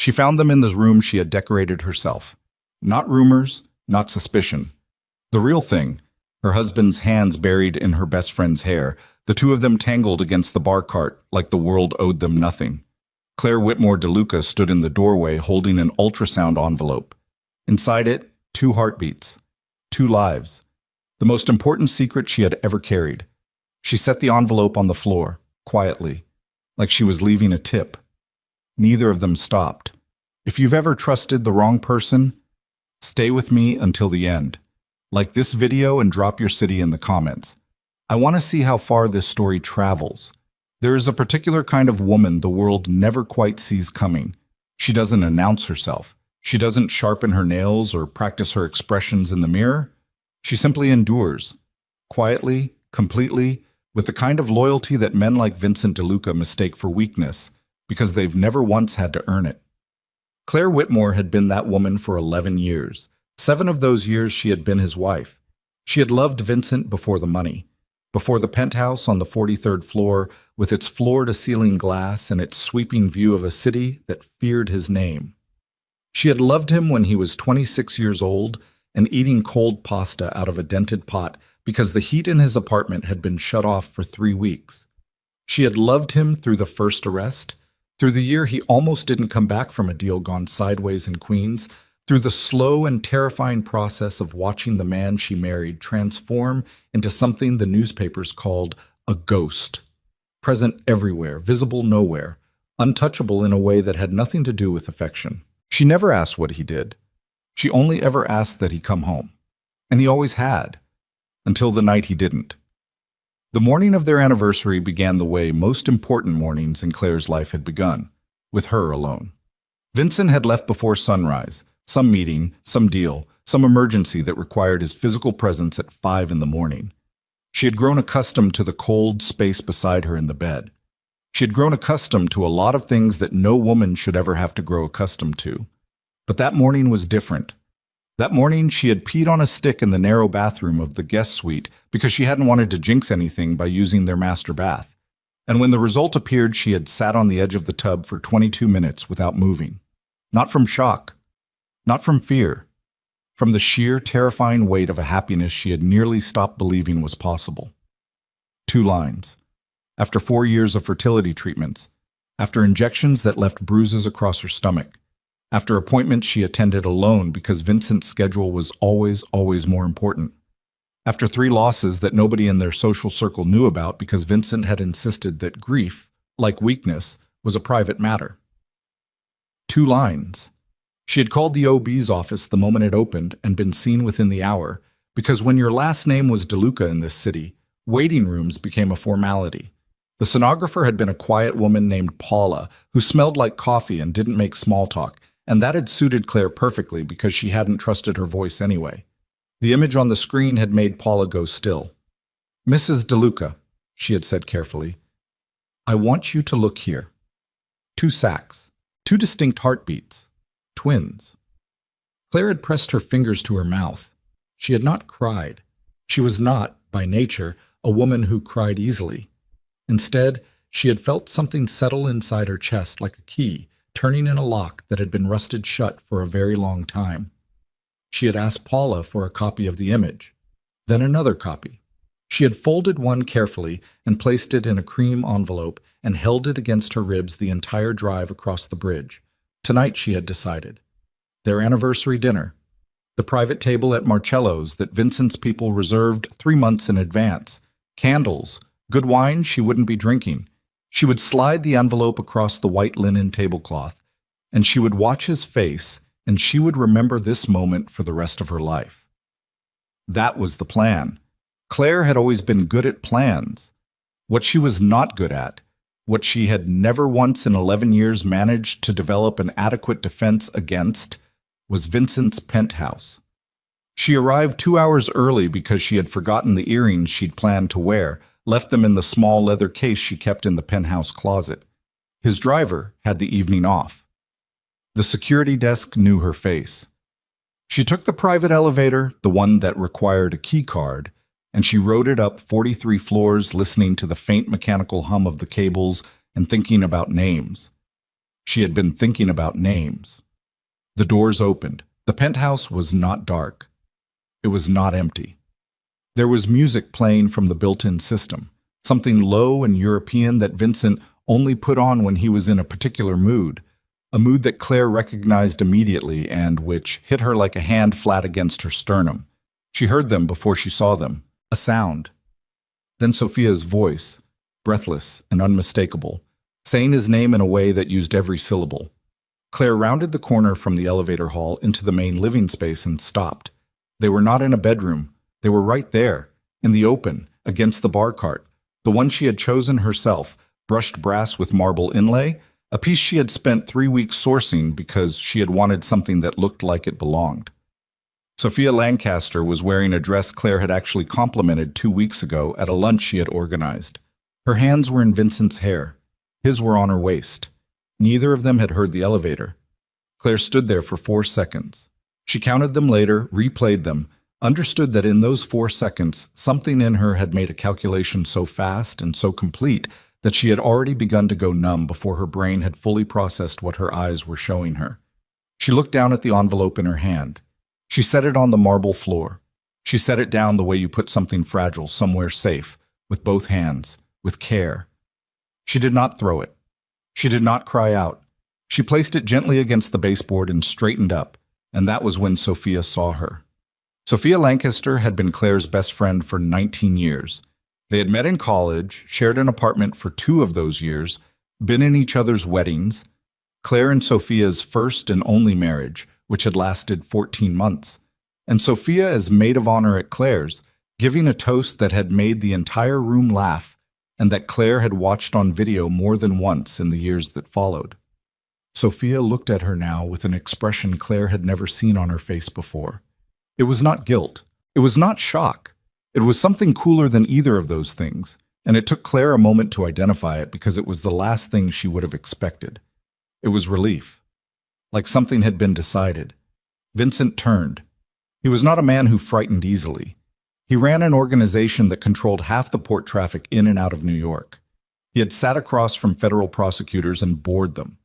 She found them in the room she had decorated herself. Not rumors, not suspicion. The real thing, her husband's hands buried in her best friend's hair, the two of them tangled against the bar cart like the world owed them nothing. Claire Whitmore DeLuca stood in the doorway holding an ultrasound envelope. Inside it, 2 heartbeats, 2 lives. The most important secret she had ever carried. She set the envelope on the floor, quietly, like she was leaving a tip. Neither of them stopped. If you've ever trusted the wrong person, stay with me until the end. Like this video and drop your city in the comments. I want to see how far this story travels. There is a particular kind of woman the world never quite sees coming. She doesn't announce herself. She doesn't sharpen her nails or practice her expressions in the mirror. She simply endures, quietly, completely, with the kind of loyalty that men like Vincent DeLuca mistake for weakness, because they've never once had to earn it. Claire Whitmore had been that woman for 11 years. 7 of those years she had been his wife. She had loved Vincent before the money, before the penthouse on the 43rd floor with its floor-to-ceiling glass and its sweeping view of a city that feared his name. She had loved him when he was 26 years old and eating cold pasta out of a dented pot because the heat in his apartment had been shut off for 3 weeks. She had loved him through the first arrest, through the year he almost didn't come back from a deal gone sideways in Queens, through the slow and terrifying process of watching the man she married transform into something the newspapers called a ghost. Present everywhere, visible nowhere, untouchable in a way that had nothing to do with affection. She never asked what he did. She only ever asked that he come home. And he always had, until the night he didn't. The morning of their anniversary began the way most important mornings in Claire's life had begun, with her alone. Vincent had left before sunrise, some meeting, some deal, some emergency that required his physical presence at 5 in the morning. She had grown accustomed to the cold space beside her in the bed. She had grown accustomed to a lot of things that no woman should ever have to grow accustomed to. But that morning was different. That morning, she had peed on a stick in the narrow bathroom of the guest suite because she hadn't wanted to jinx anything by using their master bath. And when the result appeared, she had sat on the edge of the tub for 22 minutes without moving. Not from shock. Not from fear. From the sheer, terrifying weight of a happiness she had nearly stopped believing was possible. 2 lines. After 4 years of fertility treatments. After injections that left bruises across her stomach. After appointments she attended alone because Vincent's schedule was always more important. After 3 losses that nobody in their social circle knew about because Vincent had insisted that grief, like weakness, was a private matter. 2 lines. She had called the OB's office the moment it opened and been seen within the hour, because when your last name was DeLuca in this city, waiting rooms became a formality. The sonographer had been a quiet woman named Paula, who smelled like coffee and didn't make small talk, and that had suited Claire perfectly because she hadn't trusted her voice anyway. The image on the screen had made Paula go still. "Mrs. DeLuca," she had said carefully, "I want you to look here. 2 sacks, 2 distinct heartbeats. Twins." Claire had pressed her fingers to her mouth. She had not cried. She was not, by nature, a woman who cried easily. Instead, she had felt something settle inside her chest like a key, turning in a lock that had been rusted shut for a very long time. She had asked Paula for a copy of the image, then another copy. She had folded one carefully and placed it in a cream envelope and held it against her ribs the entire drive across the bridge. Tonight, she had decided. Their anniversary dinner. The private table at Marcello's that Vincent's people reserved 3 months in advance. Candles. Good wine she wouldn't be drinking. She would slide the envelope across the white linen tablecloth, and she would watch his face, and she would remember this moment for the rest of her life. That was the plan. Claire had always been good at plans. What she was not good at, what she had never once in 11 years managed to develop an adequate defense against, was Vincent's penthouse. She arrived 2 hours early because she had forgotten the earrings she'd planned to wear, left them in the small leather case she kept in the penthouse closet. His driver had the evening off. The security desk knew her face. She took the private elevator, the one that required a key card, and she rode it up 43 floors listening to the faint mechanical hum of the cables and thinking about names. She had been thinking about names. The doors opened. The penthouse was not dark. It was not empty. There was music playing from the built-in system, something low and European that Vincent only put on when he was in a particular mood, a mood that Claire recognized immediately and which hit her like a hand flat against her sternum. She heard them before she saw them, a sound. Then Sophia's voice, breathless and unmistakable, saying his name in a way that used every syllable. Claire rounded the corner from the elevator hall into the main living space and stopped. They were not in a bedroom. They were right there, in the open, against the bar cart, the one she had chosen herself, brushed brass with marble inlay, a piece she had spent 3 weeks sourcing because she had wanted something that looked like it belonged. Sophia Lancaster was wearing a dress Claire had actually complimented 2 weeks ago at a lunch she had organized. Her hands were in Vincent's hair. His were on her waist. Neither of them had heard the elevator. Claire stood there for 4 seconds. She counted them later, replayed them, understood that in those 4 seconds, something in her had made a calculation so fast and so complete that she had already begun to go numb before her brain had fully processed what her eyes were showing her. She looked down at the envelope in her hand. She set it on the marble floor. She set it down the way you put something fragile somewhere safe, with both hands, with care. She did not throw it. She did not cry out. She placed it gently against the baseboard and straightened up, and that was when Sophia saw her. Sophia Lancaster had been Claire's best friend for 19 years. They had met in college, shared an apartment for 2 of those years, been in each other's weddings, Claire and Sophia's first and only marriage, which had lasted 14 months, and Sophia as maid of honor at Claire's, giving a toast that had made the entire room laugh and that Claire had watched on video more than once in the years that followed. Sophia looked at her now with an expression Claire had never seen on her face before. It was not guilt. It was not shock. It was something cooler than either of those things, and it took Claire a moment to identify it because it was the last thing she would have expected. It was relief. Like something had been decided. Vincent turned. He was not a man who frightened easily. He ran an organization that controlled half the port traffic in and out of New York. He had sat across from federal prosecutors and bored them.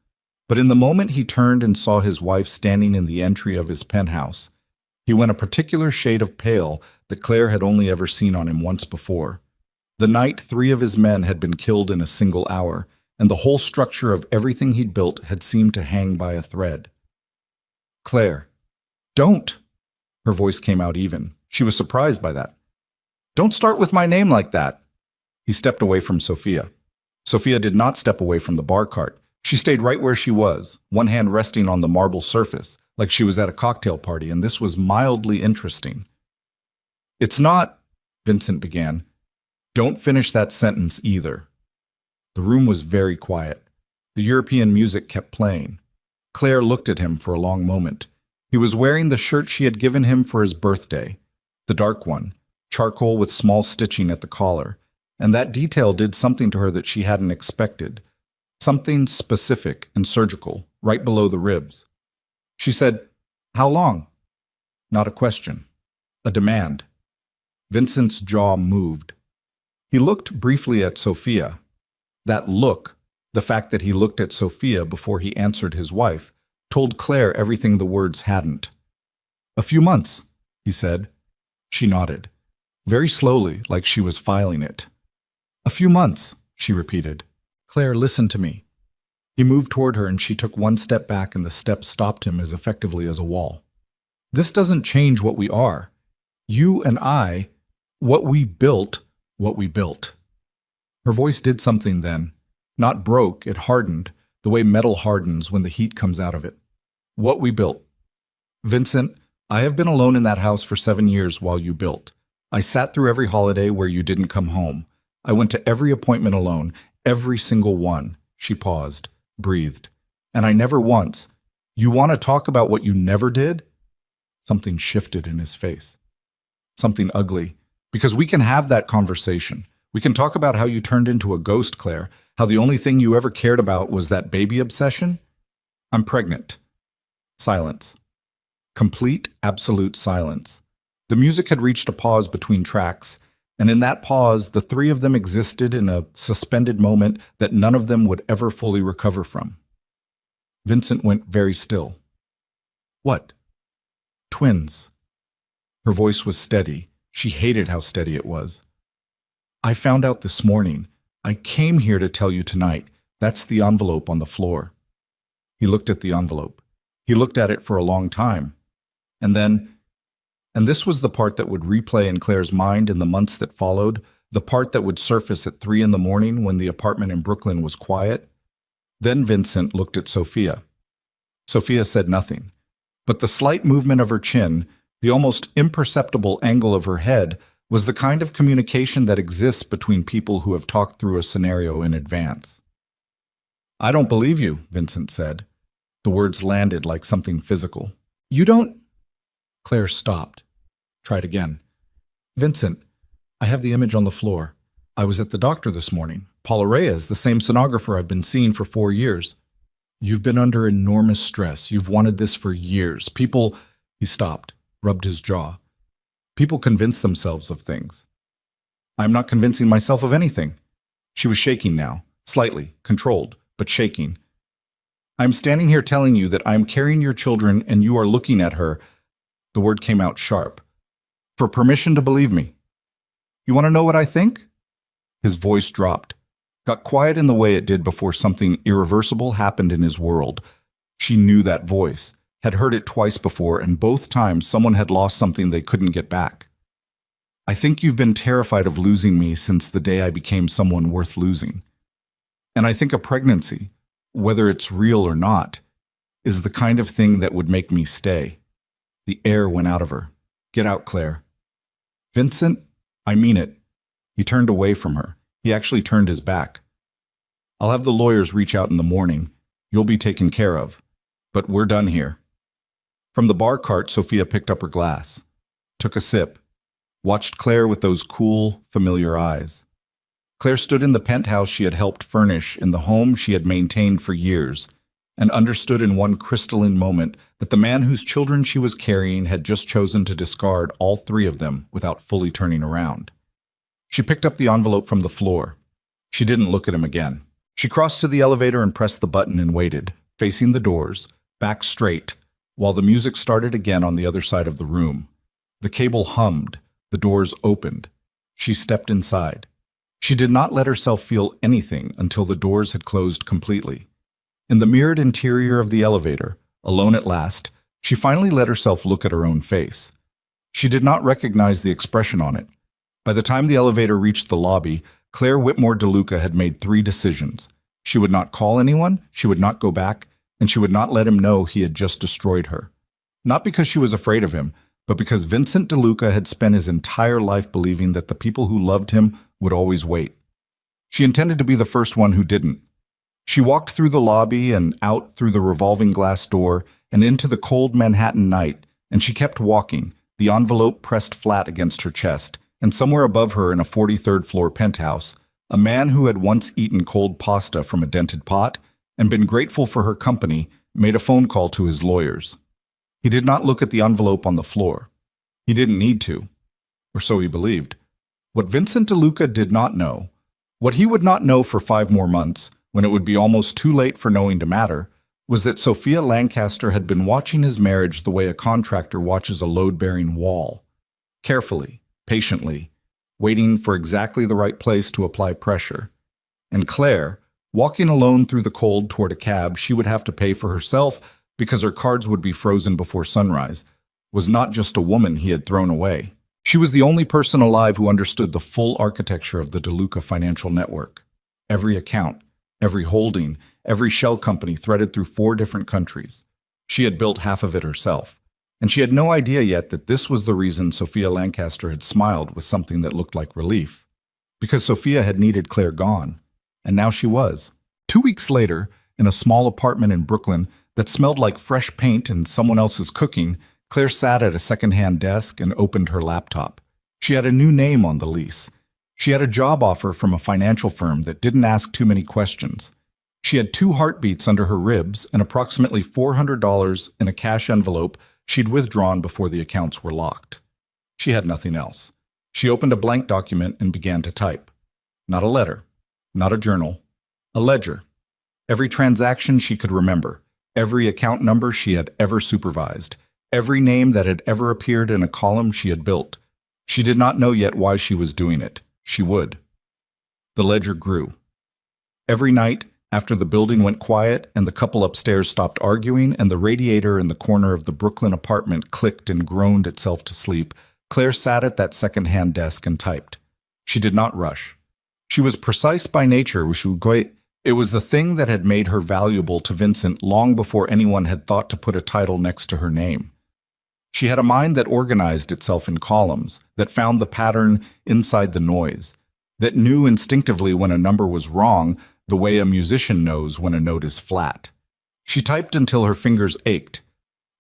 But in the moment he turned and saw his wife standing in the entry of his penthouse, he went a particular shade of pale that Claire had only ever seen on him once before. The night 3 of his men had been killed in a single hour, and the whole structure of everything he'd built had seemed to hang by a thread. Claire, don't! Her voice came out even. She was surprised by that. Don't start with my name like that. He stepped away from Sophia. Sophia did not step away from the bar cart. She stayed right where she was, one hand resting on the marble surface, like she was at a cocktail party, and this was mildly interesting. It's not, Vincent began. Don't finish that sentence either. The room was very quiet. The European music kept playing. Claire looked at him for a long moment. He was wearing the shirt she had given him for his birthday, the dark one, charcoal with small stitching at the collar, and that detail did something to her that she hadn't expected, something specific and surgical, right below the ribs. She said, "How long?" Not a question, a demand. Vincent's jaw moved. He looked briefly at Sophia. That look, the fact that he looked at Sophia before he answered his wife, told Claire everything the words hadn't. "A few months," he said. She nodded, very slowly, like she was filing it. "A few months," she repeated. "Claire, listen to me." He moved toward her and she took one step back and the step stopped him as effectively as a wall. "This doesn't change what we are. You and I, what we built. Her voice did something then. Not broke, it hardened, the way metal hardens when the heat comes out of it. What we built. Vincent, I have been alone in that house for 7 years while you built. I sat through every holiday where you didn't come home. I went to every appointment alone, every single one." She paused, breathed. "And I never once. You want to talk about what you never did?" Something shifted in his face. Something ugly. Because we can have that conversation. We can talk about how you turned into a ghost, Claire, how the only thing you ever cared about was that baby obsession. "I'm pregnant." Silence. Complete, absolute silence. The music had reached a pause between tracks, and in that pause, the 3 of them existed in a suspended moment that none of them would ever fully recover from. Vincent went very still. What? Twins. Her voice was steady. She hated how steady it was. I found out this morning. I came here to tell you tonight. That's the envelope on the floor. He looked at the envelope. He looked at it for a long time. And this was the part that would replay in Claire's mind in the months that followed, the part that would surface at 3 in the morning when the apartment in Brooklyn was quiet. Then Vincent looked at Sophia. Sophia said nothing, but the slight movement of her chin, the almost imperceptible angle of her head, was the kind of communication that exists between people who have talked through a scenario in advance. I don't believe you, Vincent said. The words landed like something physical. You don't... Claire stopped. Tried again. Vincent, I have the image on the floor. I was at the doctor this morning. Paula Reyes, the same sonographer I've been seeing for 4 years. You've been under enormous stress. You've wanted this for years. People... He stopped, rubbed his jaw. People convince themselves of things. I'm not convincing myself of anything. She was shaking now, slightly, controlled, but shaking. I'm standing here telling you that I'm carrying your children and you are looking at her. The word came out sharp. For permission to believe me. You want to know what I think? His voice dropped, got quiet in the way it did before something irreversible happened in his world. She knew that voice, had heard it twice before, and both times someone had lost something they couldn't get back. I think you've been terrified of losing me since the day I became someone worth losing. And I think a pregnancy, whether it's real or not, is the kind of thing that would make me stay. The air went out of her. Get out, Claire. Vincent, I mean it. He turned away from her. He actually turned his back. I'll have the lawyers reach out in the morning. You'll be taken care of. But we're done here. From the bar cart, Sophia picked up her glass, took a sip, watched Claire with those cool, familiar eyes. Claire stood in the penthouse she had helped furnish in the home she had maintained for years, and understood in one crystalline moment that the man whose children she was carrying had just chosen to discard all 3 of them without fully turning around. She picked up the envelope from the floor. She didn't look at him again. She crossed to the elevator and pressed the button and waited, facing the doors, back straight, while the music started again on the other side of the room. The cable hummed. The doors opened. She stepped inside. She did not let herself feel anything until the doors had closed completely. In the mirrored interior of the elevator, alone at last, she finally let herself look at her own face. She did not recognize the expression on it. By the time the elevator reached the lobby, Claire Whitmore DeLuca had made 3 decisions. She would not call anyone, she would not go back, and she would not let him know he had just destroyed her. Not because she was afraid of him, but because Vincent DeLuca had spent his entire life believing that the people who loved him would always wait. She intended to be the first one who didn't. She walked through the lobby and out through the revolving glass door and into the cold Manhattan night, and she kept walking, the envelope pressed flat against her chest, and somewhere above her in a 43rd floor penthouse, a man who had once eaten cold pasta from a dented pot and been grateful for her company made a phone call to his lawyers. He did not look at the envelope on the floor. He didn't need to, or so he believed. What Vincent DeLuca did not know, what he would not know for 5 more months, when it would be almost too late for knowing to matter, was that Sophia Lancaster had been watching his marriage the way a contractor watches a load-bearing wall. Carefully, patiently, waiting for exactly the right place to apply pressure. And Claire, walking alone through the cold toward a cab she would have to pay for herself because her cards would be frozen before sunrise, was not just a woman he had thrown away. She was the only person alive who understood the full architecture of the DeLuca financial network. Every account, every holding, every shell company threaded through 4 different countries. She had built half of it herself. And she had no idea yet that this was the reason Sophia Lancaster had smiled with something that looked like relief. Because Sophia had needed Claire gone. And now she was. 2 weeks later, in a small apartment in Brooklyn that smelled like fresh paint and someone else's cooking, Claire sat at a second-hand desk and opened her laptop. She had a new name on the lease. She had a job offer from a financial firm that didn't ask too many questions. She had 2 heartbeats under her ribs and approximately $400 in a cash envelope she'd withdrawn before the accounts were locked. She had nothing else. She opened a blank document and began to type. Not a letter, not a journal, a ledger. Every transaction she could remember, Every account number she had ever supervised, every name that had ever appeared in a column she had built. She did not know yet why she was doing it. She would. The ledger grew. Every night, after the building went quiet and the couple upstairs stopped arguing and the radiator in the corner of the Brooklyn apartment clicked and groaned itself to sleep, Claire sat at that second-hand desk and typed. She did not rush. She was precise by nature. It was the thing that had made her valuable to Vincent long before anyone had thought to put a title next to her name. She had a mind that organized itself in columns, that found the pattern inside the noise, that knew instinctively when a number was wrong, the way a musician knows when a note is flat. She typed until her fingers ached.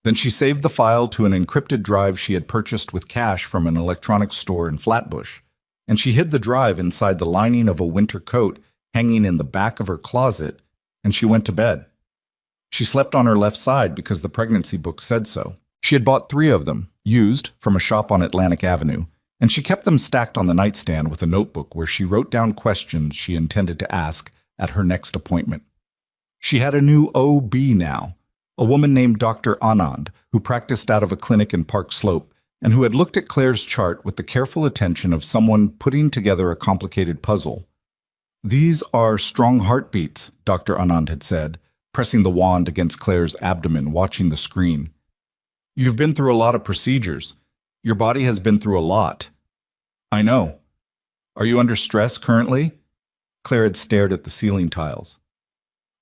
Then she saved the file to an encrypted drive she had purchased with cash from an electronics store in Flatbush, and she hid the drive inside the lining of a winter coat hanging in the back of her closet, and she went to bed. She slept on her left side because the pregnancy book said so. She had bought 3 of them, used, from a shop on Atlantic Avenue, and she kept them stacked on the nightstand with a notebook where she wrote down questions she intended to ask at her next appointment. She had a new OB now, a woman named Dr. Anand, who practiced out of a clinic in Park Slope and who had looked at Claire's chart with the careful attention of someone putting together a complicated puzzle. "These are strong heartbeats," Dr. Anand had said, pressing the wand against Claire's abdomen, watching the screen. "You've been through a lot of procedures. Your body has been through a lot." "I know. Are you under stress currently?" Claire had stared at the ceiling tiles.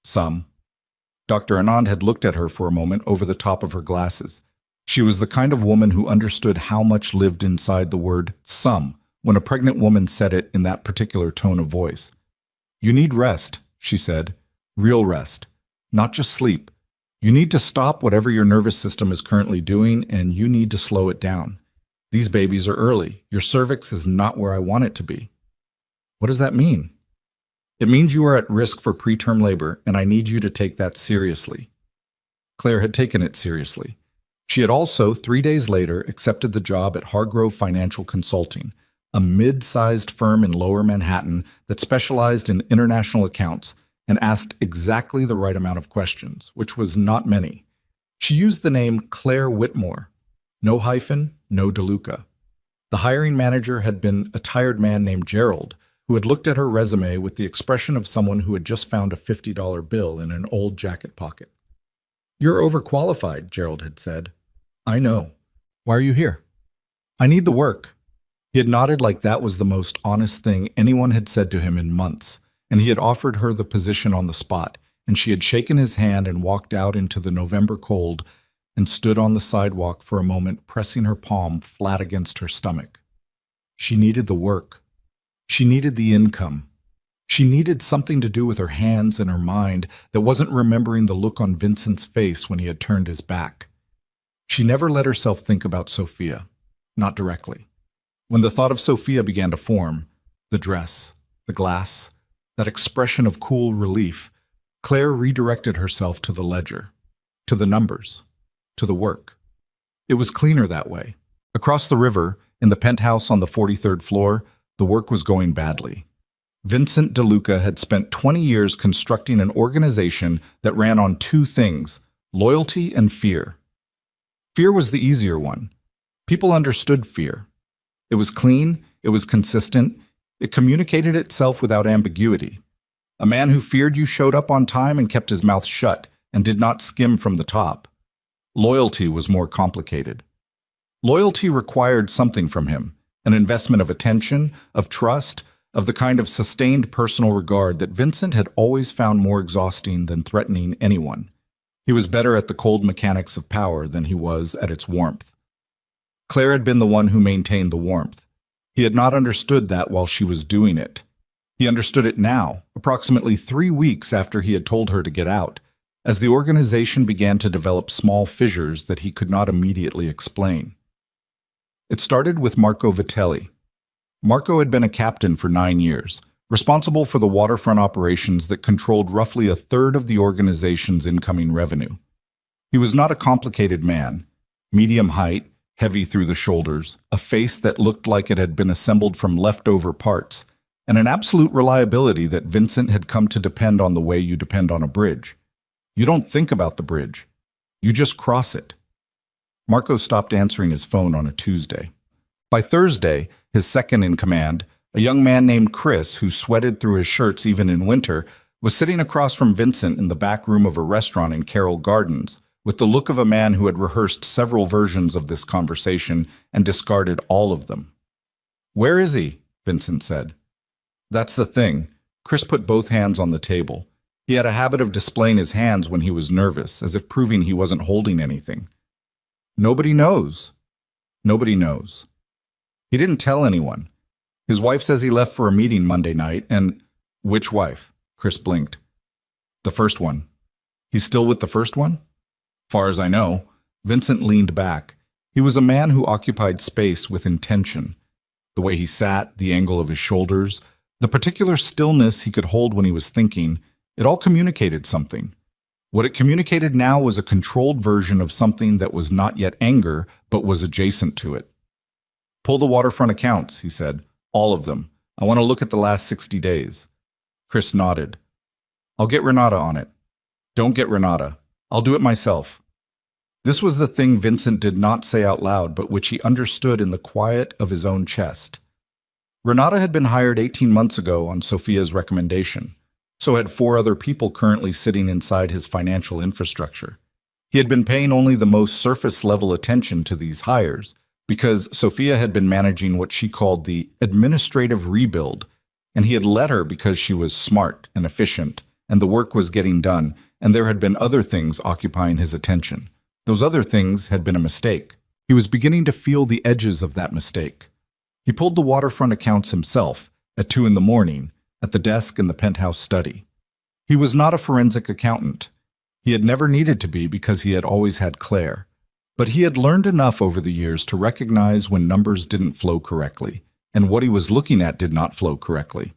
"Some." Dr. Anand had looked at her for a moment over the top of her glasses. She was the kind of woman who understood how much lived inside the word "some" when a pregnant woman said it in that particular tone of voice. "You need rest," she said. "Real rest. Not just sleep. You need to stop whatever your nervous system is currently doing, and you need to slow it down. These babies are early. Your cervix is not where I want it to be." "What does that mean?" "It means you are at risk for preterm labor, and I need you to take that seriously." Claire had taken it seriously. She had also, 3 days later, accepted the job at Hargrove Financial Consulting, a mid-sized firm in Lower Manhattan that specialized in international accounts and asked exactly the right amount of questions, which was not many. She used the name Claire Whitmore. No hyphen, no DeLuca. The hiring manager had been a tired man named Gerald, who had looked at her resume with the expression of someone who had just found a $50 bill in an old jacket pocket. "You're overqualified," Gerald had said. "I know. Why are you here?" "I need the work." He had nodded like that was the most honest thing anyone had said to him in months, and he had offered her the position on the spot, and she had shaken his hand and walked out into the November cold and stood on the sidewalk for a moment, pressing her palm flat against her stomach. She needed the work. She needed the income. She needed something to do with her hands and her mind that wasn't remembering the look on Vincent's face when he had turned his back. She never let herself think about Sophia, not directly. When the thought of Sophia began to form, the dress, the glass, that expression of cool relief, Claire redirected herself to the ledger, to the numbers, to the work. It was cleaner that way. Across the river, in the penthouse on the 43rd floor, the work was going badly. Vincent DeLuca had spent 20 years constructing an organization that ran on 2 things, loyalty and fear. Fear was the easier one. People understood fear. It was clean, it was consistent, it communicated itself without ambiguity. A man who feared you showed up on time and kept his mouth shut and did not skim from the top. Loyalty was more complicated. Loyalty required something from him, an investment of attention, of trust, of the kind of sustained personal regard that Vincent had always found more exhausting than threatening anyone. He was better at the cold mechanics of power than he was at its warmth. Claire had been the one who maintained the warmth. He had not understood that while she was doing it. He understood it now, approximately 3 weeks after he had told her to get out, as the organization began to develop small fissures that he could not immediately explain. It started with Marco Vitelli. Marco had been a captain for 9 years, responsible for the waterfront operations that controlled roughly a third of the organization's incoming revenue. He was not a complicated man, medium height, heavy through the shoulders, a face that looked like it had been assembled from leftover parts, and an absolute reliability that Vincent had come to depend on the way you depend on a bridge. You don't think about the bridge. You just cross it. Marco stopped answering his phone on a Tuesday. By Thursday, his second in command, a young man named Chris, who sweated through his shirts even in winter, was sitting across from Vincent in the back room of a restaurant in Carroll Gardens, with the look of a man who had rehearsed several versions of this conversation and discarded all of them. "Where is he?" Vincent said. "That's the thing." Chris put both hands on the table. He had a habit of displaying his hands when he was nervous, as if proving he wasn't holding anything. "Nobody knows." "Nobody knows." He didn't tell anyone. His wife says he left for a meeting Monday night, and— "Which wife?" Chris blinked. "The first one." "He's still with the first one?" "Far as I know." Vincent leaned back. He was a man who occupied space with intention. The way he sat, the angle of his shoulders, the particular stillness he could hold when he was thinking, it all communicated something. What it communicated now was a controlled version of something that was not yet anger, but was adjacent to it. "Pull the waterfront accounts," he said. "All of them. I want to look at the last 60 days. Chris nodded. "I'll get Renata on it." "Don't get Renata. I'll do it myself." This was the thing Vincent did not say out loud, but which he understood in the quiet of his own chest. Renata had been hired 18 months ago on Sophia's recommendation. So had 4 other people currently sitting inside his financial infrastructure. He had been paying only the most surface-level attention to these hires, because Sophia had been managing what she called the administrative rebuild, and he had let her because she was smart and efficient, and the work was getting done, and there had been other things occupying his attention. Those other things had been a mistake. He was beginning to feel the edges of that mistake. He pulled the waterfront accounts himself at 2 a.m, at the desk in the penthouse study. He was not a forensic accountant. He had never needed to be because he had always had Claire. But he had learned enough over the years to recognize when numbers didn't flow correctly, and what he was looking at did not flow correctly.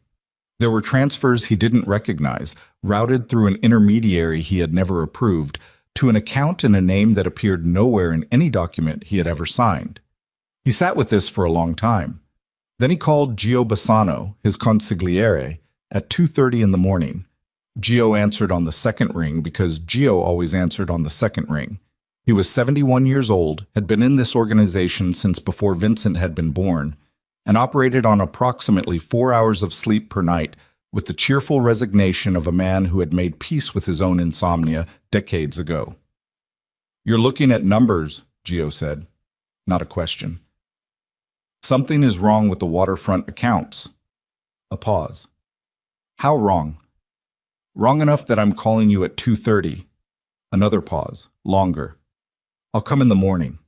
There were transfers he didn't recognize, routed through an intermediary he had never approved, to an account and a name that appeared nowhere in any document he had ever signed. He sat with this for a long time. Then he called Gio Bassano, his consigliere, at 2:30 in the morning. Gio answered on the second ring because Gio always answered on the second ring. He was 71 years old, had been in this organization since before Vincent had been born, and operated on approximately 4 hours of sleep per night with the cheerful resignation of a man who had made peace with his own insomnia decades ago. "You're looking at numbers," Gio said. Not a question. "Something is wrong with the waterfront accounts." A pause. "How wrong?" "Wrong enough that I'm calling you at 2:30. Another pause. Longer. "I'll come in the morning."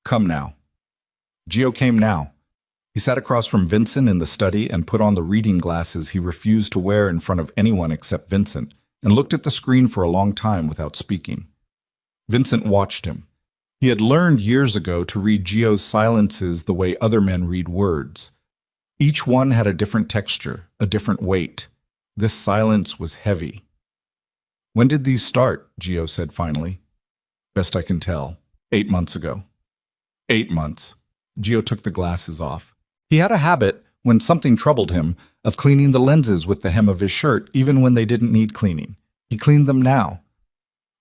"Come now." Gio came now. He sat across from Vincent in the study and put on the reading glasses he refused to wear in front of anyone except Vincent, and looked at the screen for a long time without speaking. Vincent watched him. He had learned years ago to read Gio's silences the way other men read words. Each one had a different texture, a different weight. This silence was heavy. "When did these start?" Gio said finally. "Best I can tell. 8 months ago." 8 months. Gio took the glasses off. He had a habit, when something troubled him, of cleaning the lenses with the hem of his shirt, even when they didn't need cleaning. He cleaned them now.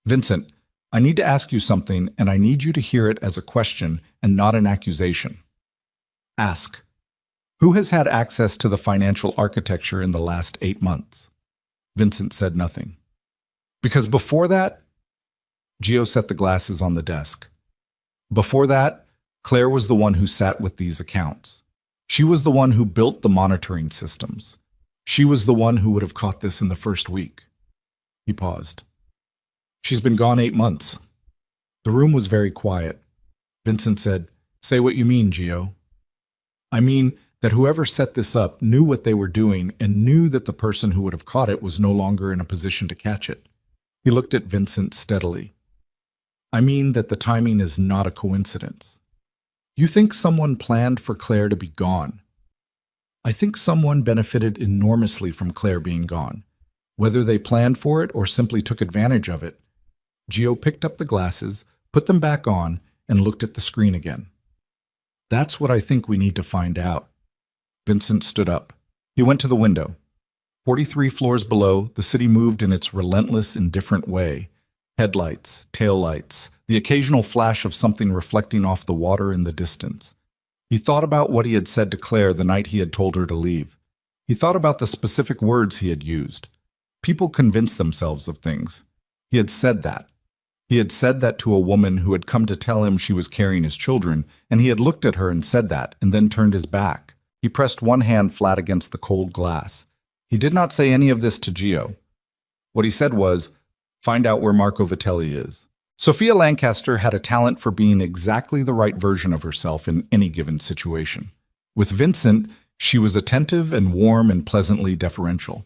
"Vincent, I need to ask you something, and I need you to hear it as a question and not an accusation." "Ask." "Who has had access to the financial architecture in the last 8 months?" Vincent said nothing. "Because before that—" Gio set the glasses on the desk. "Before that, Claire was the one who sat with these accounts. She was the one who built the monitoring systems. She was the one who would have caught this in the first week." He paused. "She's been gone 8 months. The room was very quiet. Vincent said, "Say what you mean, Gio." "I mean that whoever set this up knew what they were doing and knew that the person who would have caught it was no longer in a position to catch it." He looked at Vincent steadily. "I mean that the timing is not a coincidence. You think someone planned for Claire to be gone. I think someone benefited enormously from Claire being gone, whether they planned for it or simply took advantage of it." Gio picked up the glasses, put them back on, and looked at the screen again. "That's what I think we need to find out." Vincent stood up. He went to the window. 43 floors below, the city moved in its relentless, indifferent way. Headlights, taillights, the occasional flash of something reflecting off the water in the distance. He thought about what he had said to Claire the night he had told her to leave. He thought about the specific words he had used. People convince themselves of things. He had said that. He had said that to a woman who had come to tell him she was carrying his children, and he had looked at her and said that, and then turned his back. He pressed one hand flat against the cold glass. He did not say any of this to Gio. What he said was, "Find out where Marco Vitelli is." Sophia Lancaster had a talent for being exactly the right version of herself in any given situation. With Vincent, she was attentive and warm and pleasantly deferential.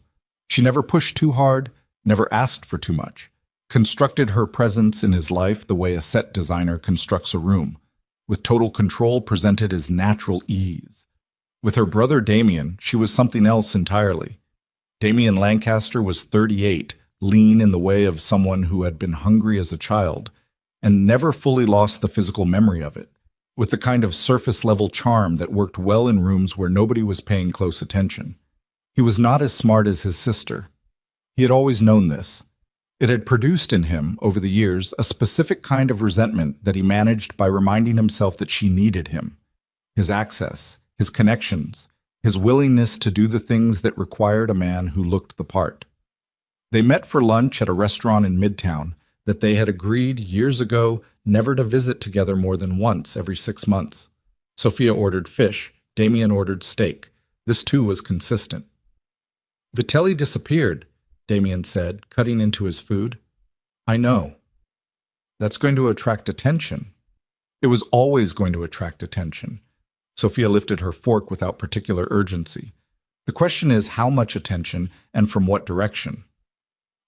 She never pushed too hard, never asked for too much, constructed her presence in his life the way a set designer constructs a room, with total control presented as natural ease. With her brother Damien, she was something else entirely. Damien Lancaster was 38, lean in the way of someone who had been hungry as a child, and never fully lost the physical memory of it, with the kind of surface-level charm that worked well in rooms where nobody was paying close attention. He was not as smart as his sister. He had always known this. It had produced in him, over the years, a specific kind of resentment that he managed by reminding himself that she needed him. His access, his connections, his willingness to do the things that required a man who looked the part. They met for lunch at a restaurant in Midtown that they had agreed years ago never to visit together more than once every 6 months. Sophia ordered fish, Damien ordered steak. This too was consistent. "Vitelli disappeared," Damien said, cutting into his food. "I know. That's going to attract attention." It was always going to attract attention. Sophia lifted her fork without particular urgency. The question is how much attention and from what direction.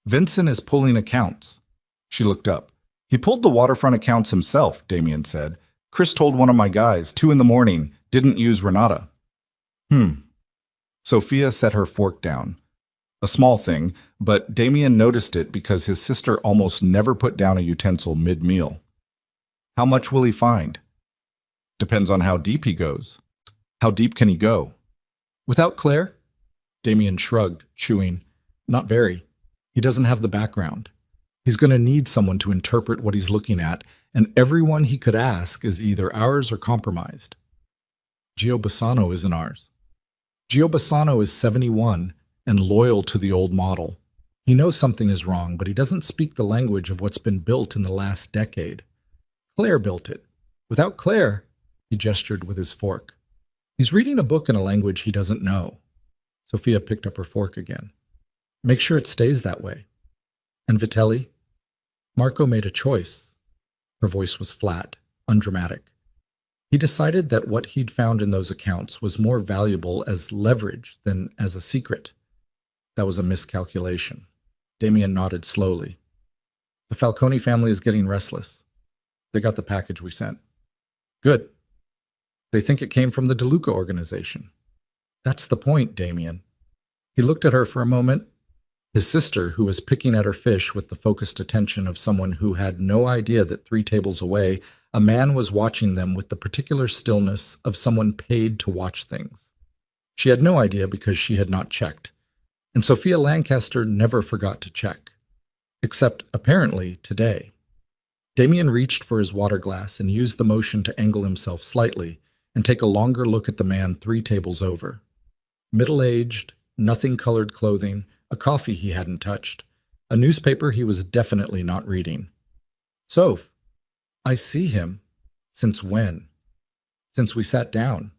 "Vincent is pulling accounts." She looked up. "He pulled the waterfront accounts himself," Damien said. "Chris told one of my guys, 2 a.m, didn't use Renata." Sophia set her fork down. A small thing, but Damien noticed it because his sister almost never put down a utensil mid-meal. "How much will he find?" "Depends on how deep he goes." "How deep can he go?" "Without Claire?" Damien shrugged, chewing. "Not very. He doesn't have the background. He's going to need someone to interpret what he's looking at, and everyone he could ask is either ours or compromised." "Gio Bassano isn't ours." "Gio Bassano is 71 and loyal to the old model. He knows something is wrong, but he doesn't speak the language of what's been built in the last decade. Claire built it. Without Claire," he gestured with his fork, "he's reading a book in a language he doesn't know." Sophia picked up her fork again. "Make sure it stays that way." "And Vitelli?" "Marco made a choice." Her voice was flat, undramatic. "He decided that what he'd found in those accounts was more valuable as leverage than as a secret. That was a miscalculation." Damien nodded slowly. "The Falcone family is getting restless. They got the package we sent." "Good. They think it came from the DeLuca organization." "That's the point, Damien." He looked at her for a moment. His sister, who was picking at her fish with the focused attention of someone who had no idea that 3 tables away, a man was watching them with the particular stillness of someone paid to watch things. She had no idea because she had not checked, and Sophia Lancaster never forgot to check. Except, apparently, today. Damien reached for his water glass and used the motion to angle himself slightly and take a longer look at the man 3 tables over. Middle-aged, nothing-colored clothing, a coffee he hadn't touched, a newspaper he was definitely not reading. "Soph, I see him." "Since when?" "Since we sat down."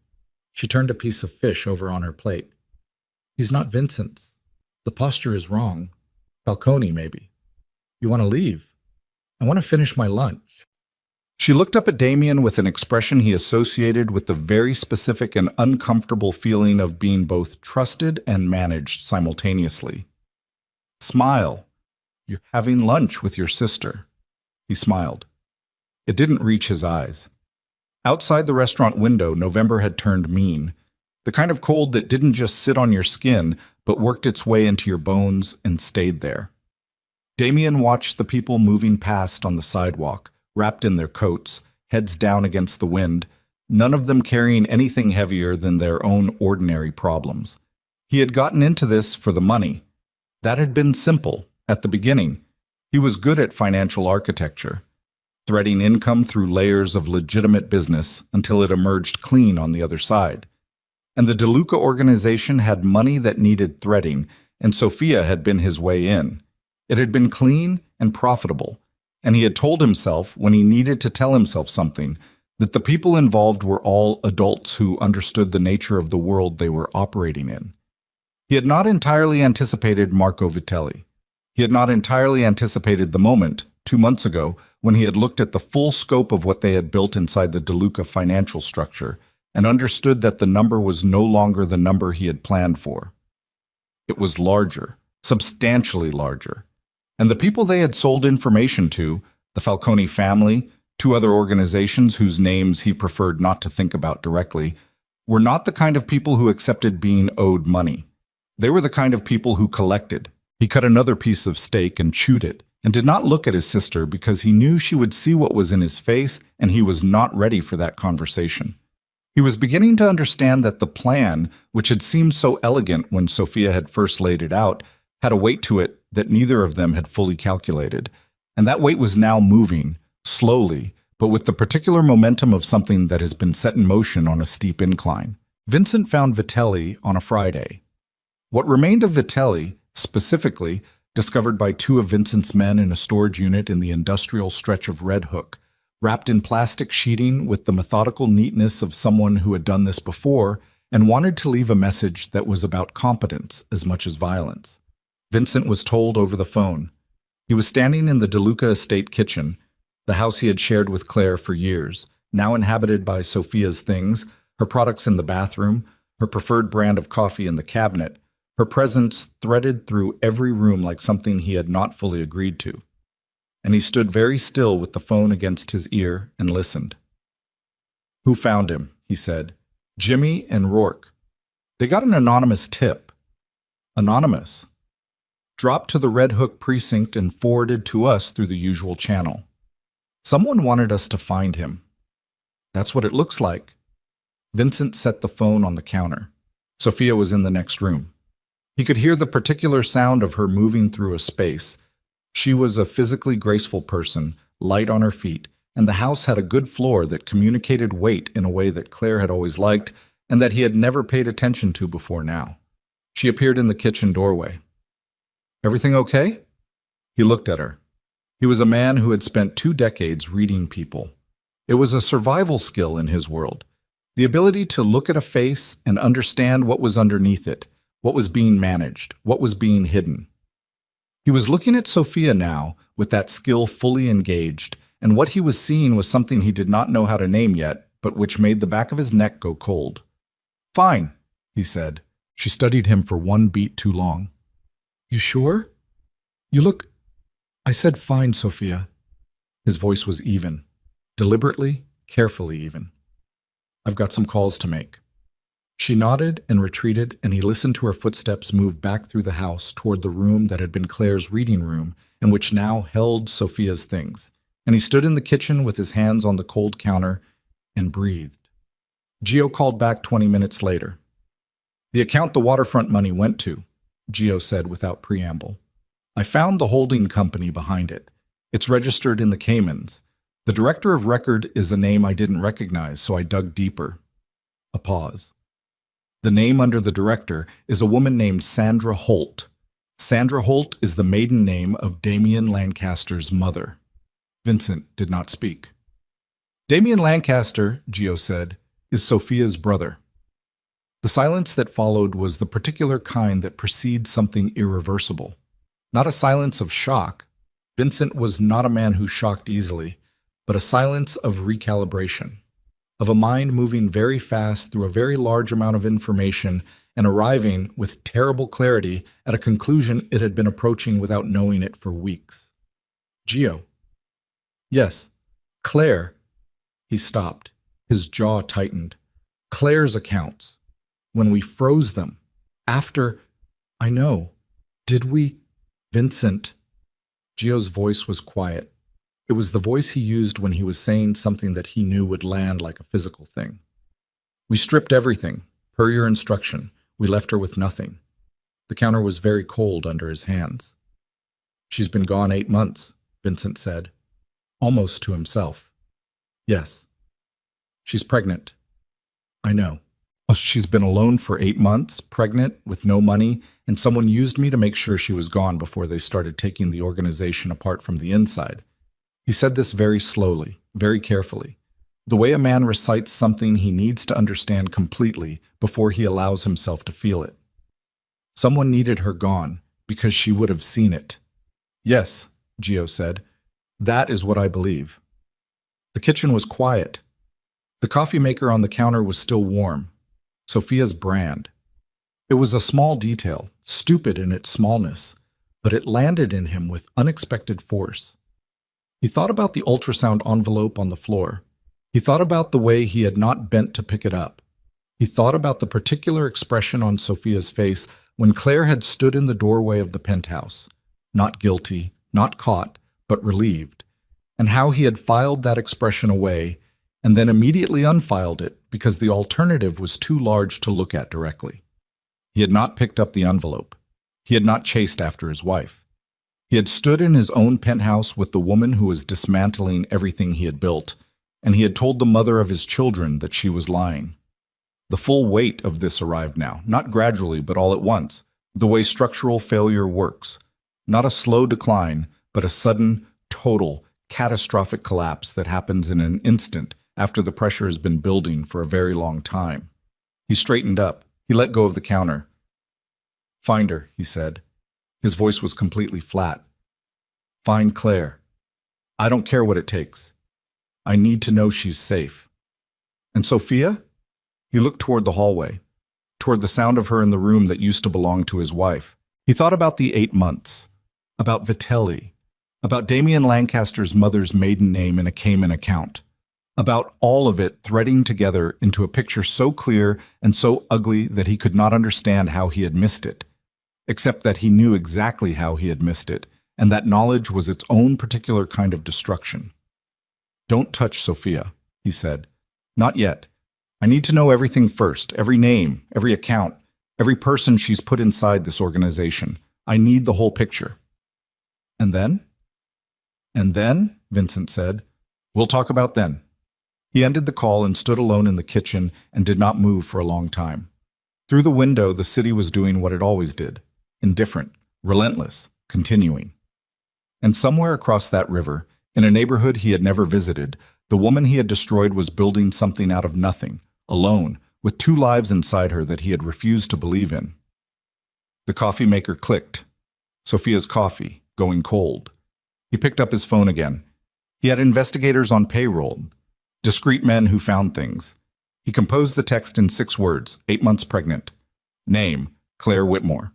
She turned a piece of fish over on her plate. "He's not Vincent's. The posture is wrong. Falcone, maybe." "You want to leave?" "I want to finish my lunch." She looked up at Damien with an expression he associated with the very specific and uncomfortable feeling of being both trusted and managed simultaneously. "Smile. You're having lunch with your sister." He smiled. It didn't reach his eyes. Outside the restaurant window, November had turned mean. The kind of cold that didn't just sit on your skin, but worked its way into your bones and stayed there. Damien watched the people moving past on the sidewalk, wrapped in their coats, heads down against the wind, none of them carrying anything heavier than their own ordinary problems. He had gotten into this for the money. That had been simple at the beginning. He was good at financial architecture, threading income through layers of legitimate business until it emerged clean on the other side. And the DeLuca organization had money that needed threading, and Sophia had been his way in. It had been clean and profitable, and he had told himself, when he needed to tell himself something, that the people involved were all adults who understood the nature of the world they were operating in. He had not entirely anticipated Marco Vitelli. He had not entirely anticipated the moment, 2 months ago, when he had looked at the full scope of what they had built inside the DeLuca financial structure and understood that the number was no longer the number he had planned for. It was larger, substantially larger. And the people they had sold information to, the Falcone family, 2 other organizations whose names he preferred not to think about directly, were not the kind of people who accepted being owed money. They were the kind of people who collected. He cut another piece of steak and chewed it, and did not look at his sister because he knew she would see what was in his face, and he was not ready for that conversation. He was beginning to understand that the plan, which had seemed so elegant when Sophia had first laid it out, had a weight to it that neither of them had fully calculated, and that weight was now moving, slowly, but with the particular momentum of something that has been set in motion on a steep incline. Vincent found Vitelli on a Friday. What remained of Vitelli, specifically, discovered by 2 of Vincent's men in a storage unit in the industrial stretch of Red Hook, wrapped in plastic sheeting with the methodical neatness of someone who had done this before and wanted to leave a message that was about competence as much as violence. Vincent was told over the phone. He was standing in the DeLuca estate kitchen, the house he had shared with Claire for years, now inhabited by Sophia's things, her products in the bathroom, her preferred brand of coffee in the cabinet, her presence threaded through every room like something he had not fully agreed to. And he stood very still with the phone against his ear and listened. "Who found him?" he said. "Jimmy and Rourke. They got an anonymous tip." "Anonymous?" "Dropped to the Red Hook precinct and forwarded to us through the usual channel. Someone wanted us to find him." "That's what it looks like." Vincent set the phone on the counter. Sophia was in the next room. He could hear the particular sound of her moving through a space. She was a physically graceful person, light on her feet, and the house had a good floor that communicated weight in a way that Claire had always liked and that he had never paid attention to before now. She appeared in the kitchen doorway. "Everything okay?" He looked at her. He was a man who had spent 2 decades reading people. It was a survival skill in his world, the ability to look at a face and understand what was underneath it, what was being managed, what was being hidden. He was looking at Sophia now, with that skill fully engaged, and what he was seeing was something he did not know how to name yet, but which made the back of his neck go cold. "Fine," he said. She studied him for 1 beat too long. "You sure? You look—" "I said fine, Sophia." His voice was even, deliberately, carefully even. "I've got some calls to make." She nodded and retreated, and he listened to her footsteps move back through the house toward the room that had been Claire's reading room and which now held Sophia's things. And he stood in the kitchen with his hands on the cold counter and breathed. Gio called back 20 minutes later. "The account the waterfront money went to," Gio said without preamble. "I found the holding company behind it. It's registered in the Caymans. The director of record is a name I didn't recognize, so I dug deeper." A pause. "The name under the director is a woman named Sandra Holt. Sandra Holt is the maiden name of Damien Lancaster's mother." Vincent did not speak. "Damien Lancaster," Gio said, "is Sophia's brother." The silence that followed was the particular kind that precedes something irreversible. Not a silence of shock. Vincent was not a man who shocked easily, but a silence of recalibration, of a mind moving very fast through a very large amount of information and arriving with terrible clarity at a conclusion it had been approaching without knowing it for weeks. "Gio." "Yes. Claire." He stopped. His jaw tightened. "Claire's accounts. When we froze them. After—" "I know. Did we—" "Vincent." Gio's voice was quiet. It was the voice he used when he was saying something that he knew would land like a physical thing. "We stripped everything, per your instruction. We left her with nothing. The counter was very cold under his hands. She's been gone 8 months, Vincent said, almost to himself. Yes. She's pregnant. I know. She's been alone for 8 months, pregnant, with no money, and someone used me to make sure she was gone before they started taking the organization apart from the inside. He said this very slowly, very carefully, the way a man recites something he needs to understand completely before he allows himself to feel it. Someone needed her gone because she would have seen it. Yes, Gio said. That is what I believe. The kitchen was quiet. The coffee maker on the counter was still warm. Sophia's brand. It was a small detail, stupid in its smallness, but it landed in him with unexpected force. He thought about the ultrasound envelope on the floor. He thought about the way he had not bent to pick it up. He thought about the particular expression on Sophia's face when Claire had stood in the doorway of the penthouse, not guilty, not caught, but relieved, and how he had filed that expression away and then immediately unfiled it because the alternative was too large to look at directly. He had not picked up the envelope. He had not chased after his wife. He had stood in his own penthouse with the woman who was dismantling everything he had built, and he had told the mother of his children that she was lying. The full weight of this arrived now, not gradually but all at once, the way structural failure works. Not a slow decline, but a sudden, total, catastrophic collapse that happens in an instant after the pressure has been building for a very long time. He straightened up. He let go of the counter. Find her, he said. His voice was completely flat. Find Claire. I don't care what it takes. I need to know she's safe. And Sophia? He looked toward the hallway, toward the sound of her in the room that used to belong to his wife. He thought about the 8 months, about Vitelli, about Damien Lancaster's mother's maiden name in a Cayman account, about all of it threading together into a picture so clear and so ugly that he could not understand how he had missed it, except that he knew exactly how he had missed it, and that knowledge was its own particular kind of destruction. Don't touch Sophia, he said. Not yet. I need to know everything first, every name, every account, every person she's put inside this organization. I need the whole picture. And then? And then, Vincent said, we'll talk about then. He ended the call and stood alone in the kitchen and did not move for a long time. Through the window, the city was doing what it always did, indifferent, relentless, continuing. And somewhere across that river, in a neighborhood he had never visited, the woman he had destroyed was building something out of nothing, alone, with 2 lives inside her that he had refused to believe in. The coffee maker clicked. Sophia's coffee, going cold. He picked up his phone again. He had investigators on payroll, discreet men who found things. He composed the text in 6 words, 8 months pregnant. Name, Claire Whitmore.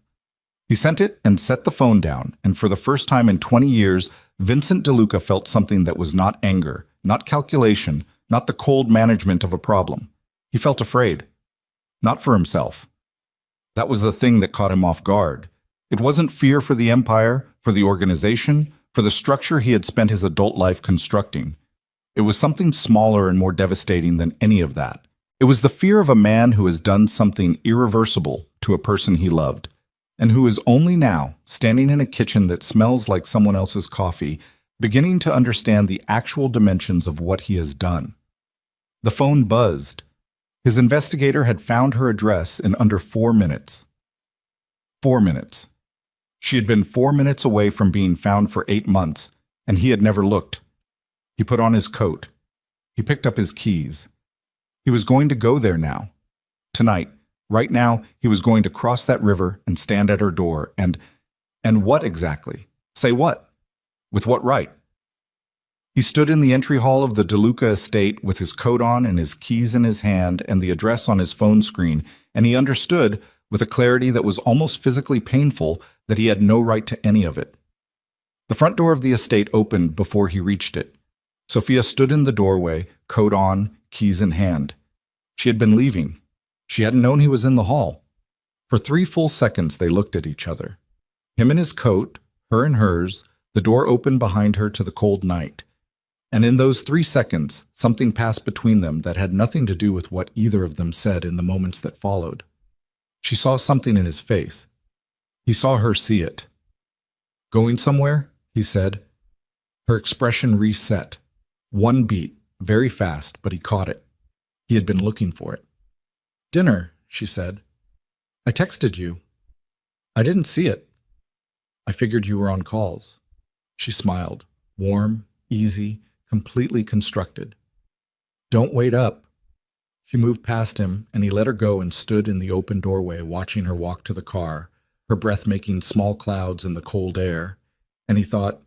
He sent it and set the phone down, and for the first time in 20 years, Vincent DeLuca felt something that was not anger, not calculation, not the cold management of a problem. He felt afraid. Not for himself. That was the thing that caught him off guard. It wasn't fear for the empire, for the organization, for the structure he had spent his adult life constructing. It was something smaller and more devastating than any of that. It was the fear of a man who has done something irreversible to a person he loved, and who is only now, standing in a kitchen that smells like someone else's coffee, beginning to understand the actual dimensions of what he has done. The phone buzzed. His investigator had found her address in under 4 minutes. 4 minutes. She had been 4 minutes away from being found for 8 months, and he had never looked. He put on his coat. He picked up his keys. He was going to go there now. Tonight, right now, he was going to cross that river and stand at her door and what exactly? Say what? With what right? He stood in the entry hall of the DeLuca estate with his coat on and his keys in his hand and the address on his phone screen, and he understood, with a clarity that was almost physically painful, that he had no right to any of it. The front door of the estate opened before he reached it. Sophia stood in the doorway, coat on, keys in hand. She had been leaving. She hadn't known he was in the hall. For 3 full seconds they looked at each other. Him in his coat, her in hers, the door opened behind her to the cold night. And in those 3 seconds, something passed between them that had nothing to do with what either of them said in the moments that followed. She saw something in his face. He saw her see it. "Going somewhere?" he said. Her expression reset. One beat, very fast, but he caught it. He had been looking for it. "Dinner," she said. "I texted you. I didn't see it. I figured you were on calls." She smiled, warm, easy, completely constructed. "Don't wait up." She moved past him, and he let her go and stood in the open doorway watching her walk to the car, her breath making small clouds in the cold air. And he thought,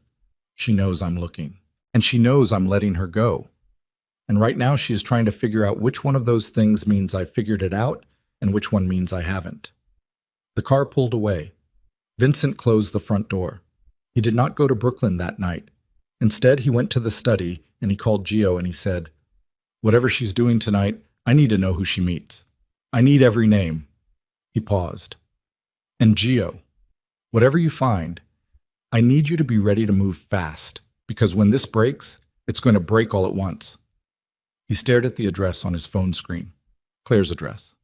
she knows I'm looking, and she knows I'm letting her go. And right now she is trying to figure out which one of those things means I figured it out and which one means I haven't. The car pulled away. Vincent closed the front door. He did not go to Brooklyn that night. Instead, he went to the study and he called Gio and he said, "Whatever she's doing tonight, I need to know who she meets. I need every name." He paused. "And Gio, whatever you find, I need you to be ready to move fast, because when this breaks, it's going to break all at once." He stared at the address on his phone screen. Claire's address.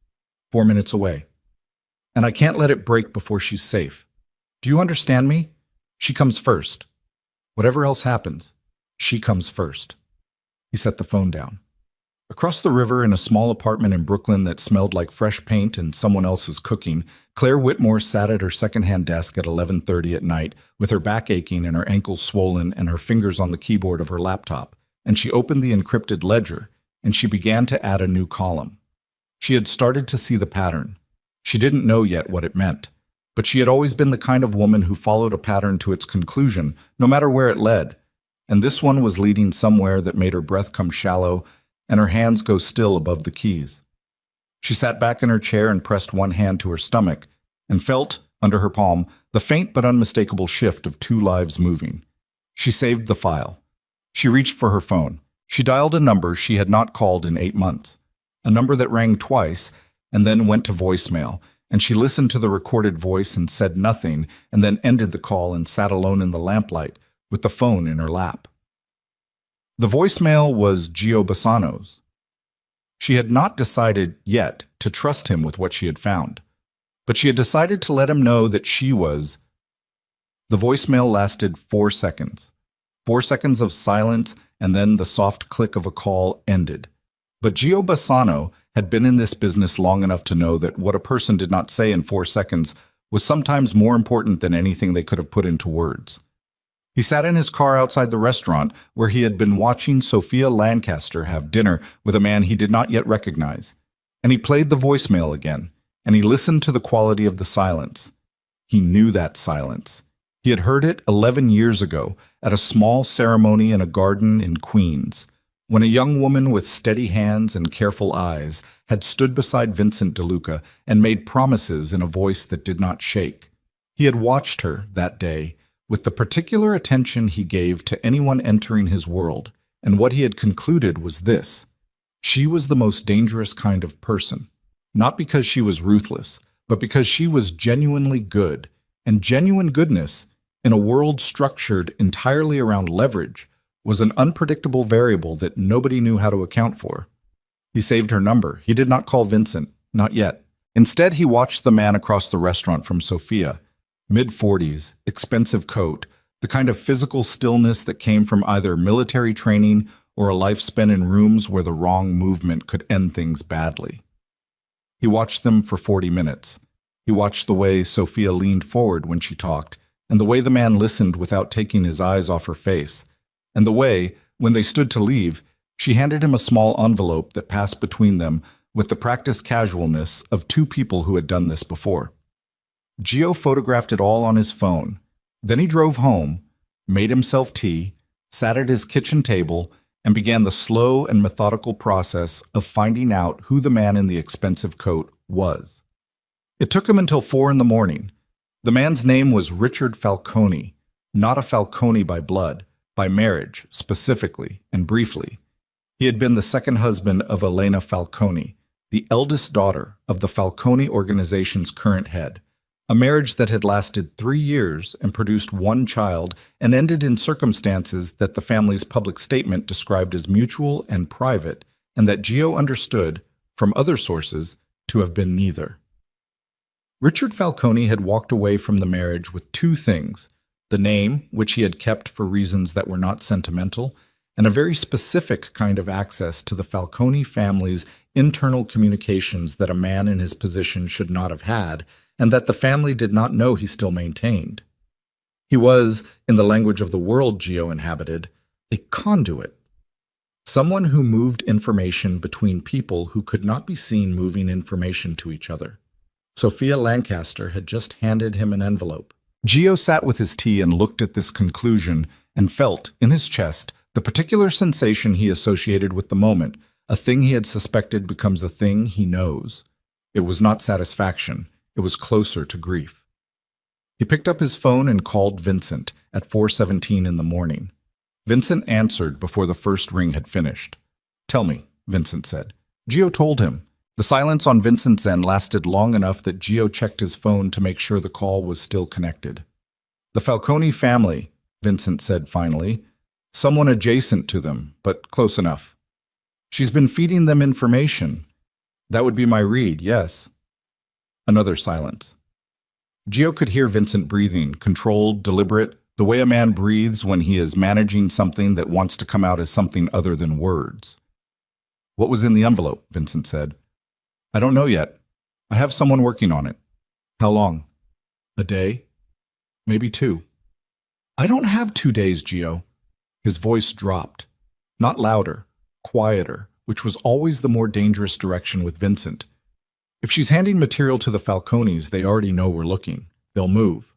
4 minutes away. "And I can't let it break before she's safe. Do you understand me? She comes first. Whatever else happens, she comes first." He set the phone down. Across the river in a small apartment in Brooklyn that smelled like fresh paint and someone else's cooking, Claire Whitmore sat at her secondhand desk at 11:30 at night with her back aching and her ankles swollen and her fingers on the keyboard of her laptop, and she opened the encrypted ledger and she began to add a new column. She had started to see the pattern. She didn't know yet what it meant, but she had always been the kind of woman who followed a pattern to its conclusion, no matter where it led, and this one was leading somewhere that made her breath come shallow and her hands go still above the keys. She sat back in her chair and pressed one hand to her stomach and felt, under her palm, the faint but unmistakable shift of two lives moving. She saved the file. She reached for her phone. She dialed a number she had not called in 8 months, a number that rang twice and then went to voicemail, and she listened to the recorded voice and said nothing and then ended the call and sat alone in the lamplight with the phone in her lap. The voicemail was Gio Bassano's. She had not decided yet to trust him with what she had found, but she had decided to let him know that she was. The voicemail lasted 4 seconds. 4 seconds of silence, and then the soft click of a call ended. But Gio Bassano had been in this business long enough to know that what a person did not say in 4 seconds was sometimes more important than anything they could have put into words. He sat in his car outside the restaurant where he had been watching Sophia Lancaster have dinner with a man he did not yet recognize. And he played the voicemail again, and he listened to the quality of the silence. He knew that silence. He had heard it 11 years ago at a small ceremony in a garden in Queens, when a young woman with steady hands and careful eyes had stood beside Vincent DeLuca and made promises in a voice that did not shake. He had watched her that day with the particular attention he gave to anyone entering his world, and what he had concluded was this: she was the most dangerous kind of person, not because she was ruthless, but because she was genuinely good, and genuine goodness, in a world structured entirely around leverage, was an unpredictable variable that nobody knew how to account for. He saved her number. He did not call Vincent, not yet. Instead, he watched the man across the restaurant from Sophia. Mid-40s, expensive coat, the kind of physical stillness that came from either military training or a life spent in rooms where the wrong movement could end things badly. He watched them for 40 minutes. He watched the way Sophia leaned forward when she talked, and the way the man listened without taking his eyes off her face, and the way, when they stood to leave, she handed him a small envelope that passed between them with the practiced casualness of two people who had done this before. Gio photographed it all on his phone. Then he drove home, made himself tea, sat at his kitchen table, and began the slow and methodical process of finding out who the man in the expensive coat was. It took him until 4 in the morning. The man's name was Richard Falcone, not a Falcone by blood, by marriage, specifically and briefly. He had been the second husband of Elena Falcone, the eldest daughter of the Falcone organization's current head. A marriage that had lasted 3 years and produced 1 child and ended in circumstances that the family's public statement described as mutual and private, and that Gio understood, from other sources, to have been neither. Richard Falcone had walked away from the marriage with two things: the name, which he had kept for reasons that were not sentimental, and a very specific kind of access to the Falcone family's internal communications that a man in his position should not have had, and that the family did not know he still maintained. He was, in the language of the world Gio inhabited, a conduit. Someone who moved information between people who could not be seen moving information to each other. Sophia Lancaster had just handed him an envelope. Gio sat with his tea and looked at this conclusion and felt, in his chest, the particular sensation he associated with the moment. A thing he had suspected becomes a thing he knows. It was not satisfaction. It was closer to grief. He picked up his phone and called Vincent at 4:17 in the morning. Vincent answered before the first ring had finished. "Tell me," Vincent said. Gio told him. The silence on Vincent's end lasted long enough that Gio checked his phone to make sure the call was still connected. "The Falcone family," Vincent said finally. "Someone adjacent to them, but close enough. She's been feeding them information. That would be my read, yes." Another silence. Gio could hear Vincent breathing, controlled, deliberate, the way a man breathes when he is managing something that wants to come out as something other than words. "What was in the envelope?" Vincent said. "I don't know yet. I have someone working on it." "How long?" "A day? Maybe 2. "I don't have 2 days, Gio." His voice dropped. Not louder, quieter, which was always the more dangerous direction with Vincent. "If she's handing material to the Falcones, they already know we're looking. They'll move.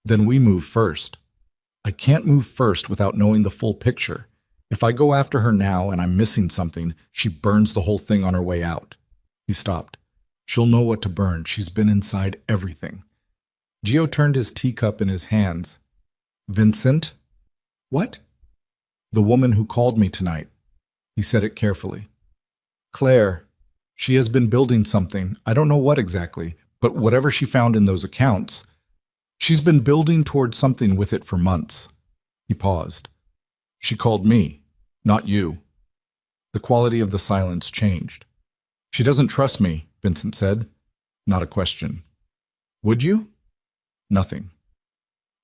Then we move first. I can't move first without knowing the full picture. If I go after her now and I'm missing something, she burns the whole thing on her way out." He stopped. "She'll know what to burn. She's been inside everything." Gio turned his teacup in his hands. "Vincent?" "What?" "The woman who called me tonight." He said it carefully. "Claire. She has been building something. I don't know what exactly, but whatever she found in those accounts, she's been building towards something with it for months." He paused. "She called me, not you." The quality of the silence changed. "She doesn't trust me," Vincent said. Not a question. "Would you?" Nothing.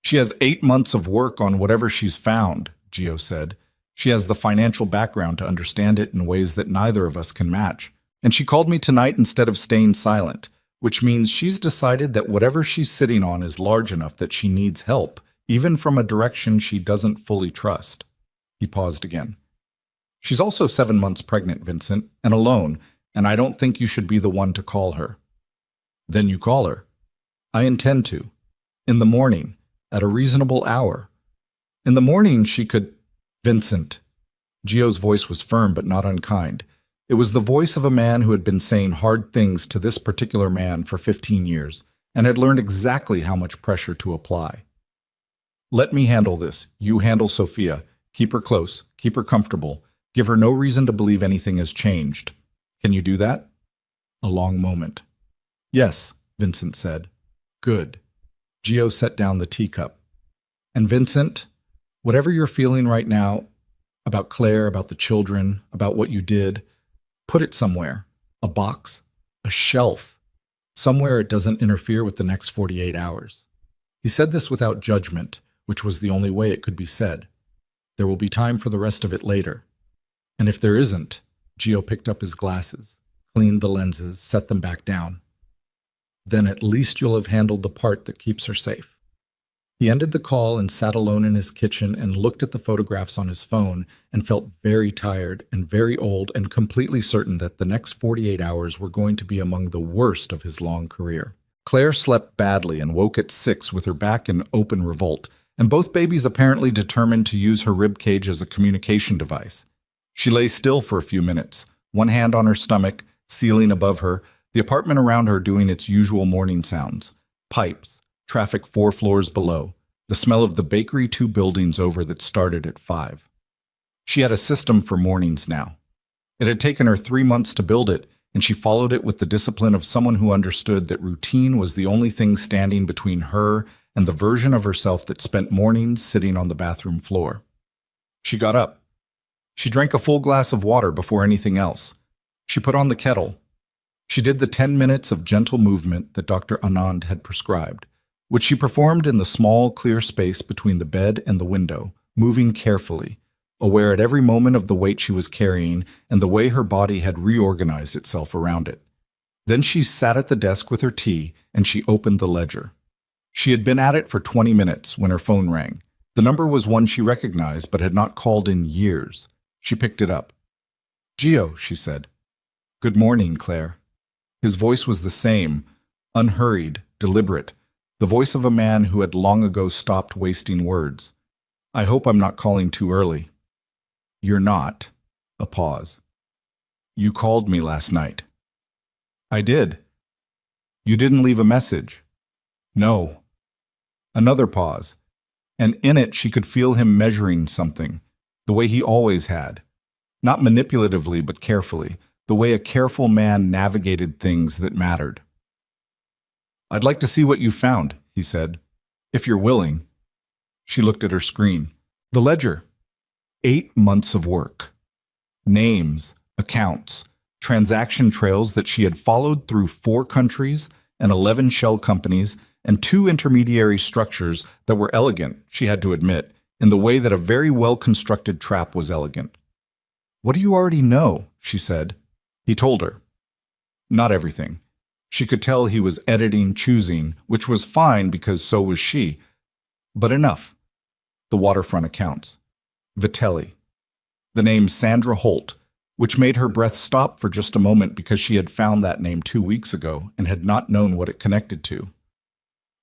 "She has 8 months of work on whatever she's found," Gio said. "She has the financial background to understand it in ways that neither of us can match. And she called me tonight instead of staying silent, which means she's decided that whatever she's sitting on is large enough that she needs help, even from a direction she doesn't fully trust." He paused again. "She's also 7 months pregnant, Vincent, and alone, and I don't think you should be the one to call her." "Then you call her." "I intend to. In the morning, at a reasonable hour. In the morning she could—" "Vincent." Gio's voice was firm but not unkind. It was the voice of a man who had been saying hard things to this particular man for 15 years, and had learned exactly how much pressure to apply. "Let me handle this. You handle Sophia. Keep her close. Keep her comfortable. Give her no reason to believe anything has changed. Can you do that?" A long moment. "Yes," Vincent said. "Good." Gio set down the teacup. "And Vincent, whatever you're feeling right now, about Claire, about the children, about what you did, put it somewhere. A box, a shelf, somewhere it doesn't interfere with the next 48 hours. He said this without judgment, which was the only way it could be said. There will be time for the rest of it later. And if there isn't, Gio picked up his glasses, cleaned the lenses, set them back down. Then at least you'll have handled the part that keeps her safe. He ended the call and sat alone in his kitchen and looked at the photographs on his phone and felt very tired and very old and completely certain that the next 48 hours were going to be among the worst of his long career. Claire slept badly and woke at 6 with her back in open revolt, and both babies apparently determined to use her rib cage as a communication device. She lay still for a few minutes, one hand on her stomach, ceiling above her, the apartment around her doing its usual morning sounds. Pipes, traffic 4 floors below, the smell of the bakery 2 buildings over that started at 5. She had a system for mornings now. It had taken her 3 months to build it, and she followed it with the discipline of someone who understood that routine was the only thing standing between her and the version of herself that spent mornings sitting on the bathroom floor. She got up. She drank a full glass of water before anything else. She put on the kettle. She did the 10 minutes of gentle movement that Dr. Anand had prescribed, which she performed in the small, clear space between the bed and the window, moving carefully, aware at every moment of the weight she was carrying and the way her body had reorganized itself around it. Then she sat at the desk with her tea and she opened the ledger. She had been at it for 20 minutes when her phone rang. The number was one she recognized but had not called in years. She picked it up. "Gio," she said. "Good morning, Claire." His voice was the same, unhurried, deliberate, the voice of a man who had long ago stopped wasting words. "I hope I'm not calling too early." "You're not." A pause. "You called me last night." "I did." "You didn't leave a message." "No." Another pause, and in it she could feel him measuring something, the way he always had. Not manipulatively, but carefully, the way a careful man navigated things that mattered. "I'd like to see what you found," he said, "if you're willing." She looked at her screen. The ledger. 8 months of work. Names, accounts, transaction trails that she had followed through 4 countries and 11 shell companies and 2 intermediary structures that were elegant, she had to admit, in the way that a very well-constructed trap was elegant. "What do you already know?" she said. He told her. Not everything. She could tell he was editing, choosing, which was fine because so was she. But enough. The waterfront accounts. Vitelli. The name Sandra Holt, which made her breath stop for just a moment because she had found that name 2 weeks ago and had not known what it connected to.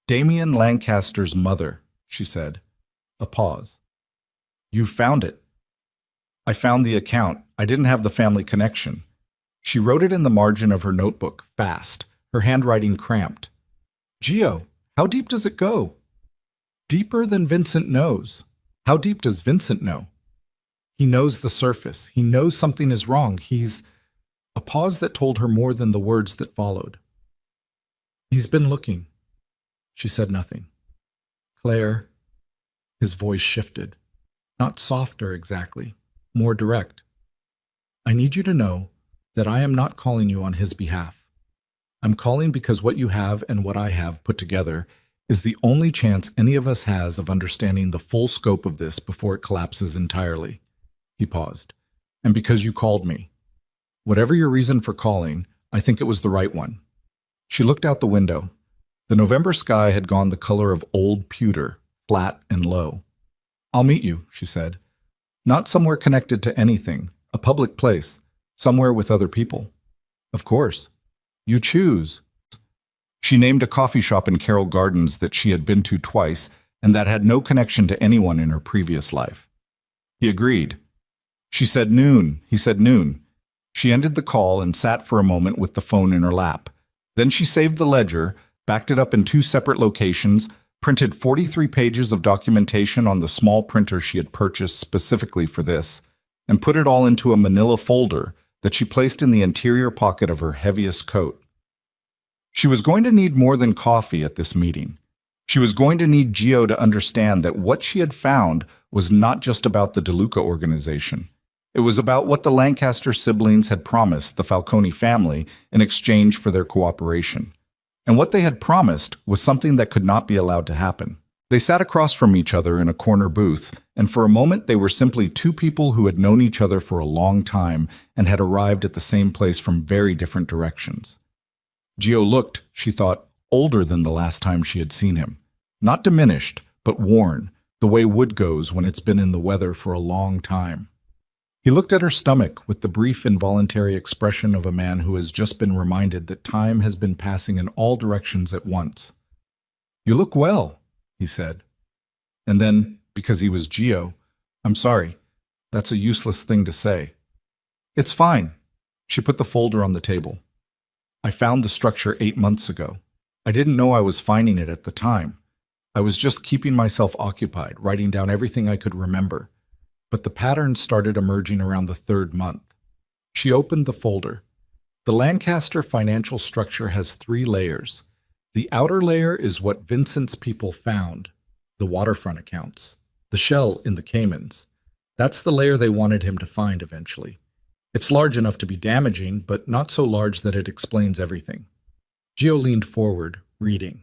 "Damien Lancaster's mother," she said. A pause. "You found it." "I found the account. I didn't have the family connection." She wrote it in the margin of her notebook, fast, her handwriting cramped. "Gio, how deep does it go?" "Deeper than Vincent knows." "How deep does Vincent know?" "He knows the surface. He knows something is wrong. He's—" A pause that told her more than the words that followed. "He's been looking." She said nothing. "Claire," his voice shifted. Not softer exactly, more direct. "I need you to know that I am not calling you on his behalf. I'm calling because what you have and what I have put together is the only chance any of us has of understanding the full scope of this before it collapses entirely." He paused. "And because you called me. Whatever your reason for calling, I think it was the right one." She looked out the window. The November sky had gone the color of old pewter, flat and low. "I'll meet you," she said. "Not somewhere connected to anything, a public place, somewhere with other people." "Of course." "You choose." She named a coffee shop in Carroll Gardens that she had been to twice and that had no connection to anyone in her previous life. He agreed. She said noon. He said noon. She ended the call and sat for a moment with the phone in her lap. Then she saved the ledger, backed it up in 2 separate locations, printed 43 pages of documentation on the small printer she had purchased specifically for this, and put it all into a manila folder that she placed in the interior pocket of her heaviest coat. She was going to need more than coffee at this meeting. She was going to need Gio to understand that what she had found was not just about the DeLuca organization. It was about what the Lancaster siblings had promised the Falcone family in exchange for their cooperation. And what they had promised was something that could not be allowed to happen. They sat across from each other in a corner booth, and for a moment they were simply 2 people who had known each other for a long time and had arrived at the same place from very different directions. Gio looked, she thought, older than the last time she had seen him. Not diminished, but worn, the way wood goes when it's been in the weather for a long time. He looked at her stomach with the brief involuntary expression of a man who has just been reminded that time has been passing in all directions at once. "You look well," he said. And then, because he was Gio, "I'm sorry, that's a useless thing to say." "It's fine." She put the folder on the table. "I found the structure 8 months ago. I didn't know I was finding it at the time. I was just keeping myself occupied, writing down everything I could remember. But the patterns started emerging around the 3rd month. She opened the folder. The Lancaster financial structure has 3 layers. The outer layer is what Vincent's people found, the waterfront accounts, the shell in the Caymans. That's the layer they wanted him to find eventually. It's large enough to be damaging, but not so large that it explains everything. Gio leaned forward, reading.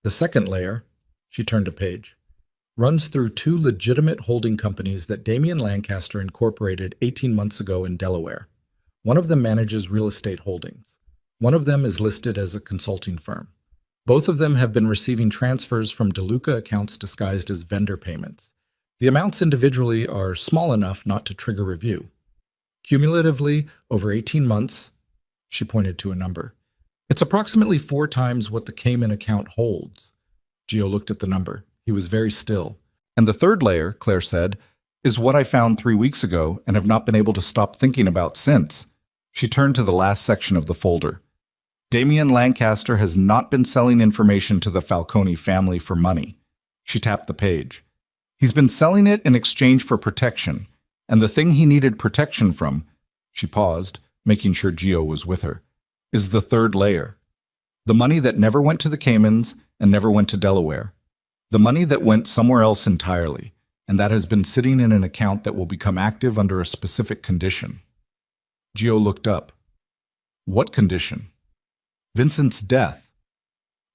The second layer, she turned a page, runs through two legitimate holding companies that Damian Lancaster incorporated 18 months ago in Delaware. One of them manages real estate holdings. One of them is listed as a consulting firm. Both of them have been receiving transfers from DeLuca accounts disguised as vendor payments. The amounts individually are small enough not to trigger review. Cumulatively, over 18 months, she pointed to a number. It's approximately 4 times what the Cayman account holds. Gio looked at the number. He was very still. And the third layer, Claire said, is what I found 3 weeks ago and have not been able to stop thinking about since. She turned to the last section of the folder. Damian Lancaster has not been selling information to the Falcone family for money. She tapped the page. He's been selling it in exchange for protection, and the thing he needed protection from, she paused, making sure Gio was with her, is the third layer. The money that never went to the Caymans and never went to Delaware. The money that went somewhere else entirely, and that has been sitting in an account that will become active under a specific condition. Gio looked up. What condition? Vincent's death.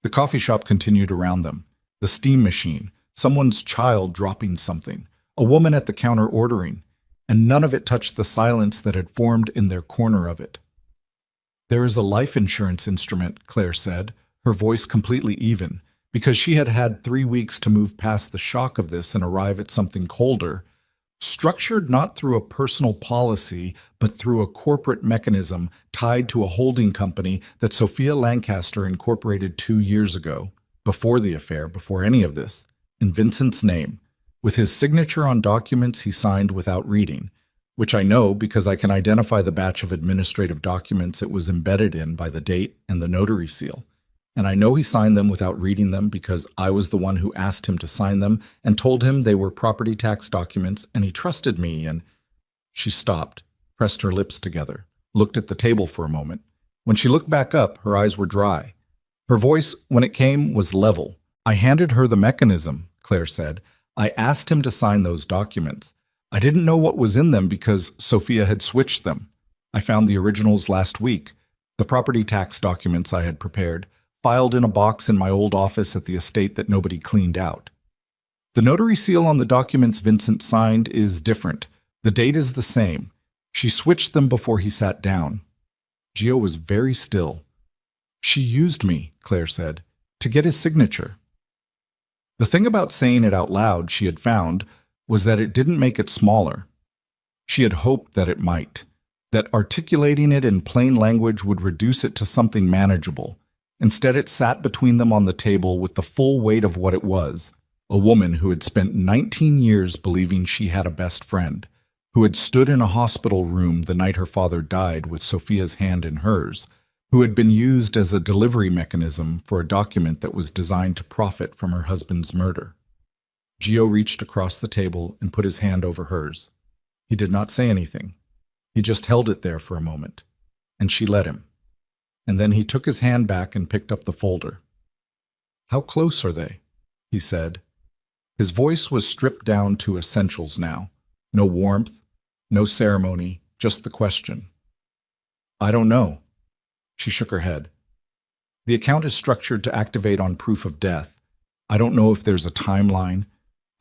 The coffee shop continued around them. The steam machine, someone's child dropping something, a woman at the counter ordering, and none of it touched the silence that had formed in their corner of it. There is a life insurance instrument, Claire said, her voice completely even, because she had had 3 weeks to move past the shock of this and arrive at something colder, structured not through a personal policy, but through a corporate mechanism tied to a holding company that Sophia Lancaster incorporated 2 years ago, before the affair, before any of this, in Vincent's name, with his signature on documents he signed without reading, which I know because I can identify the batch of administrative documents it was embedded in by the date and the notary seal. And I know he signed them without reading them because I was the one who asked him to sign them and told him they were property tax documents, and he trusted me, and... She stopped, pressed her lips together, looked at the table for a moment. When she looked back up, her eyes were dry. Her voice, when it came, was level. I handed her the mechanism, Claire said. I asked him to sign those documents. I didn't know what was in them because Sophia had switched them. I found the originals last week, the property tax documents I had prepared, filed in a box in my old office at the estate that nobody cleaned out. The notary seal on the documents Vincent signed is different. The date is the same. She switched them before he sat down. Gio was very still. She used me, Claire said, to get his signature. The thing about saying it out loud, she had found, was that it didn't make it smaller. She had hoped that it might, that articulating it in plain language would reduce it to something manageable. Instead, it sat between them on the table with the full weight of what it was, a woman who had spent 19 years believing she had a best friend, who had stood in a hospital room the night her father died with Sophia's hand in hers, who had been used as a delivery mechanism for a document that was designed to profit from her husband's murder. Gio reached across the table and put his hand over hers. He did not say anything. He just held it there for a moment, and she let him. And then he took his hand back and picked up the folder. How close are they? He said. His voice was stripped down to essentials now. No warmth, no ceremony, just the question. I don't know. She shook her head. The account is structured to activate on proof of death. I don't know if there's a timeline.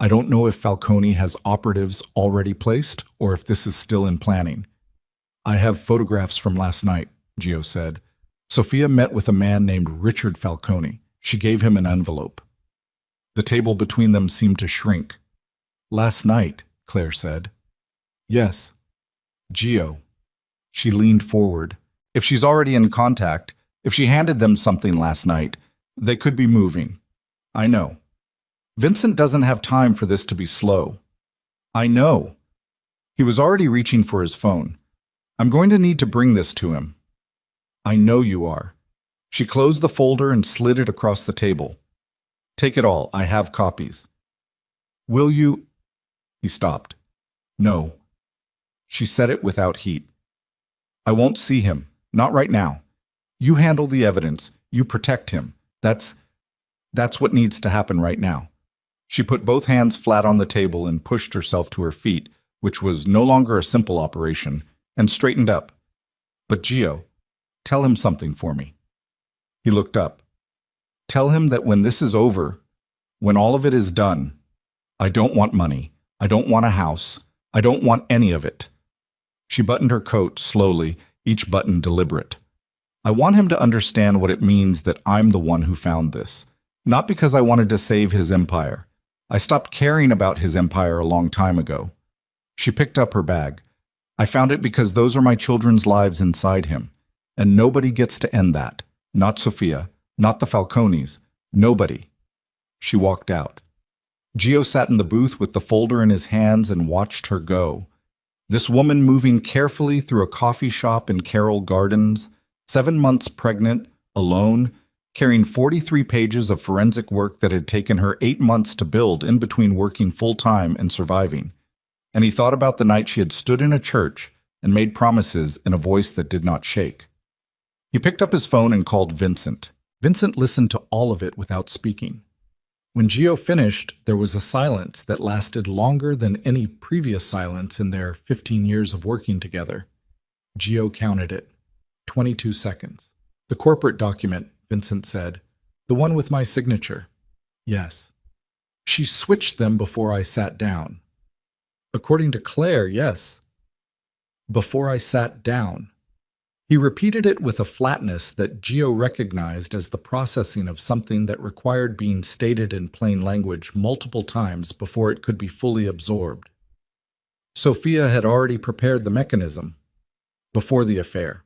I don't know if Falcone has operatives already placed or if this is still in planning. I have photographs from last night, Gio said. Sophia met with a man named Richard Falcone. She gave him an envelope. The table between them seemed to shrink. Last night, Claire said. Yes. Gio. She leaned forward. If she's already in contact, if she handed them something last night, they could be moving. I know. Vincent doesn't have time for this to be slow. I know. He was already reaching for his phone. I'm going to need to bring this to him. I know you are. She closed the folder and slid it across the table. Take it all. I have copies. Will you? He stopped. No. She said it without heat. I won't see him. Not right now. You handle the evidence. You protect him. That's what needs to happen right now. She put both hands flat on the table and pushed herself to her feet, which was no longer a simple operation. and straightened up. But Gio, tell him something for me. He looked up. Tell him that when this is over, when all of it is done, I don't want money. I don't want a house. I don't want any of it. She buttoned her coat slowly, each button deliberate. I want him to understand what it means that I'm the one who found this. Not because I wanted to save his empire. I stopped caring about his empire a long time ago. She picked up her bag. I found it because those are my children's lives inside him. And nobody gets to end that. Not Sophia. Not the Falcones. Nobody. She walked out. Gio sat in the booth with the folder in his hands and watched her go. This woman moving carefully through a coffee shop in Carroll Gardens, 7 months pregnant, alone, carrying 43 pages of forensic work that had taken her 8 months to build in between working full-time and surviving. And he thought about the night she had stood in a church and made promises in a voice that did not shake. He picked up his phone and called Vincent. Vincent listened to all of it without speaking. When Gio finished, there was a silence that lasted longer than any previous silence in their 15 years of working together. Gio counted it. 22 seconds. The corporate document, Vincent said. The one with my signature. Yes. She switched them before I sat down. According to Claire, yes. Before I sat down. He repeated it with a flatness that Gio recognized as the processing of something that required being stated in plain language multiple times before it could be fully absorbed. Sophia had already prepared the mechanism. Before the affair.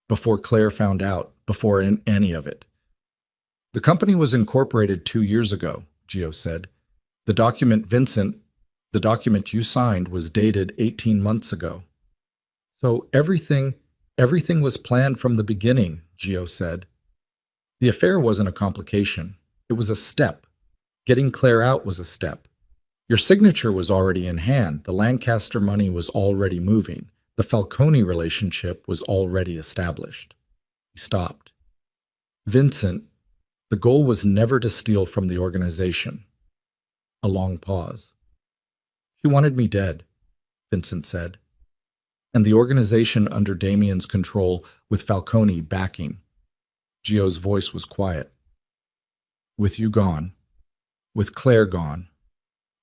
Before Claire found out. Before any of it. The company was incorporated 2 years ago, Gio said. The document the document you signed was dated 18 months ago. So everything was planned from the beginning, Gio said. The affair wasn't a complication. It was a step. Getting Claire out was a step. Your signature was already in hand. The Lancaster money was already moving. The Falcone relationship was already established. He stopped. Vincent, the goal was never to steal from the organization. A long pause. She wanted me dead, Vincent said. And the organization under Damien's control with Falcone backing. Gio's voice was quiet. With you gone. With Claire gone.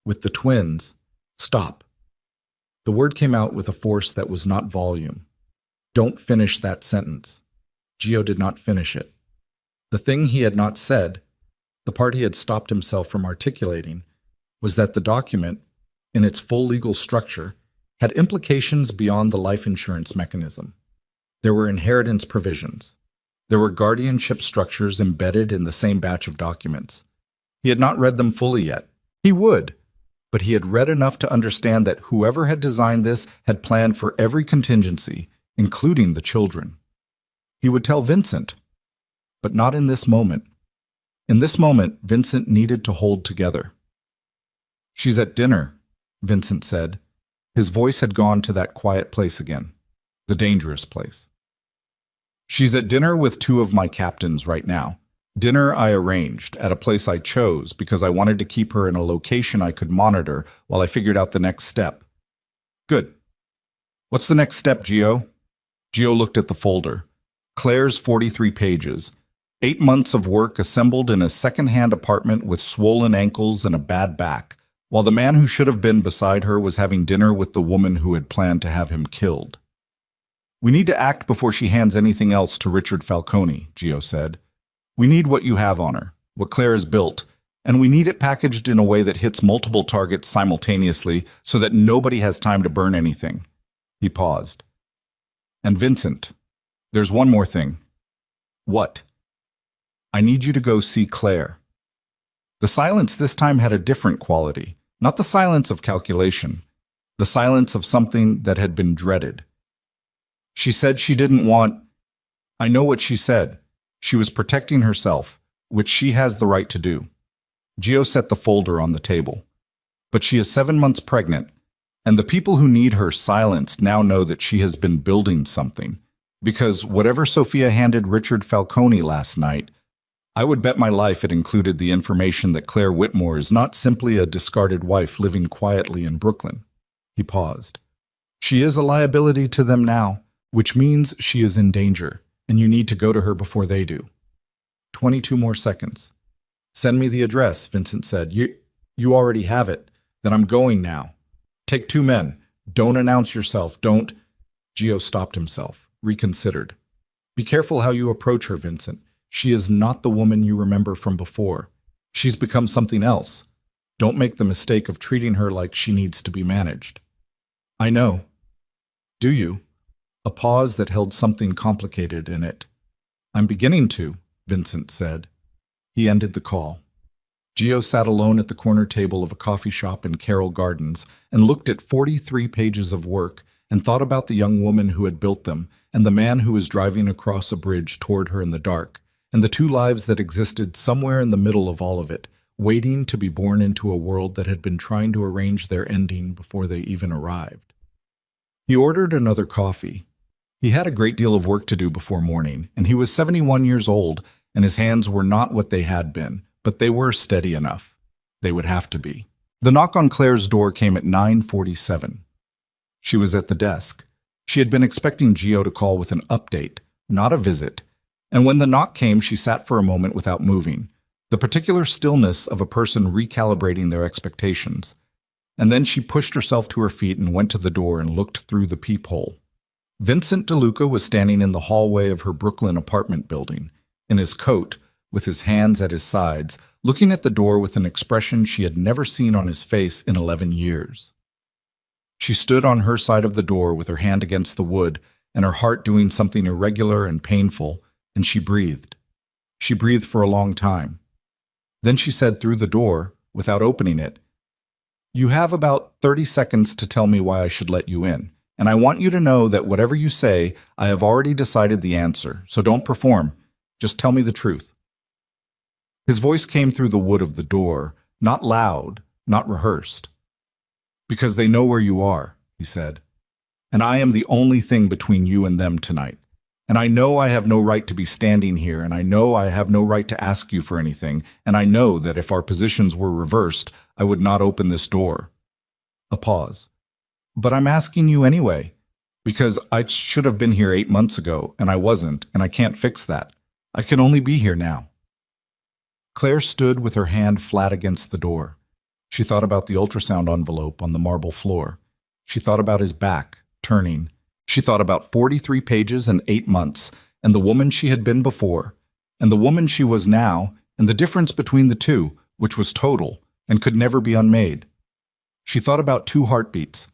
With the twins. Stop. The word came out with a force that was not volume. Don't finish that sentence. Gio did not finish it. The thing he had not said, the part he had stopped himself from articulating, was that the document, in its full legal structure, had implications beyond the life insurance mechanism. There were inheritance provisions. There were guardianship structures embedded in the same batch of documents. He had not read them fully yet. He would, but he had read enough to understand that whoever had designed this had planned for every contingency, including the children. He would tell Vincent, but not in this moment. In this moment, Vincent needed to hold together. She's at dinner, Vincent said. His voice had gone to that quiet place again, the dangerous place. She's at dinner with 2 of my captains right now. Dinner I arranged at a place I chose because I wanted to keep her in a location I could monitor while I figured out the next step. Good. What's the next step, Gio? Gio looked at the folder. Claire's 43 pages. 8 months of work assembled in a second-hand apartment with swollen ankles and a bad back, while the man who should have been beside her was having dinner with the woman who had planned to have him killed. We need to act before she hands anything else to Richard Falcone, Gio said. We need what you have on her, what Claire has built, and we need it packaged in a way that hits multiple targets simultaneously so that nobody has time to burn anything. He paused. And Vincent, there's one more thing. What? I need you to go see Claire. The silence this time had a different quality, not the silence of calculation, the silence of something that had been dreaded. She said she didn't want... I know what she said. She was protecting herself, which she has the right to do. Gio set the folder on the table. But she is 7 months pregnant, and the people who need her silenced now know that she has been building something. Because whatever Sophia handed Richard Falcone last night, I would bet my life it included the information that Claire Whitmore is not simply a discarded wife living quietly in Brooklyn. He paused. She is a liability to them now, which means she is in danger, and you need to go to her before they do. 22 more seconds. Send me the address, Vincent said. You already have it. Then I'm going now. Take 2 men. Don't announce yourself. Don't. Gio stopped himself, reconsidered. Be careful how you approach her, Vincent. She is not the woman you remember from before. She's become something else. Don't make the mistake of treating her like she needs to be managed. I know. Do you? A pause that held something complicated in it. I'm beginning to, Vincent said. He ended the call. Gio sat alone at the corner table of a coffee shop in Carroll Gardens and looked at 43 pages of work and thought about the young woman who had built them and the man who was driving across a bridge toward her in the dark, and the 2 lives that existed somewhere in the middle of all of it, waiting to be born into a world that had been trying to arrange their ending before they even arrived. He ordered another coffee. He had a great deal of work to do before morning, and he was 71 years old, and his hands were not what they had been, but they were steady enough. They would have to be. The knock on Claire's door came at 9:47. She was at the desk. She had been expecting Gio to call with an update, not a visit, and when the knock came, she sat for a moment without moving, the particular stillness of a person recalibrating their expectations. And then she pushed herself to her feet and went to the door and looked through the peephole. Vincent DeLuca was standing in the hallway of her Brooklyn apartment building, in his coat, with his hands at his sides, looking at the door with an expression she had never seen on his face in 11 years. She stood on her side of the door with her hand against the wood and her heart doing something irregular and painful, and she breathed. She breathed for a long time. Then she said through the door, without opening it, "You have about 30 seconds to tell me why I should let you in, and I want you to know that whatever you say, I have already decided the answer, so don't perform. Just tell me the truth." His voice came through the wood of the door, not loud, not rehearsed. "Because they know where you are," he said. "And I am the only thing between you and them tonight. And I know I have no right to be standing here, and I know I have no right to ask you for anything, and I know that if our positions were reversed, I would not open this door." A pause. "But I'm asking you anyway, because I should have been here 8 months ago, and I wasn't, and I can't fix that. I can only be here now." Claire stood with her hand flat against the door. She thought about the ultrasound envelope on the marble floor. She thought about his back, turning. She thought about 43 pages and 8 months, and the woman she had been before, and the woman she was now, and the difference between the two, which was total, and could never be unmade. She thought about 2 heartbeats.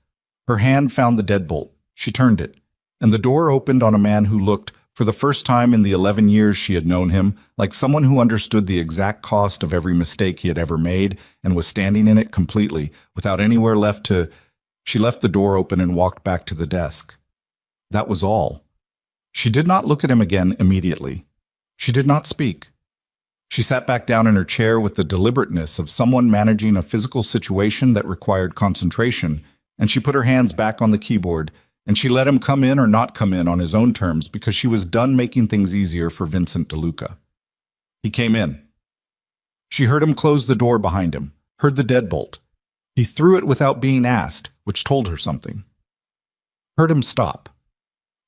Her hand found the deadbolt. She turned it, and the door opened on a man who looked, for the first time in the 11 years she had known him, like someone who understood the exact cost of every mistake he had ever made and was standing in it completely, without anywhere left to... She left the door open and walked back to the desk. That was all. She did not look at him again immediately. She did not speak. She sat back down in her chair with the deliberateness of someone managing a physical situation that required concentration, and she put her hands back on the keyboard, and she let him come in or not come in on his own terms because she was done making things easier for Vincent DeLuca. He came in. She heard him close the door behind him, heard the deadbolt. He threw it without being asked, which told her something. Heard him stop.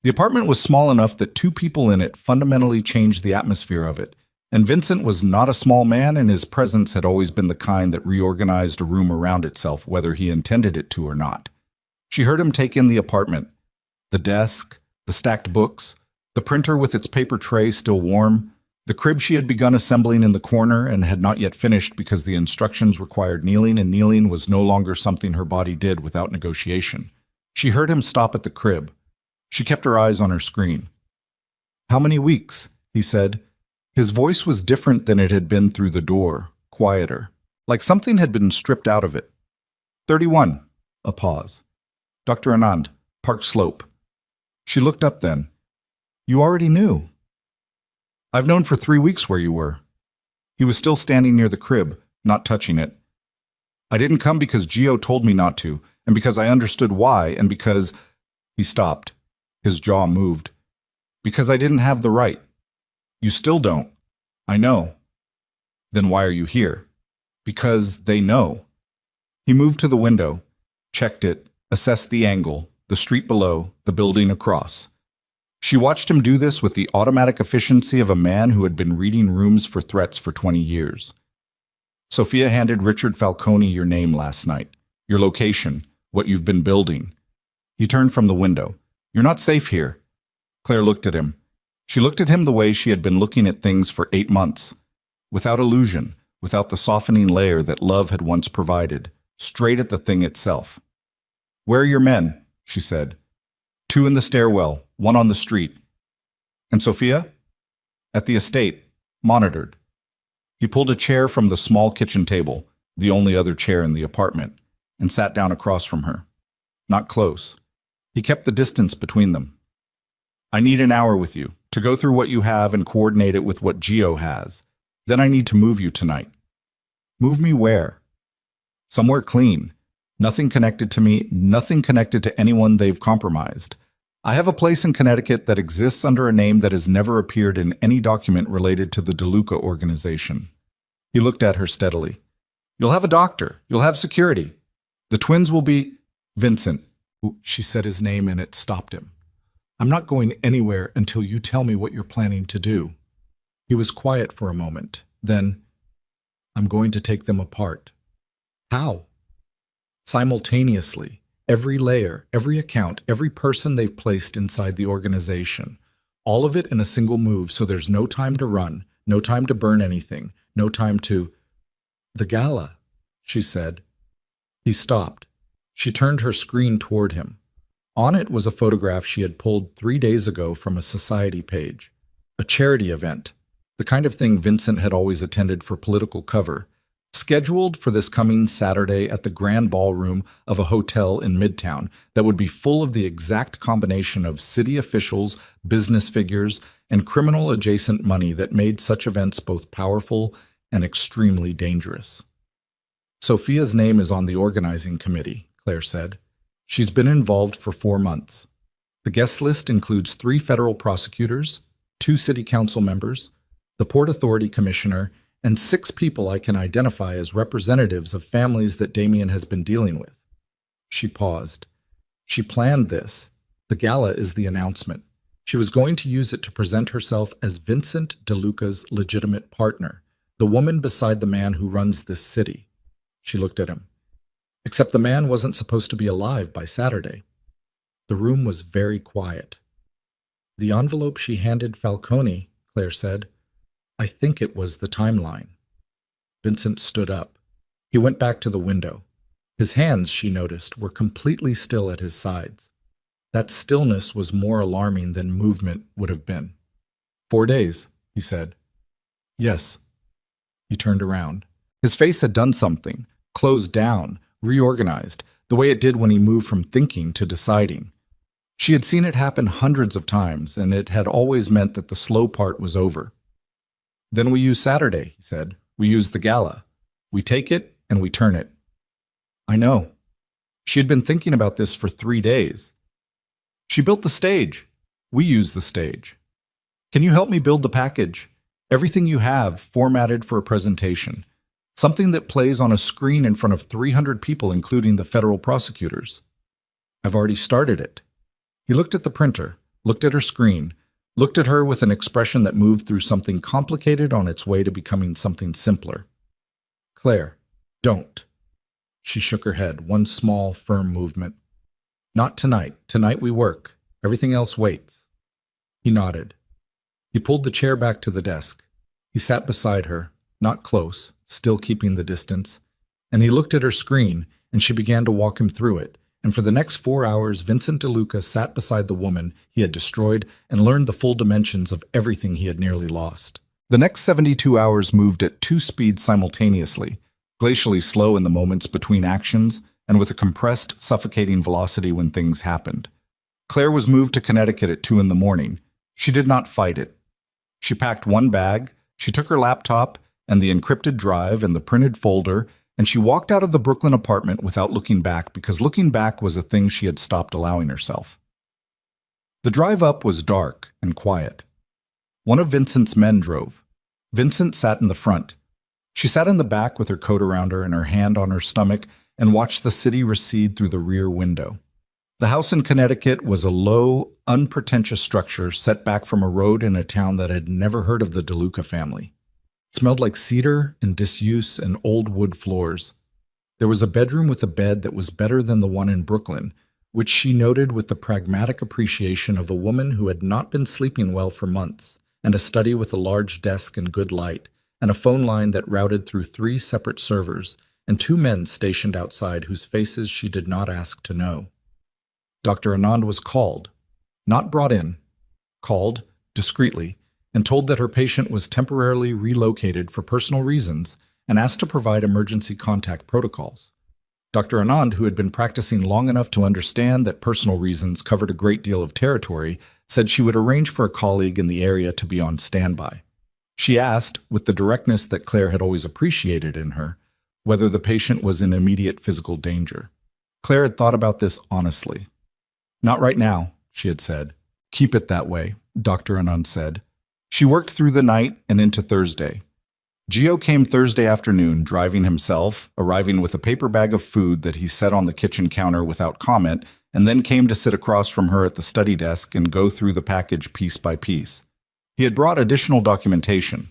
The apartment was small enough that 2 people in it fundamentally changed the atmosphere of it, and Vincent was not a small man, and his presence had always been the kind that reorganized a room around itself, whether he intended it to or not. She heard him take in the apartment, the desk, the stacked books, the printer with its paper tray still warm, the crib she had begun assembling in the corner and had not yet finished because the instructions required kneeling, and kneeling was no longer something her body did without negotiation. She heard him stop at the crib. She kept her eyes on her screen. "How many weeks?" he said. His voice was different than it had been through the door, quieter, like something had been stripped out of it. 31. A pause. "Dr. Anand, Park Slope." She looked up then. "You already knew." "I've known for 3 weeks where you were." He was still standing near the crib, not touching it. "I didn't come because Gio told me not to, and because I understood why, and because..." He stopped. His jaw moved. "Because I didn't have the right." "You still don't." "I know." "Then why are you here?" "Because they know." He moved to the window, checked it, assessed the angle, the street below, the building across. She watched him do this with the automatic efficiency of a man who had been reading rooms for threats for 20 years. Sophia handed Richard Falcone your name last night, your location, what you've been building. He turned from the window. You're not safe here. Claire looked at him. She looked at him the way she had been looking at things for 8 months, without illusion, without the softening layer that love had once provided, straight at the thing itself. Where are your men? She said. 2 in the stairwell, 1 on the street. And Sophia? At the estate, monitored. He pulled a chair from the small kitchen table, the only other chair in the apartment, and sat down across from her. Not close. He kept the distance between them. I need an hour with you, to go through what you have and coordinate it with what Gio has. Then I need to move you tonight. Move me where? Somewhere clean. Nothing connected to me, nothing connected to anyone they've compromised. I have a place in Connecticut that exists under a name that has never appeared in any document related to the DeLuca organization. He looked at her steadily. You'll have a doctor. You'll have security. The twins will be... Vincent. She said his name and it stopped him. I'm not going anywhere until you tell me what you're planning to do. He was quiet for a moment. Then, I'm going to take them apart. How? Simultaneously. Every layer, every account, every person they've placed inside the organization. All of it in a single move, so there's no time to run, no time to burn anything, no time to... The gala, she said. He stopped. She turned her screen toward him. On it was a photograph she had pulled 3 days ago from a society page. A charity event, the kind of thing Vincent had always attended for political cover, scheduled for this coming Saturday at the grand ballroom of a hotel in Midtown that would be full of the exact combination of city officials, business figures, and criminal-adjacent money that made such events both powerful and extremely dangerous. Sophia's name is on the organizing committee, Claire said. She's been involved for 4 months. The guest list includes 3 federal prosecutors, 2 city council members, the Port Authority commissioner, and 6 people I can identify as representatives of families that Damien has been dealing with. She paused. She planned this. The gala is the announcement. She was going to use it to present herself as Vincent DeLuca's legitimate partner, the woman beside the man who runs this city. She looked at him. Except the man wasn't supposed to be alive by Saturday. The room was very quiet. The envelope she handed Falcone, Claire said, I think it was the timeline. Vincent stood up. He went back to the window. His hands, she noticed, were completely still at his sides. That stillness was more alarming than movement would have been. 4 days, he said. Yes. He turned around. His face had done something, closed down, reorganized, the way it did when he moved from thinking to deciding. She had seen it happen hundreds of times, and it had always meant that the slow part was over. Then we use Saturday, he said. We use the gala. We take it and we turn it. I know. She had been thinking about this for 3 days. She built the stage. We use the stage. Can you help me build the package? Everything you have formatted for a presentation. Something that plays on a screen in front of 300 people, including the federal prosecutors. I've already started it. He looked at the printer, looked at her screen, looked at her with an expression that moved through something complicated on its way to becoming something simpler. Claire, don't. She shook her head, one small, firm movement. Not tonight. Tonight we work. Everything else waits. He nodded. He pulled the chair back to the desk. He sat beside her, not close, still keeping the distance, and he looked at her screen, and she began to walk him through it. And for the next 4 hours, Vincent DeLuca sat beside the woman he had destroyed and learned the full dimensions of everything he had nearly lost. The next 72 hours moved at 2 speeds simultaneously, glacially slow in the moments between actions and with a compressed, suffocating velocity when things happened. Claire was moved to Connecticut at 2 in the morning. She did not fight it. She packed 1 bag, she took her laptop and the encrypted drive and the printed folder, and she walked out of the Brooklyn apartment without looking back, because looking back was a thing she had stopped allowing herself. The drive up was dark and quiet. One of Vincent's men drove. Vincent sat in the front. She sat in the back with her coat around her and her hand on her stomach and watched the city recede through the rear window. The house in Connecticut was a low, unpretentious structure set back from a road in a town that had never heard of the DeLuca family. It smelled like cedar and disuse and old wood floors. There was a bedroom with a bed that was better than the one in Brooklyn, which she noted with the pragmatic appreciation of a woman who had not been sleeping well for months, and a study with a large desk and good light, and a phone line that routed through 3 separate servers, and 2 men stationed outside whose faces she did not ask to know. Dr. Anand was called, not brought in, called discreetly, and told that her patient was temporarily relocated for personal reasons and asked to provide emergency contact protocols. Dr. Anand, who had been practicing long enough to understand that personal reasons covered a great deal of territory, said she would arrange for a colleague in the area to be on standby. She asked, with the directness that Claire had always appreciated in her, whether the patient was in immediate physical danger. Claire had thought about this honestly. "Not right now," she had said. "Keep it that way," Dr. Anand said. She worked through the night and into Thursday. Gio came Thursday afternoon, driving himself, arriving with a paper bag of food that he set on the kitchen counter without comment, and then came to sit across from her at the study desk and go through the package piece by piece. He had brought additional documentation: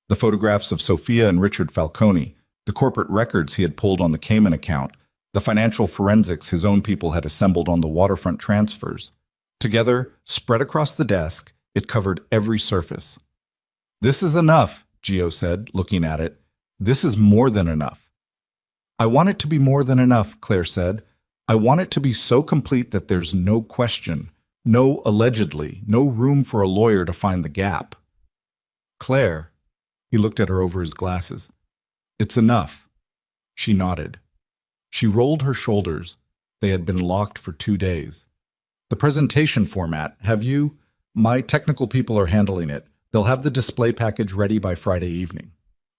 the photographs of Sophia and Richard Falcone, the corporate records he had pulled on the Cayman account, the financial forensics his own people had assembled on the waterfront transfers. Together, spread across the desk, it covered every surface. "This is enough," Gio said, looking at it. "This is more than enough." "I want it to be more than enough," Claire said. "I want it to be so complete that there's no question, no allegedly, no room for a lawyer to find the gap." "Claire," he looked at her over his glasses. "It's enough." She nodded. She rolled her shoulders. They had been locked for 2 days. "The presentation format, have you? My technical people are handling it. They'll have the display package ready by Friday evening."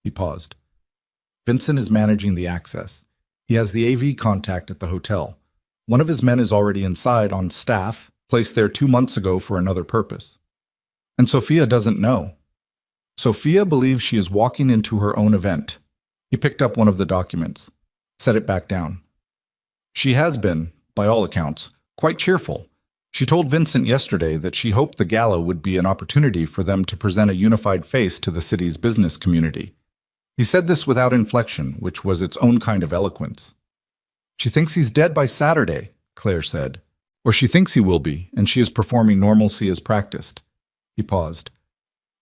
He paused. "Vincent is managing the access. He has the AV contact at the hotel. One of his men is already inside on staff, placed there 2 months ago for another purpose. And Sophia doesn't know. Sophia believes she is walking into her own event." He picked up one of the documents, set it back down. "She has been, by all accounts, quite cheerful. She told Vincent yesterday that she hoped the gala would be an opportunity for them to present a unified face to the city's business community." He said this without inflection, which was its own kind of eloquence. "She thinks he's dead by Saturday," Claire said. "Or she thinks he will be, and she is performing normalcy as practiced." He paused.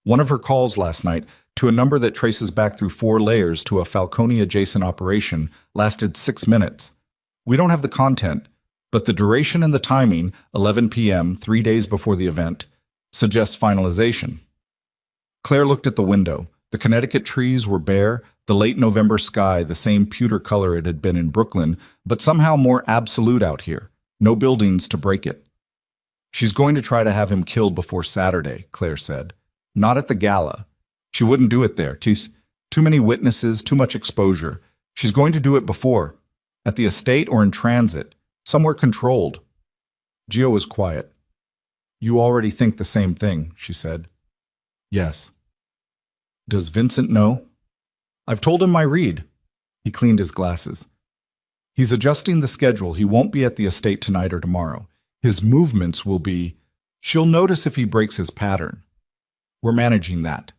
"One of her calls last night, to a number that traces back through 4 layers to a Falcone-adjacent operation, lasted 6 minutes. We don't have the content, but the duration and the timing, 11 p.m., 3 days before the event, suggests finalization." Claire looked at the window. The Connecticut trees were bare, the late November sky the same pewter color it had been in Brooklyn, but somehow more absolute out here. No buildings to break it. "She's going to try to have him killed before Saturday," Claire said. "Not at the gala. She wouldn't do it there. Too many witnesses, too much exposure. She's going to do it before, at the estate or in transit, somewhere controlled." Gio was quiet. "You already think the same thing," she said. "Yes." "Does Vincent know?" "I've told him my read." He cleaned his glasses. "He's adjusting the schedule. He won't be at the estate tonight or tomorrow. His movements will be... She'll notice if he breaks his pattern. We're managing that."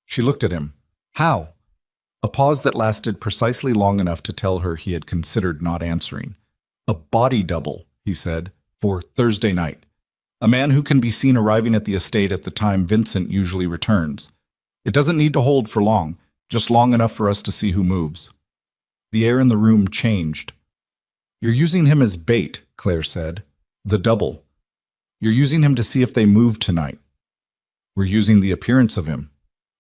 She looked at him. "How?" A pause that lasted precisely long enough to tell her he had considered not answering. "A body double," he said, "for Thursday night. A man who can be seen arriving at the estate at the time Vincent usually returns. It doesn't need to hold for long, just long enough for us to see who moves." The air in the room changed. "You're using him as bait," Claire said. "The double. You're using him to see if they move tonight." "We're using the appearance of him."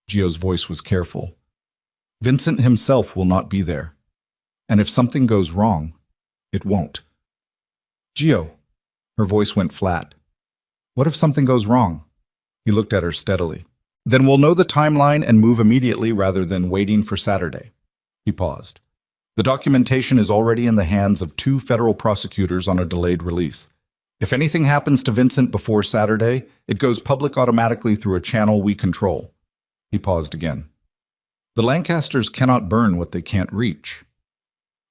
Gio's voice was careful. "Vincent himself will not be there. And if something goes wrong, it won't." "Gio." Her voice went flat. "What if something goes wrong?" He looked at her steadily. "Then we'll know the timeline and move immediately rather than waiting for Saturday." He paused. "The documentation is already in the hands of 2 federal prosecutors on a delayed release. If anything happens to Vincent before Saturday, it goes public automatically through a channel we control." He paused again. "The Lancasters cannot burn what they can't reach."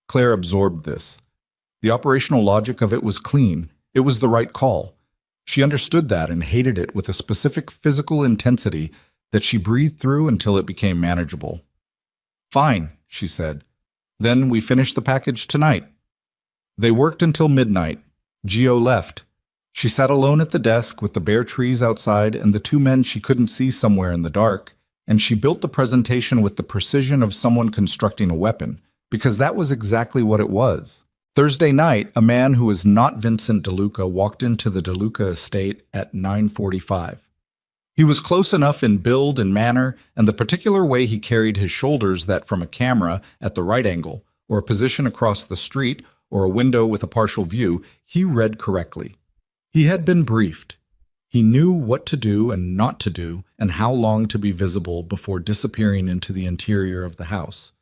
Claire absorbed this. The operational logic of it was clean, It was the right call. She understood that and hated it with a specific physical intensity that she breathed through until it became manageable. "Fine," she said. "Then we finish the package tonight." They worked until midnight. Gio left. She sat alone at the desk with the bare trees outside and the two men she couldn't see somewhere in the dark, and she built the presentation with the precision of someone constructing a weapon, because that was exactly what it was. Thursday night, a man who was not Vincent DeLuca walked into the DeLuca estate at 9:45. He was close enough in build and manner and the particular way he carried his shoulders that from a camera at the right angle, or a position across the street, or a window with a partial view, he read correctly. He had been briefed. He knew what to do and not to do and how long to be visible before disappearing into the interior of the house.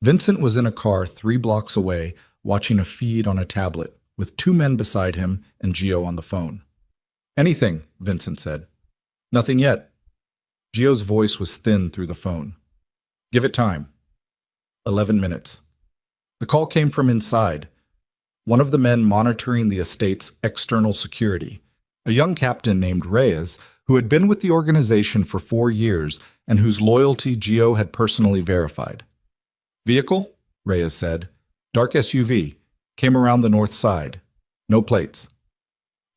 Vincent was in a car 3 blocks away, watching a feed on a tablet, with 2 men beside him and Gio on the phone. "Anything," Vincent said. "Nothing yet." Gio's voice was thin through the phone. "Give it time." 11 minutes. The call came from inside. One of the men monitoring the estate's external security, a young captain named Reyes, who had been with the organization for 4 years and whose loyalty Gio had personally verified. "Vehicle?" Reyes said. "Dark SUV. Came around the north side. No plates."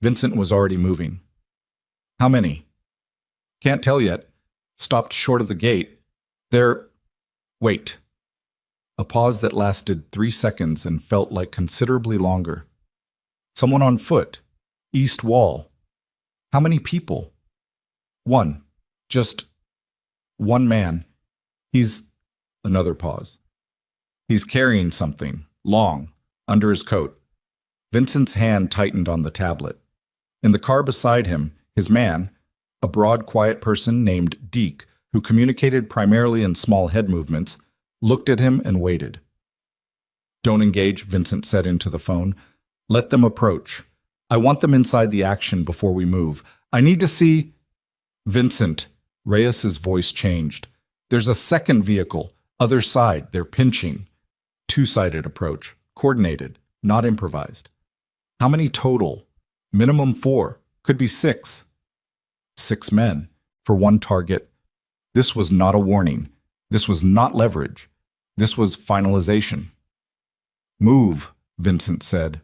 Vincent was already moving. "How many?" "Can't tell yet. Stopped short of the gate. They're... Wait." A pause that lasted 3 seconds and felt like considerably longer. "Someone on foot. East wall. How many people?" "One. Just... one man. He's..." Another pause. "He's carrying something. Long. Under his coat." Vincent's hand tightened on the tablet. In the car beside him, his man, a broad, quiet person named Deke, who communicated primarily in small head movements, looked at him and waited. "Don't engage," Vincent said into the phone. "Let them approach. I want them inside the action before we move. I need to see..." "Vincent," Reyes's voice changed. "There's a second vehicle. Other side. They're pinching. 2-sided approach. Coordinated. Not improvised." "How many total?" "Minimum 4. Could be 6. 6 men. For one target." This was not a warning. This was not leverage. This was finalization. "Move," Vincent said.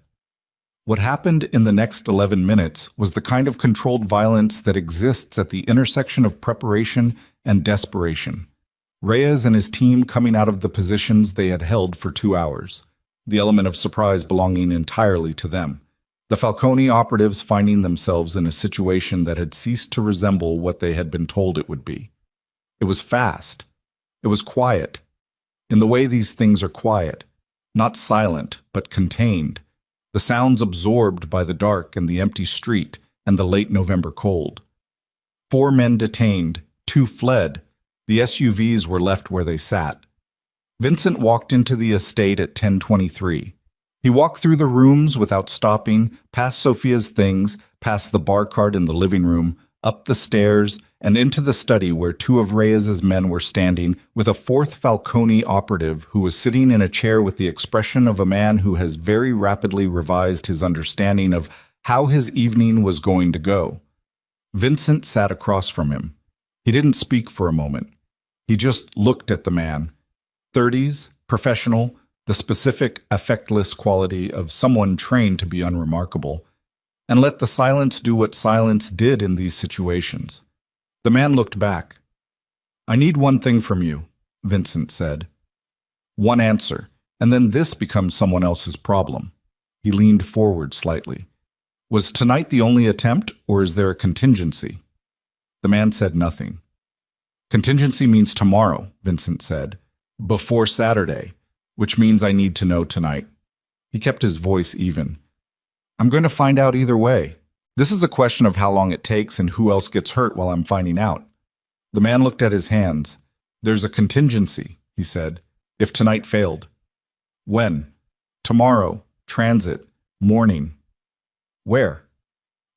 What happened in the next 11 minutes was the kind of controlled violence that exists at the intersection of preparation and desperation. Reyes and his team coming out of the positions they had held for 2 hours, the element of surprise belonging entirely to them. The Falcone operatives finding themselves in a situation that had ceased to resemble what they had been told it would be. It was fast. It was quiet. In the way these things are quiet, not silent, but contained. The sounds absorbed by the dark and the empty street and the late November cold. 4 men detained, 2 fled. The SUVs were left where they sat. Vincent walked into the estate at 10:23. He walked through the rooms without stopping, past Sophia's things, past the bar cart in the living room, up the stairs, and into the study where 2 of Reyes's men were standing, with a 4th Falcone operative who was sitting in a chair with the expression of a man who has very rapidly revised his understanding of how his evening was going to go. Vincent sat across from him. He didn't speak for a moment. He just looked at the man. 30s, professional, the specific, affectless quality of someone trained to be unremarkable, and let the silence do what silence did in these situations. The man looked back. "I need one thing from you," Vincent said. "One answer, and then this becomes someone else's problem." He leaned forward slightly. "Was tonight the only attempt, or is there a contingency?" The man said nothing. "Contingency means tomorrow," Vincent said. "Before Saturday, which means I need to know tonight." He kept his voice even. "I'm going to find out either way. This is a question of how long it takes and who else gets hurt while I'm finding out." The man looked at his hands. "There's a contingency," he said, "if tonight failed." "When?" "Tomorrow. Transit. Morning." "Where?"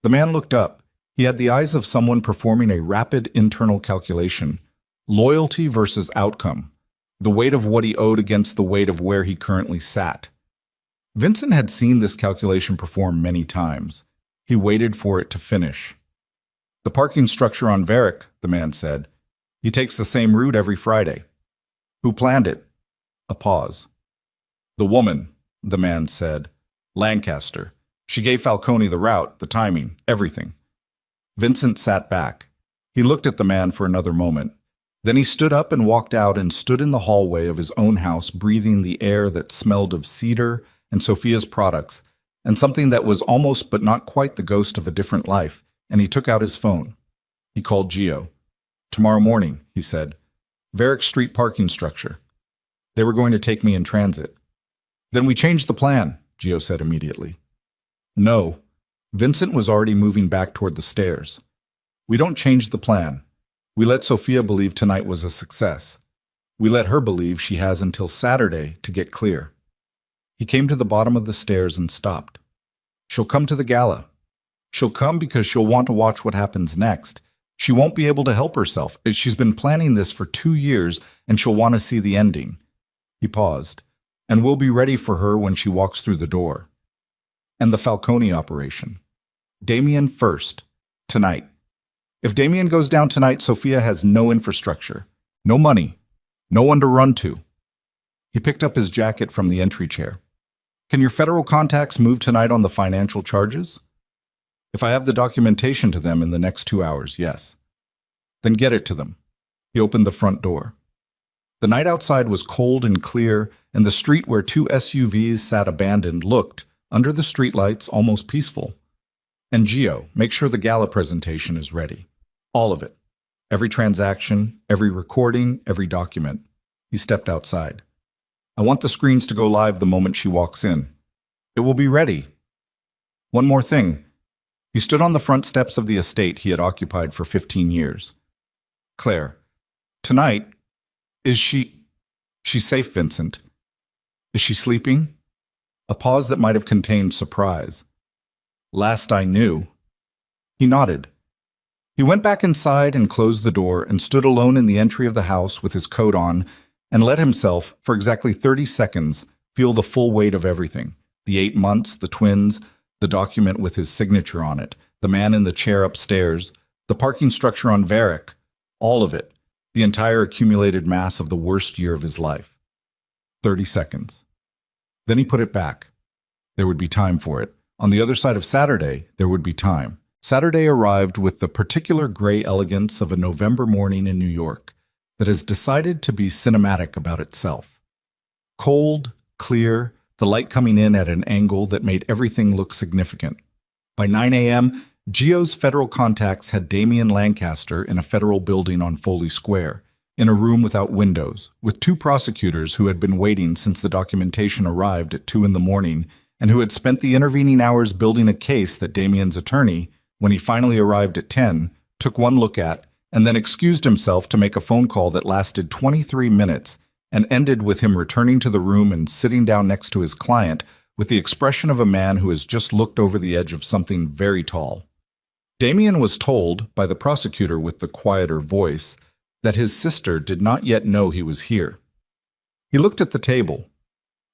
The man looked up. He had the eyes of someone performing a rapid internal calculation. Loyalty versus outcome. The weight of what he owed against the weight of where he currently sat. Vincent had seen this calculation performed many times. He waited for it to finish. The parking structure on Varick, the man said. He takes the same route every Friday. Who planned it? A pause. The woman, the man said. Lancaster. She gave Falcone the route, the timing, everything. Vincent sat back. He looked at the man for another moment. Then he stood up and walked out and stood in the hallway of his own house, breathing the air that smelled of cedar and Sophia's products, and something that was almost but not quite the ghost of a different life, and he took out his phone. He called Gio. Tomorrow morning, he said. Varick Street parking structure. They were going to take me in transit. Then we changed the plan, Gio said immediately. No. Vincent was already moving back toward the stairs. We don't change the plan. We let Sophia believe tonight was a success. We let her believe she has until Saturday to get clear. He came to the bottom of the stairs and stopped. She'll come to the gala. She'll come because she'll want to watch what happens next. She won't be able to help herself. She's been planning this for 2 years, and she'll want to see the ending. He paused. And we'll be ready for her when she walks through the door. And the Falcone operation. Damien first. Tonight. If Damien goes down tonight, Sophia has no infrastructure, no money, no one to run to. He picked up his jacket from the entry chair. Can your federal contacts move tonight on the financial charges? If I have the documentation to them in the next 2 hours, yes. Then get it to them. He opened the front door. The night outside was cold and clear, and the street where 2 SUVs sat abandoned looked, under the streetlights, almost peaceful. And Gio, make sure the gala presentation is ready. All of it. Every transaction, every recording, every document. He stepped outside. I want the screens to go live the moment she walks in. It will be ready. One more thing. He stood on the front steps of the estate he had occupied for 15 years. Claire, tonight, She's safe, Vincent. Is she sleeping? A pause that might have contained surprise. Last I knew. He nodded. He went back inside and closed the door and stood alone in the entry of the house with his coat on and let himself, for exactly 30 seconds, feel the full weight of everything. The 8 months, the twins, the document with his signature on it, the man in the chair upstairs, the parking structure on Varick, all of it, the entire accumulated mass of the worst year of his life. 30 seconds. Then he put it back. There would be time for it. On the other side of Saturday, there would be time. Saturday arrived with the particular gray elegance of a November morning in New York that has decided to be cinematic about itself. Cold, clear, the light coming in at an angle that made everything look significant. By 9 a.m., Gio's federal contacts had Damien Lancaster in a federal building on Foley Square, in a room without windows, with 2 prosecutors who had been waiting since the documentation arrived at 2 in the morning and who had spent the intervening hours building a case that Damien's attorney, when he finally arrived at 10, took one look at and then excused himself to make a phone call that lasted 23 minutes and ended with him returning to the room and sitting down next to his client with the expression of a man who has just looked over the edge of something very tall. Damien was told, by the prosecutor with the quieter voice, that his sister did not yet know he was here. He looked at the table.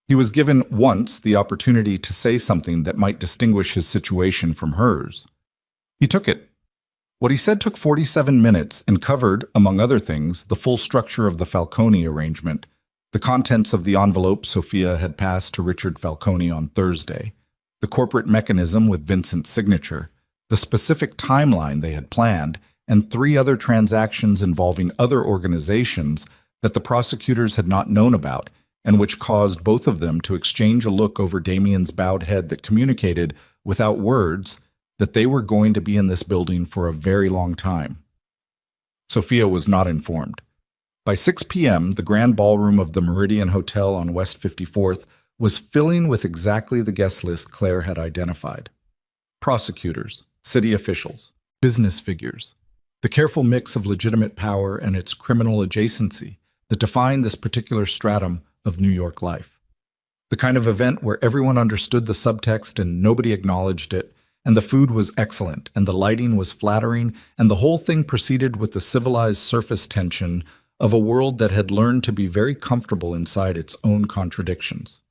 He was given once the opportunity to say something that might distinguish his situation from hers. He took it. What he said took 47 minutes and covered, among other things, the full structure of the Falcone arrangement, the contents of the envelope Sophia had passed to Richard Falcone on Thursday, the corporate mechanism with Vincent's signature, the specific timeline they had planned, and 3 other transactions involving other organizations that the prosecutors had not known about, and which caused both of them to exchange a look over Damien's bowed head that communicated, without words, that they were going to be in this building for a very long time. Sophia was not informed. By 6 p.m., the grand ballroom of the Meridian Hotel on West 54th was filling with exactly the guest list Claire had identified. Prosecutors, city officials, business figures, the careful mix of legitimate power and its criminal adjacency that defined this particular stratum of New York life. The kind of event where everyone understood the subtext and nobody acknowledged it, and the food was excellent, and the lighting was flattering, and the whole thing proceeded with the civilized surface tension of a world that had learned to be very comfortable inside its own contradictions.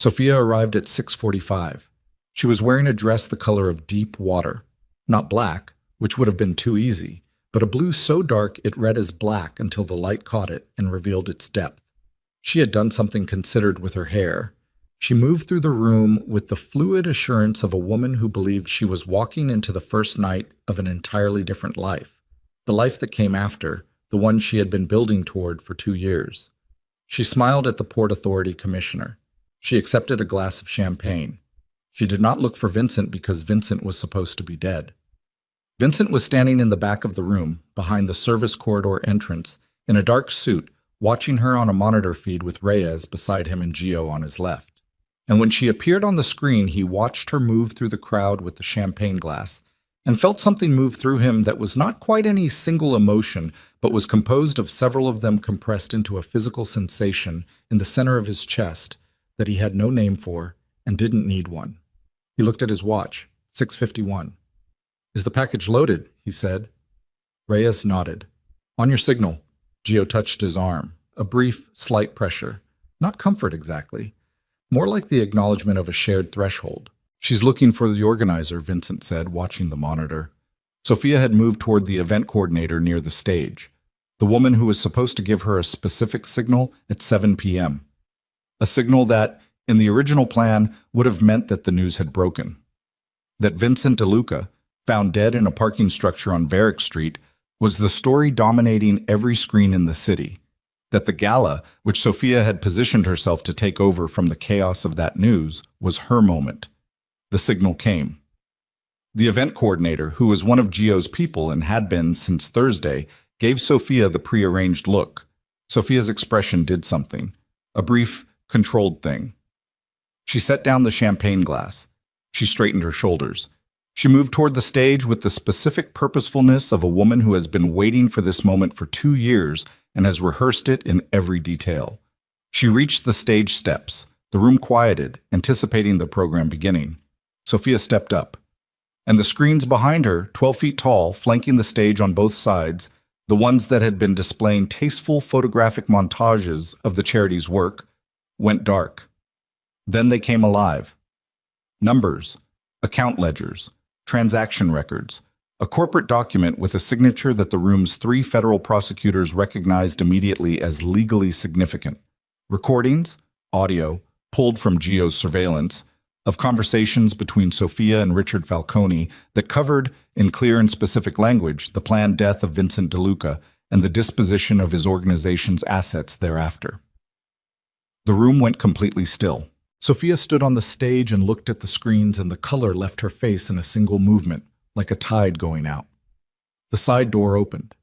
Sophia arrived at 6:45. She was wearing a dress the color of deep water. Not black, which would have been too easy, but a blue so dark it read as black until the light caught it and revealed its depth. She had done something considered with her hair. She moved through the room with the fluid assurance of a woman who believed she was walking into the first night of an entirely different life, the life that came after, the one she had been building toward for 2 years. She smiled at the Port Authority commissioner. She accepted a glass of champagne. She did not look for Vincent because Vincent was supposed to be dead. Vincent was standing in the back of the room, behind the service corridor entrance, in a dark suit, watching her on a monitor feed with Reyes beside him and Gio on his left. And when she appeared on the screen, he watched her move through the crowd with the champagne glass, and felt something move through him that was not quite any single emotion, but was composed of several of them compressed into a physical sensation in the center of his chest that he had no name for and didn't need one. He looked at his watch, 6:51. "Is the package loaded?" he said. Reyes nodded. "On your signal." Gio touched his arm. A brief, slight pressure. Not comfort exactly. More like the acknowledgement of a shared threshold. "She's looking for the organizer," Vincent said, watching the monitor. Sophia had moved toward the event coordinator near the stage, the woman who was supposed to give her a specific signal at 7 p.m. A signal that, in the original plan, would have meant that the news had broken. That Vincent DeLuca, found dead in a parking structure on Varick Street, was the story dominating every screen in the city. That the gala, which Sophia had positioned herself to take over from the chaos of that news, was her moment. The signal came. The event coordinator, who was one of Gio's people and had been since Thursday, gave Sophia the prearranged look. Sophia's expression did something. A brief, controlled thing. She set down the champagne glass. She straightened her shoulders. She moved toward the stage with the specific purposefulness of a woman who has been waiting for this moment for 2 years and has rehearsed it in every detail. She reached the stage steps. The room quieted, anticipating the program beginning. Sophia stepped up. And the screens behind her, 12 feet tall, flanking the stage on both sides, the ones that had been displaying tasteful photographic montages of the charity's work, went dark. Then they came alive. Numbers, account ledgers, transaction records, a corporate document with a signature that the room's 3 federal prosecutors recognized immediately as legally significant. Recordings, audio, pulled from Gio's surveillance, of conversations between Sophia and Richard Falcone that covered, in clear and specific language, the planned death of Vincent DeLuca and the disposition of his organization's assets thereafter. The room went completely still. Sophia stood on the stage and looked at the screens, and the color left her face in a single movement, like a tide going out. The side door opened.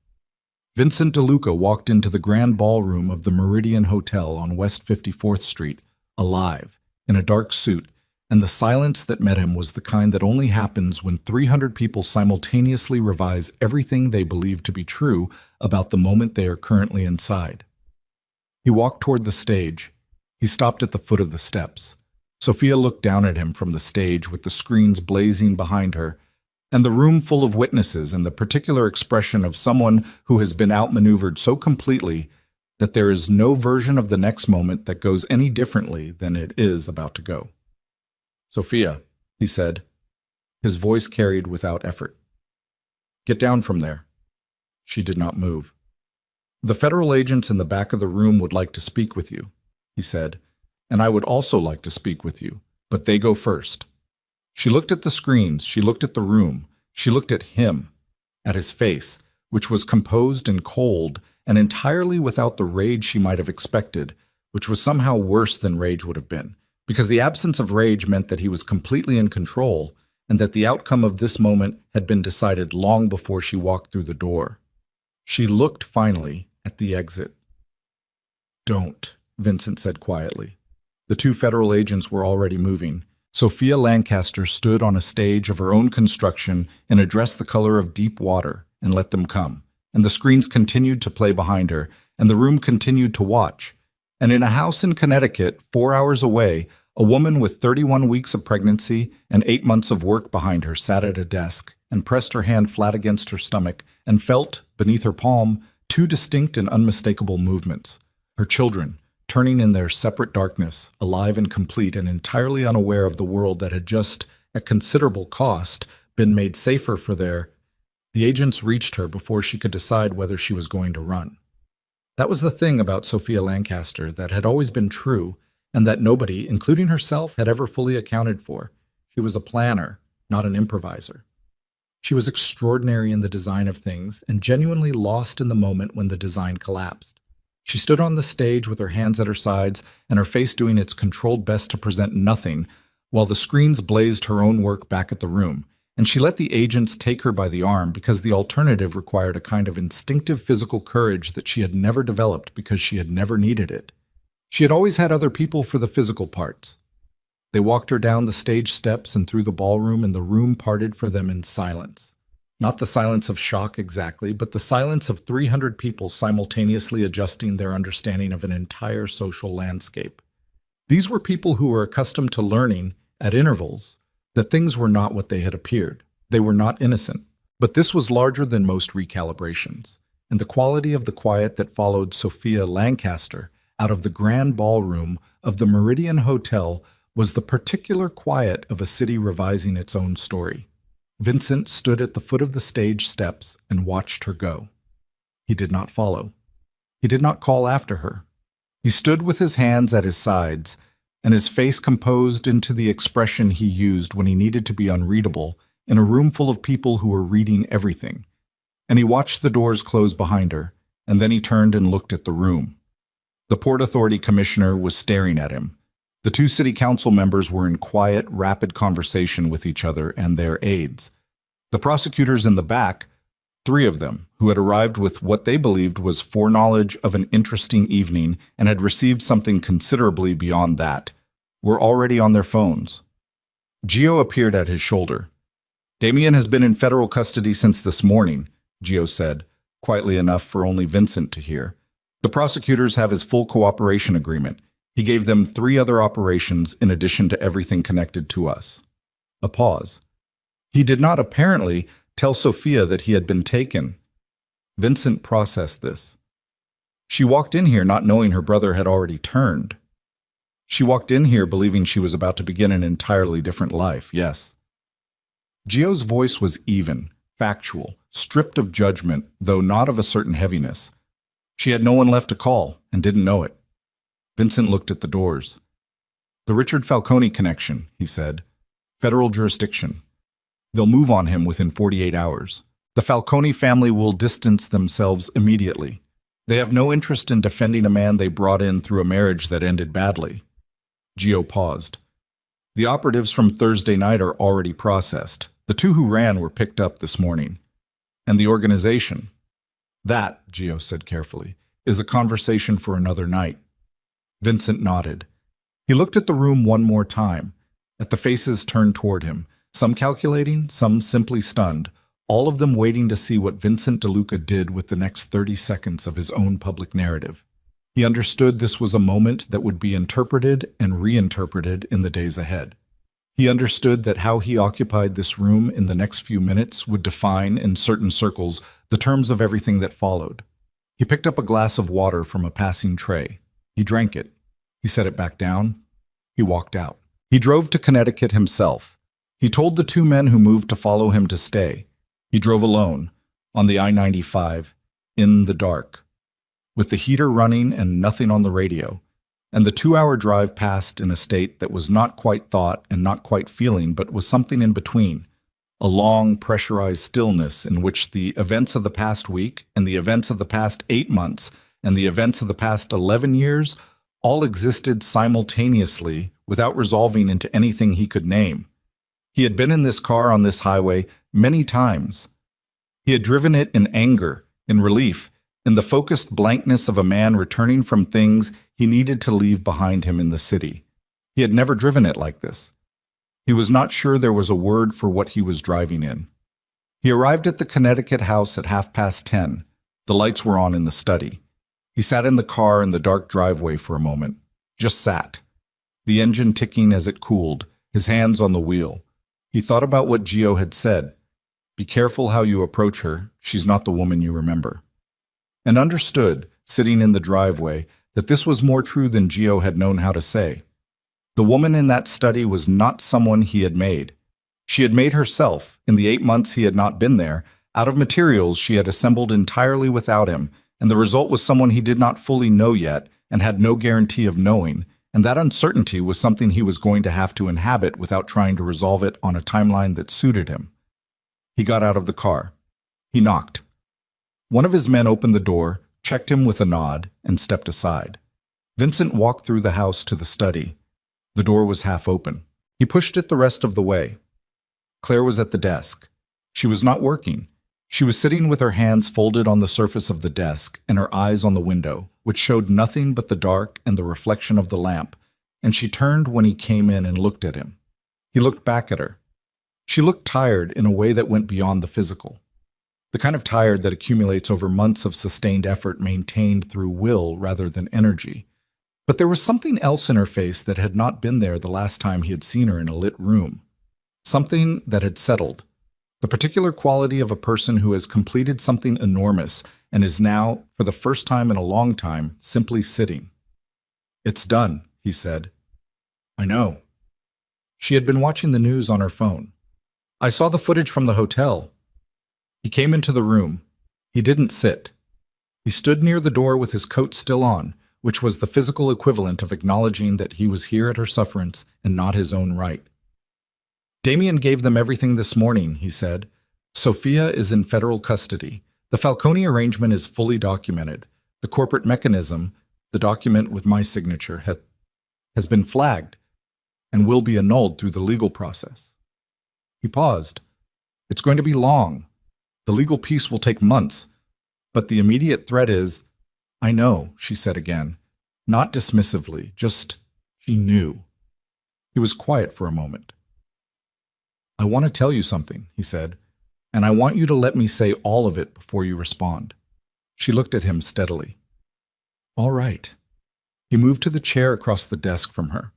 Vincent DeLuca walked into the grand ballroom of the Meridian Hotel on West 54th Street, alive, in a dark suit, and the silence that met him was the kind that only happens when 300 people simultaneously revise everything they believe to be true about the moment they are currently inside. He walked toward the stage. He stopped at the foot of the steps. Sophia looked down at him from the stage with the screens blazing behind her, and the room full of witnesses and the particular expression of someone who has been outmaneuvered so completely that there is no version of the next moment that goes any differently than it is about to go. "Sophia," he said. His voice carried without effort. "Get down from there." She did not move. "The federal agents in the back of the room would like to speak with you," he said, "and I would also like to speak with you, but they go first." She looked at the screens, she looked at the room, she looked at him, at his face, which was composed and cold, and entirely without the rage she might have expected, which was somehow worse than rage would have been, because the absence of rage meant that he was completely in control, and that the outcome of this moment had been decided long before she walked through the door. She looked, finally, at the exit. "Don't," Vincent said quietly. The 2 federal agents were already moving. Sophia Lancaster stood on a stage of her own construction in a dress the color of deep water and let them come, and the screens continued to play behind her, and the room continued to watch. And in a house in Connecticut, 4 hours away, a woman with 31 weeks of pregnancy and 8 months of work behind her sat at a desk and pressed her hand flat against her stomach and felt, beneath her palm, 2 distinct and unmistakable movements. Her children, returning in their separate darkness, alive and complete and entirely unaware of the world that had just, at considerable cost, been made safer for their... The agents reached her before she could decide whether she was going to run. That was the thing about Sophia Lancaster that had always been true, and that nobody, including herself, had ever fully accounted for. She was a planner, not an improviser. She was extraordinary in the design of things and genuinely lost in the moment when the design collapsed. She stood on the stage with her hands at her sides and her face doing its controlled best to present nothing, while the screens blazed her own work back at the room, and she let the agents take her by the arm because the alternative required a kind of instinctive physical courage that she had never developed because she had never needed it. She had always had other people for the physical parts. They walked her down the stage steps and through the ballroom, and the room parted for them in silence. Not the silence of shock exactly, but the silence of 300 people simultaneously adjusting their understanding of an entire social landscape. These were people who were accustomed to learning, at intervals, that things were not what they had appeared. They were not innocent. But this was larger than most recalibrations, and the quality of the quiet that followed Sophia Lancaster out of the grand ballroom of the Meridian Hotel was the particular quiet of a city revising its own story. Vincent stood at the foot of the stage steps and watched her go. He did not follow. He did not call after her. He stood with his hands at his sides, and his face composed into the expression he used when he needed to be unreadable in a room full of people who were reading everything. And he watched the doors close behind her, and then he turned and looked at the room. The Port Authority Commissioner was staring at him. The two city council members were in quiet, rapid conversation with each other and their aides. The prosecutors in the back, 3 of them, who had arrived with what they believed was foreknowledge of an interesting evening and had received something considerably beyond that, were already on their phones. Gio appeared at his shoulder. "Damien has been in federal custody since this morning," Gio said, quietly enough for only Vincent to hear. "The prosecutors have his full cooperation agreement. He gave them 3 other operations in addition to everything connected to us." A pause. He did not apparently tell Sophia that he had been taken. Vincent processed this. She walked in here not knowing her brother had already turned. She walked in here believing she was about to begin an entirely different life, yes. Gio's voice was even, factual, stripped of judgment, though not of a certain heaviness. She had no one left to call, and didn't know it. Vincent looked at the doors. "The Richard Falcone connection," he said. "Federal jurisdiction. They'll move on him within 48 hours. The Falcone family will distance themselves immediately. They have no interest in defending a man they brought in through a marriage that ended badly." Gio paused. "The operatives from Thursday night are already processed. The 2 who ran were picked up this morning. And the organization." "That," Gio said carefully, "is a conversation for another night." Vincent nodded. He looked at the room one more time, at the faces turned toward him, some calculating, some simply stunned, all of them waiting to see what Vincent DeLuca did with the next 30 seconds of his own public narrative. He understood this was a moment that would be interpreted and reinterpreted in the days ahead. He understood that how he occupied this room in the next few minutes would define, in certain circles, the terms of everything that followed. He picked up a glass of water from a passing tray. He drank it. He set it back down. He walked out. He drove to Connecticut himself. He told the 2 men who moved to follow him to stay. He drove alone, on the I-95, in the dark, with the heater running and nothing on the radio, and the 2-hour drive passed in a state that was not quite thought and not quite feeling, but was something in between, a long, pressurized stillness in which the events of the past week and the events of the past 8 months and the events of the past 11 years all existed simultaneously without resolving into anything he could name. He had been in this car on this highway many times. He had driven it in anger, in relief, in the focused blankness of a man returning from things he needed to leave behind him in the city. He had never driven it like this. He was not sure there was a word for what he was driving in. He arrived at the Connecticut house at 10:30. The lights were on in the study. He sat in the car in the dark driveway for a moment. Just sat. The engine ticking as it cooled, his hands on the wheel. He thought about what Gio had said. "Be careful how you approach her. She's not the woman you remember." And understood, sitting in the driveway, that this was more true than Gio had known how to say. The woman in that study was not someone he had made. She had made herself, in the 8 months he had not been there, out of materials she had assembled entirely without him, and the result was someone he did not fully know yet and had no guarantee of knowing, and that uncertainty was something he was going to have to inhabit without trying to resolve it on a timeline that suited him. He got out of the car. He knocked. One of his men opened the door, checked him with a nod, and stepped aside. Vincent walked through the house to the study. The door was half open. He pushed it the rest of the way. Claire was at the desk. She was not working. She was sitting with her hands folded on the surface of the desk and her eyes on the window, which showed nothing but the dark and the reflection of the lamp, and she turned when he came in and looked at him. He looked back at her. She looked tired in a way that went beyond the physical. The kind of tired that accumulates over months of sustained effort maintained through will rather than energy. But there was something else in her face that had not been there the last time he had seen her in a lit room. Something that had settled. The particular quality of a person who has completed something enormous and is now, for the first time in a long time, simply sitting. "It's done," he said. "I know." She had been watching the news on her phone. "I saw the footage from the hotel." He came into the room. He didn't sit. He stood near the door with his coat still on, which was the physical equivalent of acknowledging that he was here at her sufferance and not his own right. "Damien gave them everything this morning," he said. "Sophia is in federal custody. The Falcone arrangement is fully documented. The corporate mechanism, the document with my signature, has been flagged and will be annulled through the legal process." He paused. "It's going to be long. The legal piece will take months. But the immediate threat is—" "I know," she said again. Not dismissively, just she knew. He was quiet for a moment. "I want to tell you something," he said, "and I want you to let me say all of it before you respond." She looked at him steadily. "All right." He moved to the chair across the desk from her,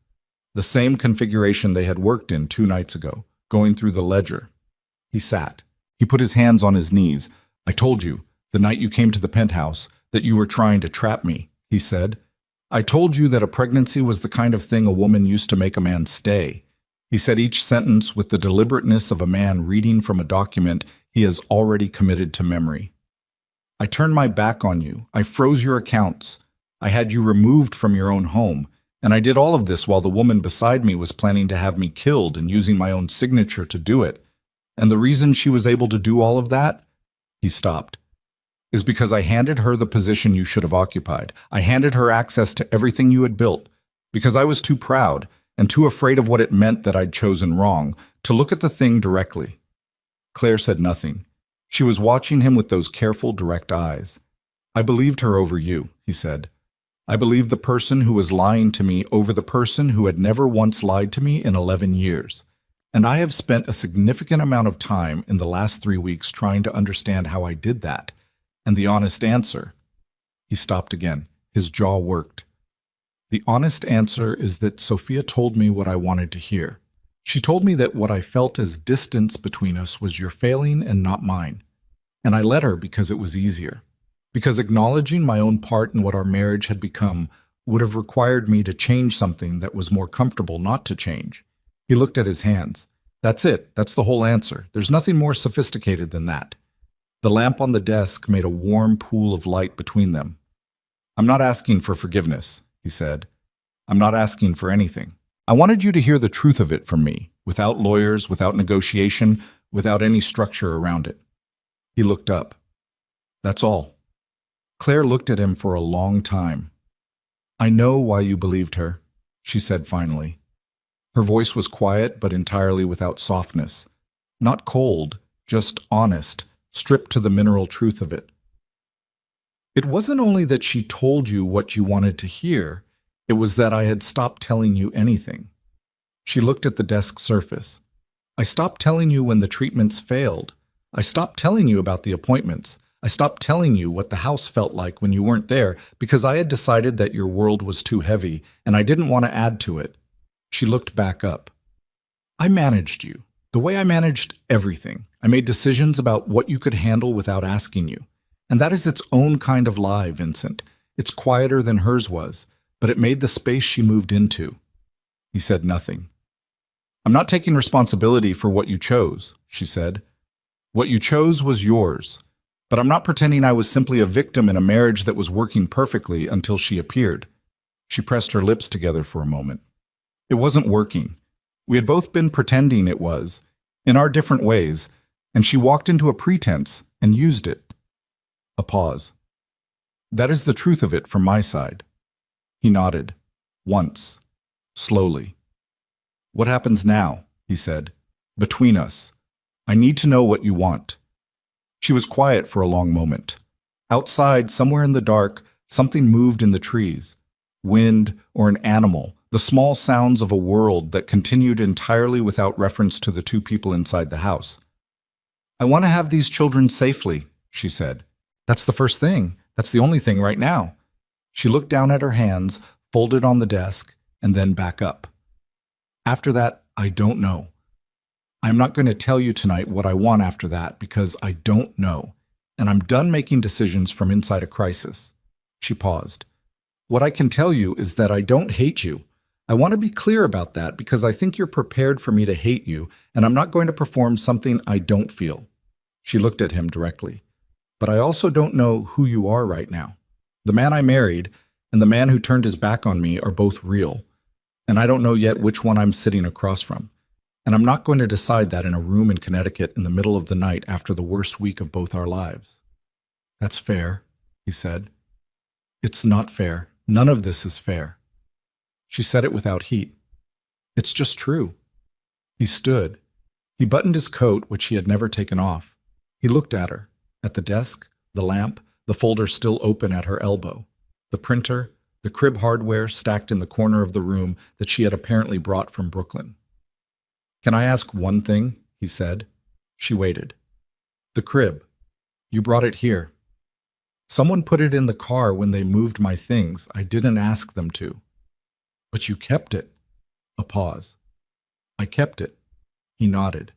the same configuration they had worked in 2 nights ago, going through the ledger. He sat. He put his hands on his knees. "I told you, the night you came to the penthouse, that you were trying to trap me," he said. "I told you that a pregnancy was the kind of thing a woman used to make a man stay." He said each sentence with the deliberateness of a man reading from a document he has already committed to memory. "I turned my back on you. I froze your accounts. I had you removed from your own home. And I did all of this while the woman beside me was planning to have me killed and using my own signature to do it. And the reason she was able to do all of that," he stopped, "is because I handed her the position you should have occupied. I handed her access to everything you had built, because I was too proud and too afraid of what it meant that I'd chosen wrong to look at the thing directly." Claire said nothing. She was watching him with those careful, direct eyes. "I believed her over you," he said. "I believed the person who was lying to me over the person who had never once lied to me in 11 years. And I have spent a significant amount of time in the last 3 weeks trying to understand how I did that. And the honest answer—" He stopped again. His jaw worked. "The honest answer is that Sophia told me what I wanted to hear. She told me that what I felt as distance between us was your failing and not mine. And I let her because it was easier. Because acknowledging my own part in what our marriage had become would have required me to change something that was more comfortable not to change." He looked at his hands. "That's it. That's the whole answer. There's nothing more sophisticated than that." The lamp on the desk made a warm pool of light between them. "I'm not asking for forgiveness," he said. "I'm not asking for anything. I wanted you to hear the truth of it from me, without lawyers, without negotiation, without any structure around it." He looked up. "That's all." Claire looked at him for a long time. "I know why you believed her," she said finally. Her voice was quiet but entirely without softness. Not cold, just honest, stripped to the mineral truth of it. "It wasn't only that she told you what you wanted to hear, it was that I had stopped telling you anything." She looked at the desk surface. "I stopped telling you when the treatments failed. I stopped telling you about the appointments. I stopped telling you what the house felt like when you weren't there because I had decided that your world was too heavy and I didn't want to add to it." She looked back up. "I managed you, the way I managed everything. I made decisions about what you could handle without asking you. And that is its own kind of lie, Vincent. It's quieter than hers was, but it made the space she moved into. He said nothing. I'm not taking responsibility for what you chose, she said. What you chose was yours, but I'm not pretending I was simply a victim in a marriage that was working perfectly until she appeared. She pressed her lips together for a moment. It wasn't working. We had both been pretending it was, in our different ways, and she walked into a pretense and used it. A pause. That is the truth of it from my side. He nodded. Once. Slowly. What happens now? He said. Between us. I need to know what you want. She was quiet for a long moment. Outside, somewhere in the dark, something moved in the trees. Wind or an animal, the small sounds of a world that continued entirely without reference to the two people inside the house. I want to have these children safely, she said. That's the first thing. That's the only thing right now. She looked down at her hands, folded on the desk, and then back up. After that, I don't know. I'm not going to tell you tonight what I want after that because I don't know, and I'm done making decisions from inside a crisis. She paused. What I can tell you is that I don't hate you. I want to be clear about that because I think you're prepared for me to hate you, and I'm not going to perform something I don't feel. She looked at him directly. But I also don't know who you are right now. The man I married and the man who turned his back on me are both real, and I don't know yet which one I'm sitting across from. And I'm not going to decide that in a room in Connecticut in the middle of the night after the worst week of both our lives. That's fair, he said. It's not fair. None of this is fair. She said it without heat. It's just true. He stood. He buttoned his coat, which he had never taken off. He looked at her, at the desk, the lamp, the folder still open at her elbow, the printer, the crib hardware stacked in the corner of the room that she had apparently brought from Brooklyn. Can I ask one thing? He said. She waited. The crib. You brought it here. Someone put it in the car when they moved my things. I didn't ask them to. But you kept it. A pause. I kept it. He nodded.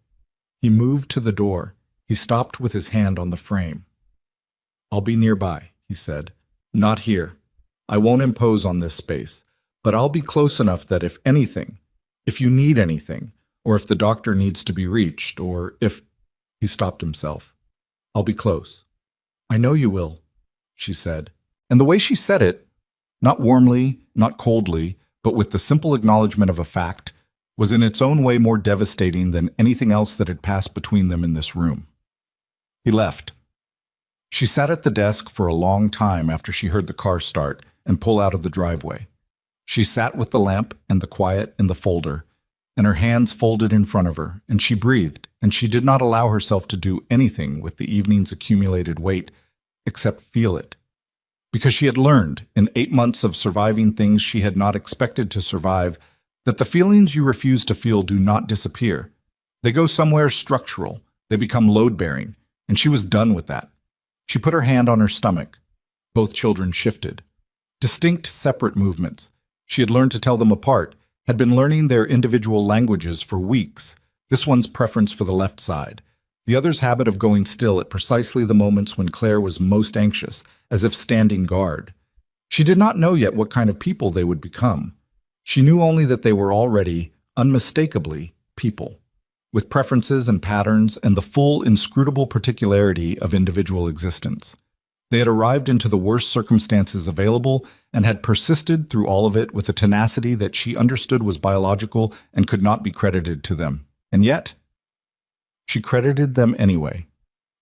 He moved to the door. He stopped with his hand on the frame. I'll be nearby, he said. Not here. I won't impose on this space, but I'll be close enough that if anything, if you need anything, or if the doctor needs to be reached, or if... He stopped himself. I'll be close. I know you will, she said. And the way she said it, not warmly, not coldly, but with the simple acknowledgement of a fact, was in its own way more devastating than anything else that had passed between them in this room. He left. She sat at the desk for a long time after she heard the car start and pull out of the driveway. She sat with the lamp and the quiet in the folder, and her hands folded in front of her, and she breathed, and she did not allow herself to do anything with the evening's accumulated weight, except feel it. Because she had learned, in 8 months of surviving things she had not expected to survive, that the feelings you refuse to feel do not disappear. They go somewhere structural, they become load-bearing, and she was done with that. She put her hand on her stomach. Both children shifted. Distinct, separate movements. She had learned to tell them apart, had been learning their individual languages for weeks, this one's preference for the left side, the other's habit of going still at precisely the moments when Claire was most anxious, as if standing guard. She did not know yet what kind of people they would become. She knew only that they were already, unmistakably, people, with preferences and patterns and the full, inscrutable particularity of individual existence. They had arrived into the worst circumstances available and had persisted through all of it with a tenacity that she understood was biological and could not be credited to them. And yet, she credited them anyway.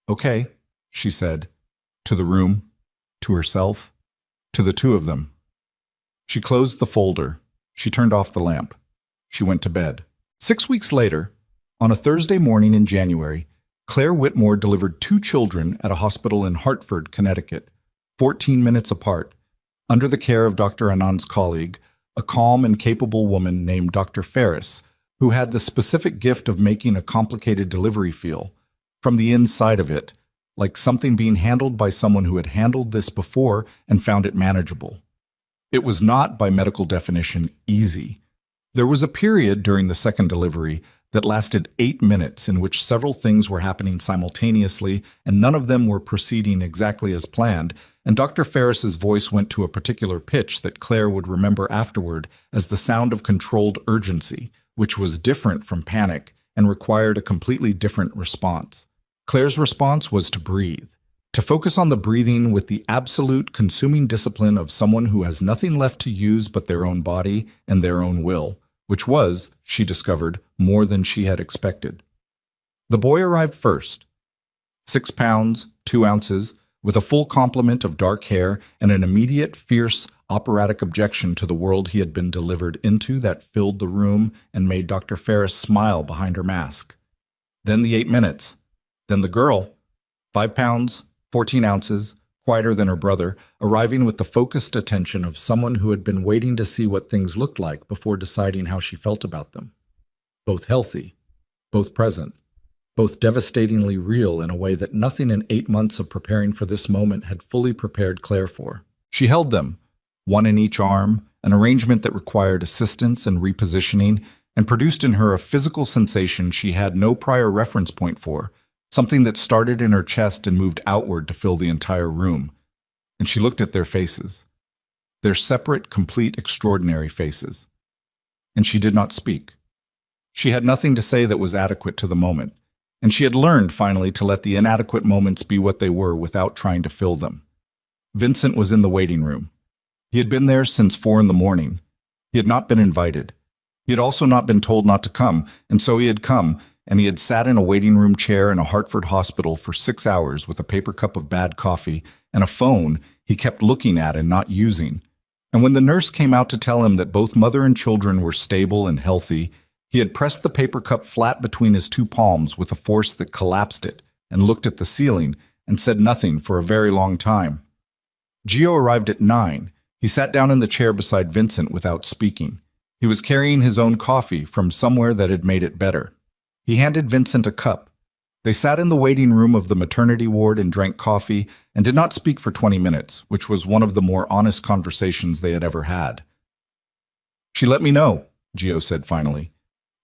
Okay, she said, to the room, to herself, to the two of them. She closed the folder. She turned off the lamp. She went to bed. 6 weeks later, on a Thursday morning in January, Claire Whitmore delivered 2 children at a hospital in Hartford, Connecticut, 14 minutes apart, under the care of Dr. Anand's colleague, a calm and capable woman named Dr. Ferris, who had the specific gift of making a complicated delivery feel, from the inside of it, like something being handled by someone who had handled this before and found it manageable. It was not, by medical definition, easy. There was a period during the second delivery, that lasted 8 minutes, in which several things were happening simultaneously and none of them were proceeding exactly as planned, and Dr. Ferris's voice went to a particular pitch that Claire would remember afterward as the sound of controlled urgency, which was different from panic and required a completely different response. Claire's response was to breathe, to focus on the breathing with the absolute consuming discipline of someone who has nothing left to use but their own body and their own will, which was, she discovered, more than she had expected. The boy arrived first. 6 pounds, 2 ounces, with a full complement of dark hair and an immediate, fierce, operatic objection to the world he had been delivered into that filled the room and made Dr. Ferris smile behind her mask. Then the 8 minutes. Then the girl, 5 pounds, 14 ounces, quieter than her brother, arriving with the focused attention of someone who had been waiting to see what things looked like before deciding how she felt about them. Both healthy, both present, both devastatingly real in a way that nothing in 8 months of preparing for this moment had fully prepared Claire for. She held them, one in each arm, an arrangement that required assistance and repositioning, and produced in her a physical sensation she had no prior reference point for, something that started in her chest and moved outward to fill the entire room. And she looked at their faces. Their separate, complete, extraordinary faces. And she did not speak. She had nothing to say that was adequate to the moment, and she had learned, finally, to let the inadequate moments be what they were without trying to fill them. Vincent was in the waiting room. He had been there since 4 a.m. He had not been invited. He had also not been told not to come, and so he had come, and he had sat in a waiting room chair in a Hartford hospital for 6 hours with a paper cup of bad coffee and a phone he kept looking at and not using. And when the nurse came out to tell him that both mother and children were stable and healthy, he had pressed the paper cup flat between his 2 palms with a force that collapsed it and looked at the ceiling and said nothing for a very long time. Gio arrived at 9. He sat down in the chair beside Vincent without speaking. He was carrying his own coffee from somewhere that had made it better. He handed Vincent a cup. They sat in the waiting room of the maternity ward and drank coffee and did not speak for 20 minutes, which was one of the more honest conversations they had ever had. "She let me know," Gio said finally,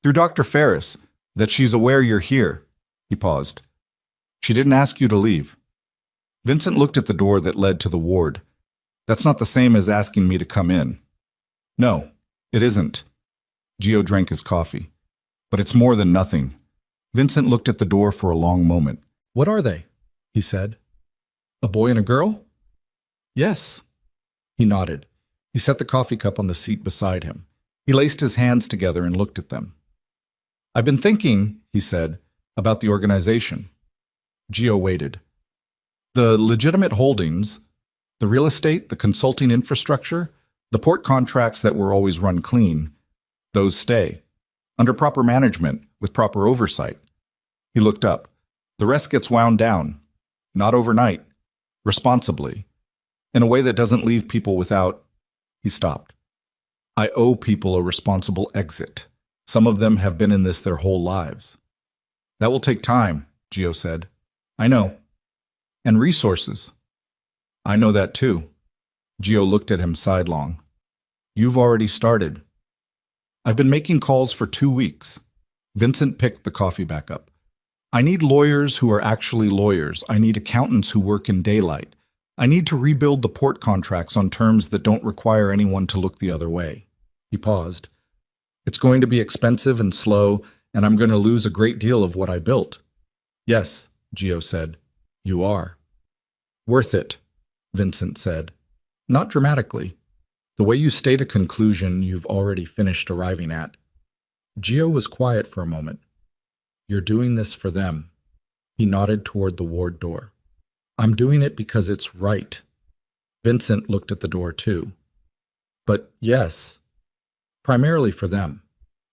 "through Dr. Ferris, that she's aware you're here." He paused. "She didn't ask you to leave." Vincent looked at the door that led to the ward. "That's not the same as asking me to come in." "No, it isn't." Gio drank his coffee. "But it's more than nothing." Vincent looked at the door for a long moment. "What are they?" he said. "A boy and a girl?" "Yes." He nodded. He set the coffee cup on the seat beside him. He laced his hands together and looked at them. "I've been thinking," he said, "about the organization." Gio waited. "The legitimate holdings, the real estate, the consulting infrastructure, the port contracts that were always run clean, those stay. Under proper management, with proper oversight." He looked up. "The rest gets wound down. Not overnight. Responsibly. In a way that doesn't leave people without—" He stopped. "I owe people a responsible exit. Some of them have been in this their whole lives." "That will take time," Gio said. "I know. And resources." "I know that too." Gio looked at him sidelong. "You've already started." "I've been making calls for 2 weeks." Vincent picked the coffee back up. "I need lawyers who are actually lawyers. I need accountants who work in daylight. I need to rebuild the port contracts on terms that don't require anyone to look the other way." He paused. "It's going to be expensive and slow, and I'm going to lose a great deal of what I built." "Yes," Gio said. "You are." "Worth it," Vincent said. "Not dramatically. The way you state a conclusion you've already finished arriving at." Gio was quiet for a moment. "You're doing this for them." He nodded toward the ward door. "I'm doing it because it's right." Vincent looked at the door too. "But yes, primarily for them."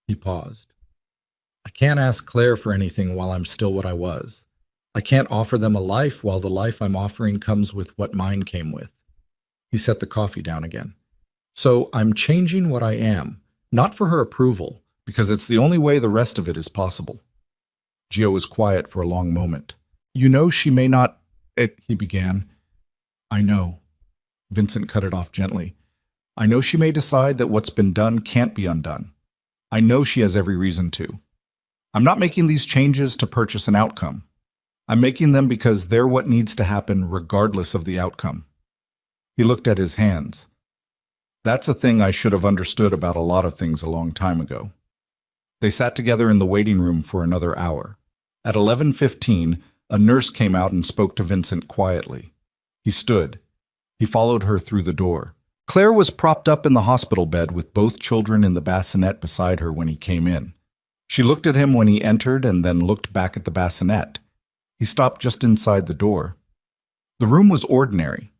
He paused. "I can't ask Claire for anything while I'm still what I was. I can't offer them a life while the life I'm offering comes with what mine came with." He set the coffee down again. "So I'm changing what I am, not for her approval, because it's the only way the rest of it is possible." Gio was quiet for a long moment. "You know she may not—" he began. "I know." Vincent cut it off gently. "I know she may decide that what's been done can't be undone. I know she has every reason to." I'm not making these changes to purchase an outcome. I'm making them because they're what needs to happen regardless of the outcome. He looked at his hands. That's a thing I should have understood about a lot of things a long time ago. They sat together in the waiting room for another hour. At 11:15, a nurse came out and spoke to Vincent quietly. He stood. He followed her through the door. Claire was propped up in the hospital bed with both children in the bassinet beside her when he came in. She looked at him when he entered and then looked back at the bassinet. He stopped just inside the door. The room was ordinary.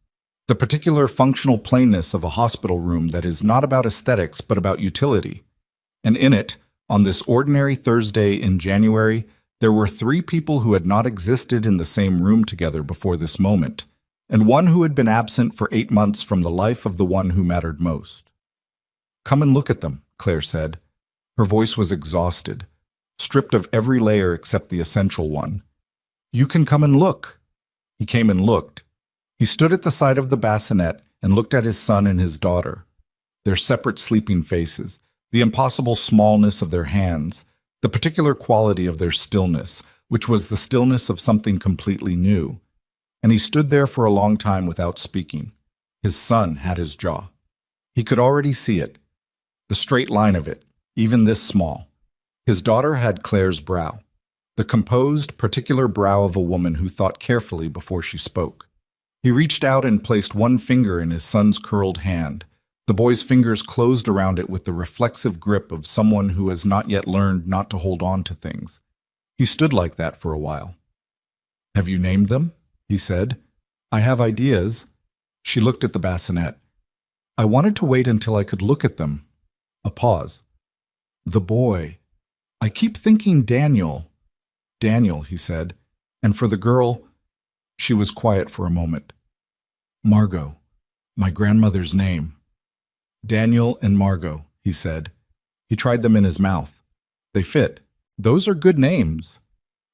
The particular functional plainness of a hospital room that is not about aesthetics but about utility. And in it, on this ordinary Thursday in January, there were 3 people who had not existed in the same room together before this moment, and one who had been absent for 8 months from the life of the one who mattered most. "Come and look at them," Claire said. Her voice was exhausted, stripped of every layer except the essential one. "You can come and look." He came and looked. He stood at the side of the bassinet and looked at his son and his daughter, their separate sleeping faces, the impossible smallness of their hands, the particular quality of their stillness, which was the stillness of something completely new. And he stood there for a long time without speaking. His son had his jaw. He could already see it, the straight line of it, even this small. His daughter had Claire's brow, the composed, particular brow of a woman who thought carefully before she spoke. He reached out and placed one finger in his son's curled hand. The boy's fingers closed around it with the reflexive grip of someone who has not yet learned not to hold on to things. He stood like that for a while. "Have you named them?" he said. "I have ideas." She looked at the bassinet. "I wanted to wait until I could look at them." A pause. "The boy. I keep thinking Daniel." "Daniel," he said. "And for the girl—" She was quiet for a moment. "Margot. My grandmother's name." "Daniel and Margot," he said. He tried them in his mouth. "They fit. Those are good names."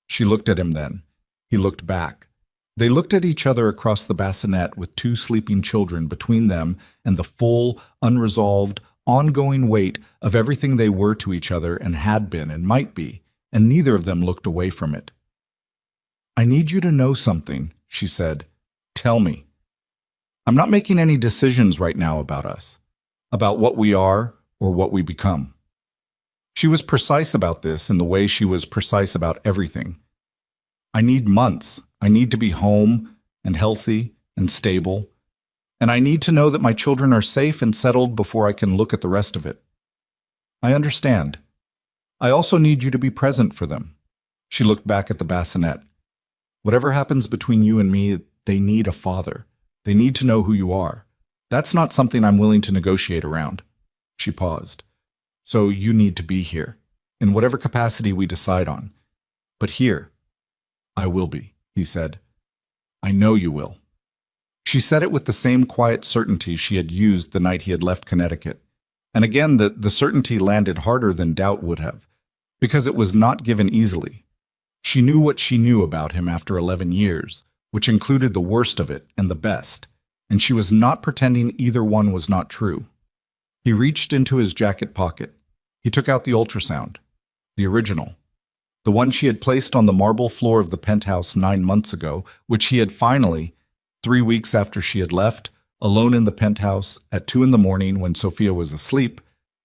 She looked at him then. He looked back. They looked at each other across the bassinet with 2 sleeping children between them and the full, unresolved, ongoing weight of everything they were to each other and had been and might be, and neither of them looked away from it. "I need you to know something," she said. "Tell me. I'm not making any decisions right now about us, about what we are or what we become." She was precise about this in the way she was precise about everything. "I need months. I need to be home and healthy and stable. And I need to know that my children are safe and settled before I can look at the rest of it." "I understand. I also need you to be present for them." She looked back at the bassinet. "Whatever happens between you and me, they need a father. They need to know who you are. That's not something I'm willing to negotiate around." She paused. "So you need to be here, in whatever capacity we decide on. But here, I will be," he said. "I know you will." She said it with the same quiet certainty she had used the night he had left Connecticut. And again, the certainty landed harder than doubt would have, because it was not given easily. She knew what she knew about him after 11 years, which included the worst of it and the best, and she was not pretending either one was not true. He reached into his jacket pocket. He took out the ultrasound, the original, the one she had placed on the marble floor of the penthouse 9 months ago, which he had finally, 3 weeks after she had left, alone in the penthouse at 2 in the morning when Sophia was asleep,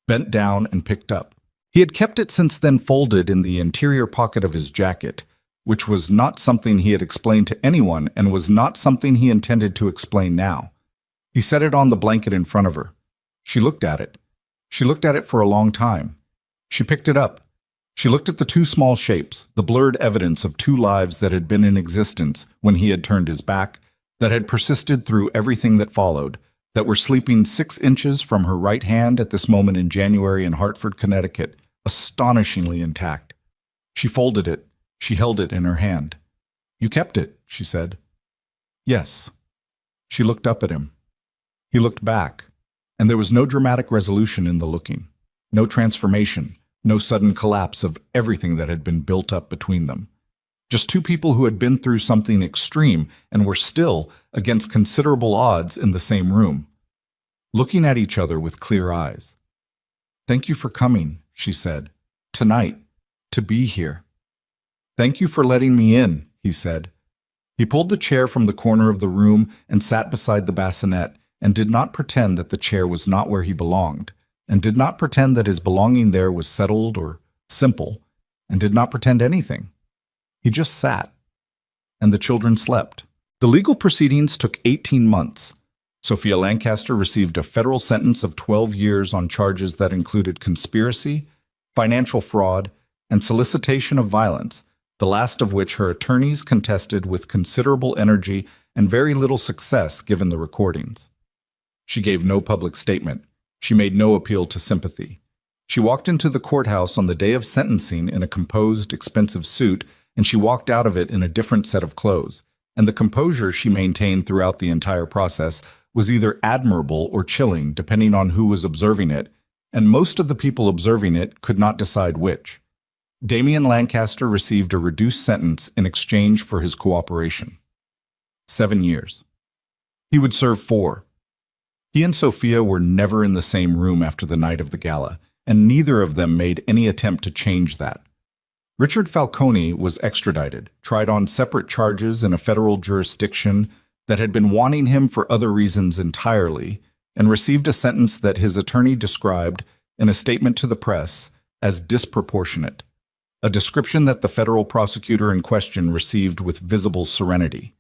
bent down and picked up. He had kept it since then folded in the interior pocket of his jacket, which was not something he had explained to anyone and was not something he intended to explain now. He set it on the blanket in front of her. She looked at it. She looked at it for a long time. She picked it up. She looked at the 2 small shapes, the blurred evidence of 2 lives that had been in existence when he had turned his back, that had persisted through everything that followed, that were sleeping 6 inches from her right hand at this moment in January in Hartford, Connecticut, astonishingly intact. She folded it. She held it in her hand. "You kept it," she said. "Yes." She looked up at him. He looked back, and there was no dramatic resolution in the looking, no transformation, no sudden collapse of everything that had been built up between them. Just 2 people who had been through something extreme and were still, against considerable odds, in the same room, looking at each other with clear eyes. "Thank you for coming," she said. "Tonight, to be here." "Thank you for letting me in," he said. He pulled the chair from the corner of the room and sat beside the bassinet, and did not pretend that the chair was not where he belonged, and did not pretend that his belonging there was settled or simple, and did not pretend anything. He just sat, and the children slept. The legal proceedings took 18 months. Sophia Lancaster received a federal sentence of 12 years on charges that included conspiracy, financial fraud, and solicitation of violence, the last of which her attorneys contested with considerable energy and very little success given the recordings. She gave no public statement. She made no appeal to sympathy. She walked into the courthouse on the day of sentencing in a composed, expensive suit, and she walked out of it in a different set of clothes. And the composure she maintained throughout the entire process was either admirable or chilling, depending on who was observing it, and most of the people observing it could not decide which. Damian Lancaster received a reduced sentence in exchange for his cooperation. 7 years. He would serve 4. He and Sophia were never in the same room after the night of the gala, and neither of them made any attempt to change that. Richard Falcone was extradited, tried on separate charges in a federal jurisdiction that had been wanting him for other reasons entirely, and received a sentence that his attorney described in a statement to the press as disproportionate, a description that the federal prosecutor in question received with visible serenity.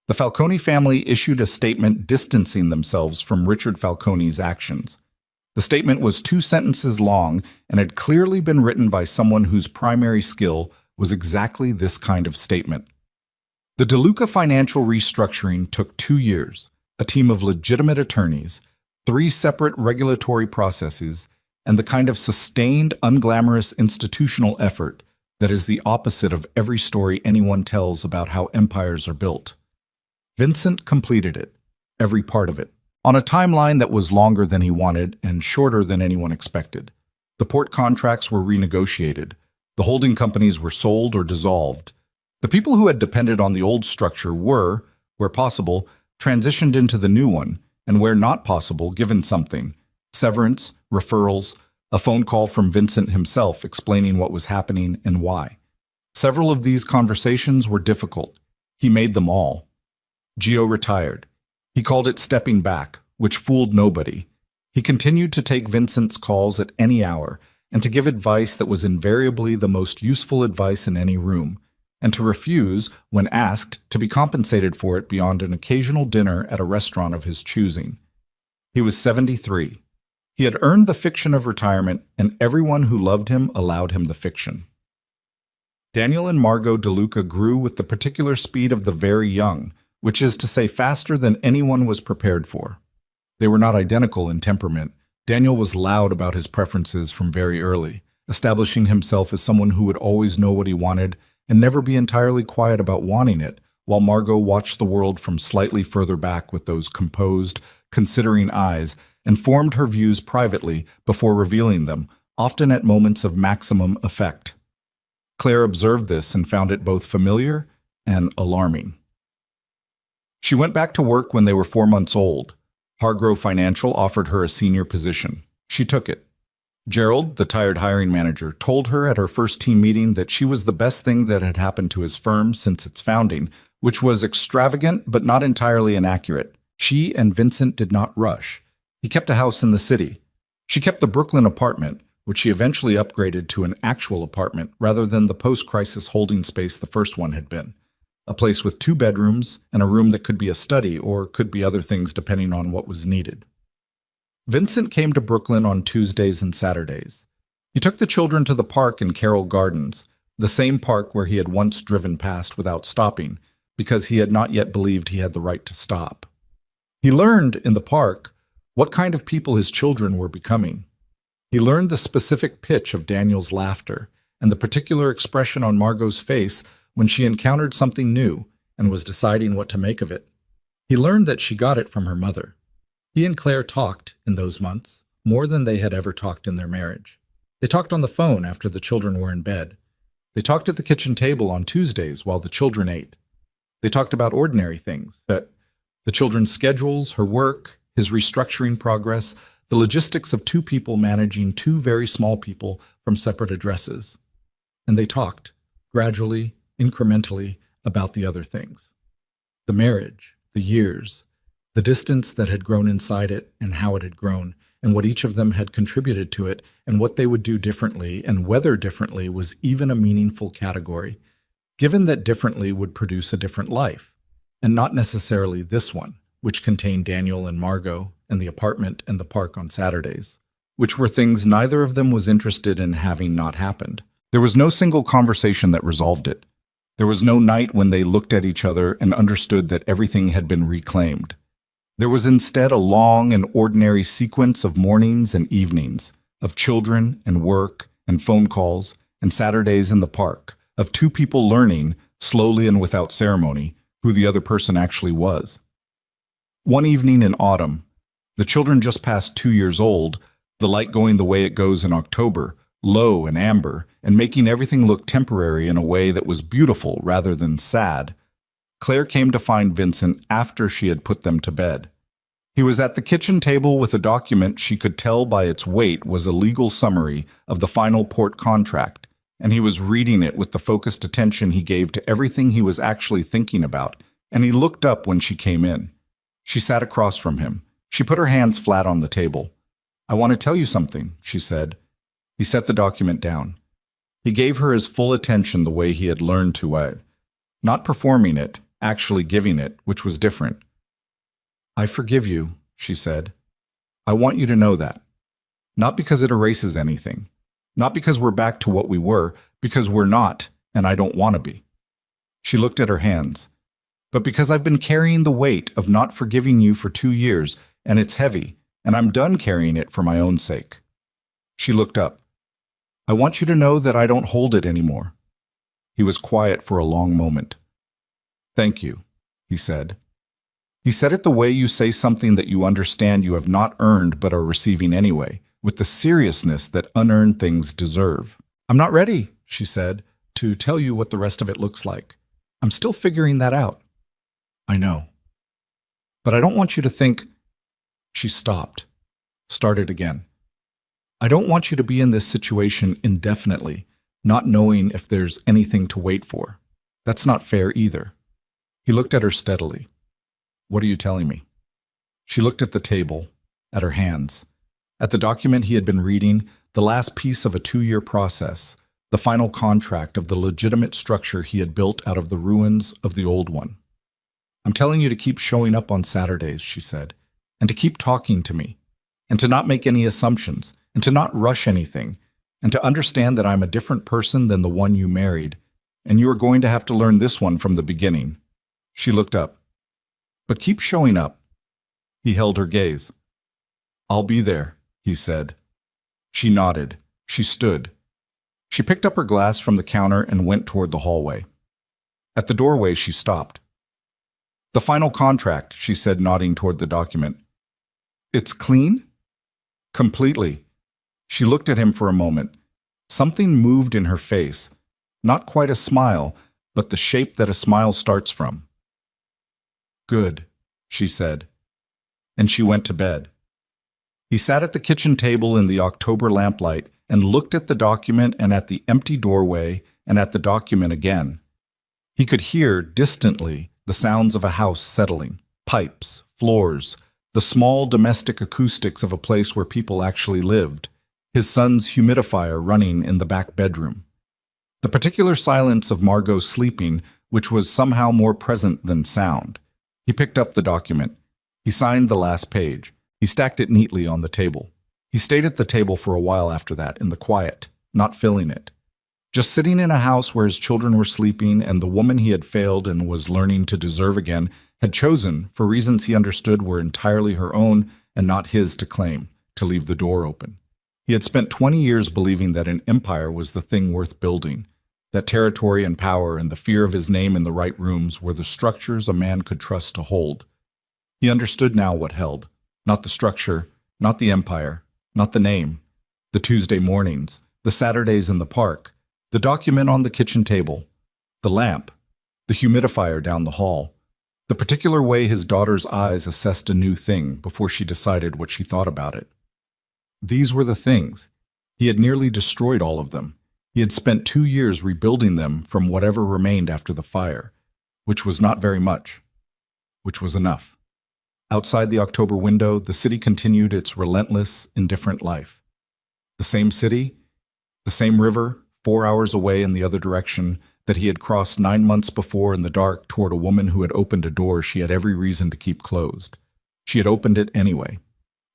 The Falcone family issued a statement distancing themselves from Richard Falcone's actions. The statement was 2 sentences long and had clearly been written by someone whose primary skill was exactly this kind of statement. The DeLuca financial restructuring took 2 years, a team of legitimate attorneys, 3 separate regulatory processes, and the kind of sustained, unglamorous institutional effort that is the opposite of every story anyone tells about how empires are built. Vincent completed it, every part of it, on a timeline that was longer than he wanted and shorter than anyone expected. The port contracts were renegotiated. The holding companies were sold or dissolved. The people who had depended on the old structure were, where possible, transitioned into the new one, and where not possible, given something: severance, referrals, a phone call from Vincent himself explaining what was happening and why. Several of these conversations were difficult. He made them all. Gio retired. He called it stepping back, which fooled nobody. He continued to take Vincent's calls at any hour, and to give advice that was invariably the most useful advice in any room, and to refuse, when asked, to be compensated for it beyond an occasional dinner at a restaurant of his choosing. He was 73. He had earned the fiction of retirement, and everyone who loved him allowed him the fiction. Daniel and Margot DeLuca grew with the particular speed of the very young, which is to say faster than anyone was prepared for. They were not identical in temperament. Daniel was loud about his preferences from very early, establishing himself as someone who would always know what he wanted and never be entirely quiet about wanting it, while Margot watched the world from slightly further back with those composed, considering eyes, and formed her views privately before revealing them, often at moments of maximum effect. Claire observed this and found it both familiar and alarming. She went back to work when they were 4 months old. Hargrove Financial offered her a senior position. She took it. Gerald, the tired hiring manager, told her at her first team meeting that she was the best thing that had happened to his firm since its founding, which was extravagant but not entirely inaccurate. She and Vincent did not rush. He kept a house in the city. She kept the Brooklyn apartment, which she eventually upgraded to an actual apartment rather than the post-crisis holding space the first one had been. A place with 2 bedrooms and a room that could be a study or could be other things depending on what was needed. Vincent came to Brooklyn on Tuesdays and Saturdays. He took the children to the park in Carroll Gardens, the same park where he had once driven past without stopping, because he had not yet believed he had the right to stop. He learned in the park what kind of people his children were becoming. He learned the specific pitch of Daniel's laughter and the particular expression on Margot's face when she encountered something new and was deciding what to make of it. He learned that she got it from her mother. He and Claire talked, in those months, more than they had ever talked in their marriage. They talked on the phone after the children were in bed. They talked at the kitchen table on Tuesdays while the children ate. They talked about ordinary things, that the children's schedules, her work, his restructuring progress, the logistics of 2 people managing 2 very small people from separate addresses. And they talked, gradually, incrementally, about the other things. The marriage, the years, the distance that had grown inside it and how it had grown, and what each of them had contributed to it, and what they would do differently, and whether differently was even a meaningful category, given that differently would produce a different life, and not necessarily this one, which contained Daniel and Margot, and the apartment and the park on Saturdays, which were things neither of them was interested in having not happened. There was no single conversation that resolved it. There was no night when they looked at each other and understood that everything had been reclaimed. There was instead a long and ordinary sequence of mornings and evenings, of children and work and phone calls and Saturdays in the park, of two people learning, slowly and without ceremony, who the other person actually was. One evening in autumn, the children just past 2 years old, the light going the way it goes in October, low and amber, and making everything look temporary in a way that was beautiful rather than sad, Claire came to find Vincent after she had put them to bed. He was at the kitchen table with a document she could tell by its weight was a legal summary of the final port contract, and he was reading it with the focused attention he gave to everything he was actually thinking about, and he looked up when she came in. She sat across from him. She put her hands flat on the table. "I want to tell you something," she said. He set the document down. He gave her his full attention the way he had learned to, not performing it, actually giving it, which was different. "I forgive you," she said. "I want you to know that. Not because it erases anything. Not because we're back to what we were, because we're not, and I don't want to be." She looked at her hands. "But because I've been carrying the weight of not forgiving you for 2 years, and it's heavy, and I'm done carrying it for my own sake." She looked up. "I want you to know that I don't hold it anymore." He was quiet for a long moment. "Thank you," he said. He said it the way you say something that you understand you have not earned but are receiving anyway, with the seriousness that unearned things deserve. "I'm not ready," she said, "to tell you what the rest of it looks like. I'm still figuring that out." "I know. But I don't want you to think—" She stopped, started again. "I don't want you to be in this situation indefinitely, not knowing if there's anything to wait for. That's not fair either." He looked at her steadily. "What are you telling me?" She looked at the table, at her hands, at the document he had been reading, the last piece of a 2-year process, the final contract of the legitimate structure he had built out of the ruins of the old one. "I'm telling you to keep showing up on Saturdays," she said, "and to keep talking to me, and to not make any assumptions, and to not rush anything, and to understand that I'm a different person than the one you married, and you are going to have to learn this one from the beginning." She looked up. "But keep showing up." He held her gaze. "I'll be there," he said. She nodded. She stood. She picked up her glass from the counter and went toward the hallway. At the doorway, she stopped. "The final contract," she said, nodding toward the document. "It's clean?" "Completely." She looked at him for a moment. Something moved in her face. Not quite a smile, but the shape that a smile starts from. "Good," she said. And she went to bed. He sat at the kitchen table in the October lamplight and looked at the document and at the empty doorway and at the document again. He could hear, distantly, the sounds of a house settling, pipes, floors, the small domestic acoustics of a place where people actually lived, his son's humidifier running in the back bedroom. The particular silence of Margot sleeping, which was somehow more present than sound. He picked up the document. He signed the last page. He stacked it neatly on the table. He stayed at the table for a while after that, in the quiet, not filling it. Just sitting in a house where his children were sleeping and the woman he had failed and was learning to deserve again had chosen, for reasons he understood were entirely her own and not his to claim, to leave the door open. He had spent 20 years believing that an empire was the thing worth building, that territory and power and the fear of his name in the right rooms were the structures a man could trust to hold. He understood now what held, not the structure, not the empire, not the name, the Tuesday mornings, the Saturdays in the park, the document on the kitchen table, the lamp, the humidifier down the hall, the particular way his daughter's eyes assessed a new thing before she decided what she thought about it. These were the things. He had nearly destroyed all of them. He had spent 2 years rebuilding them from whatever remained after the fire, which was not very much, which was enough. Outside the October window, the city continued its relentless, indifferent life. The same city, the same river, 4 hours away in the other direction, that he had crossed 9 months before in the dark toward a woman who had opened a door she had every reason to keep closed. She had opened it anyway.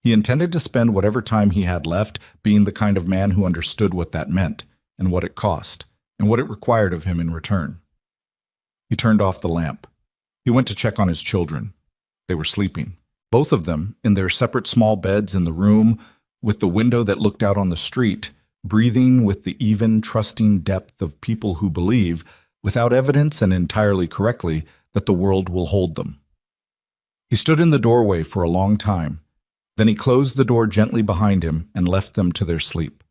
He intended to spend whatever time he had left being the kind of man who understood what that meant, and what it cost, and what it required of him in return. He turned off the lamp. He went to check on his children. They were sleeping, both of them in their separate small beds in the room with the window that looked out on the street, breathing with the even, trusting depth of people who believe, without evidence and entirely correctly, that the world will hold them. He stood in the doorway for a long time. Then he closed the door gently behind him and left them to their sleep.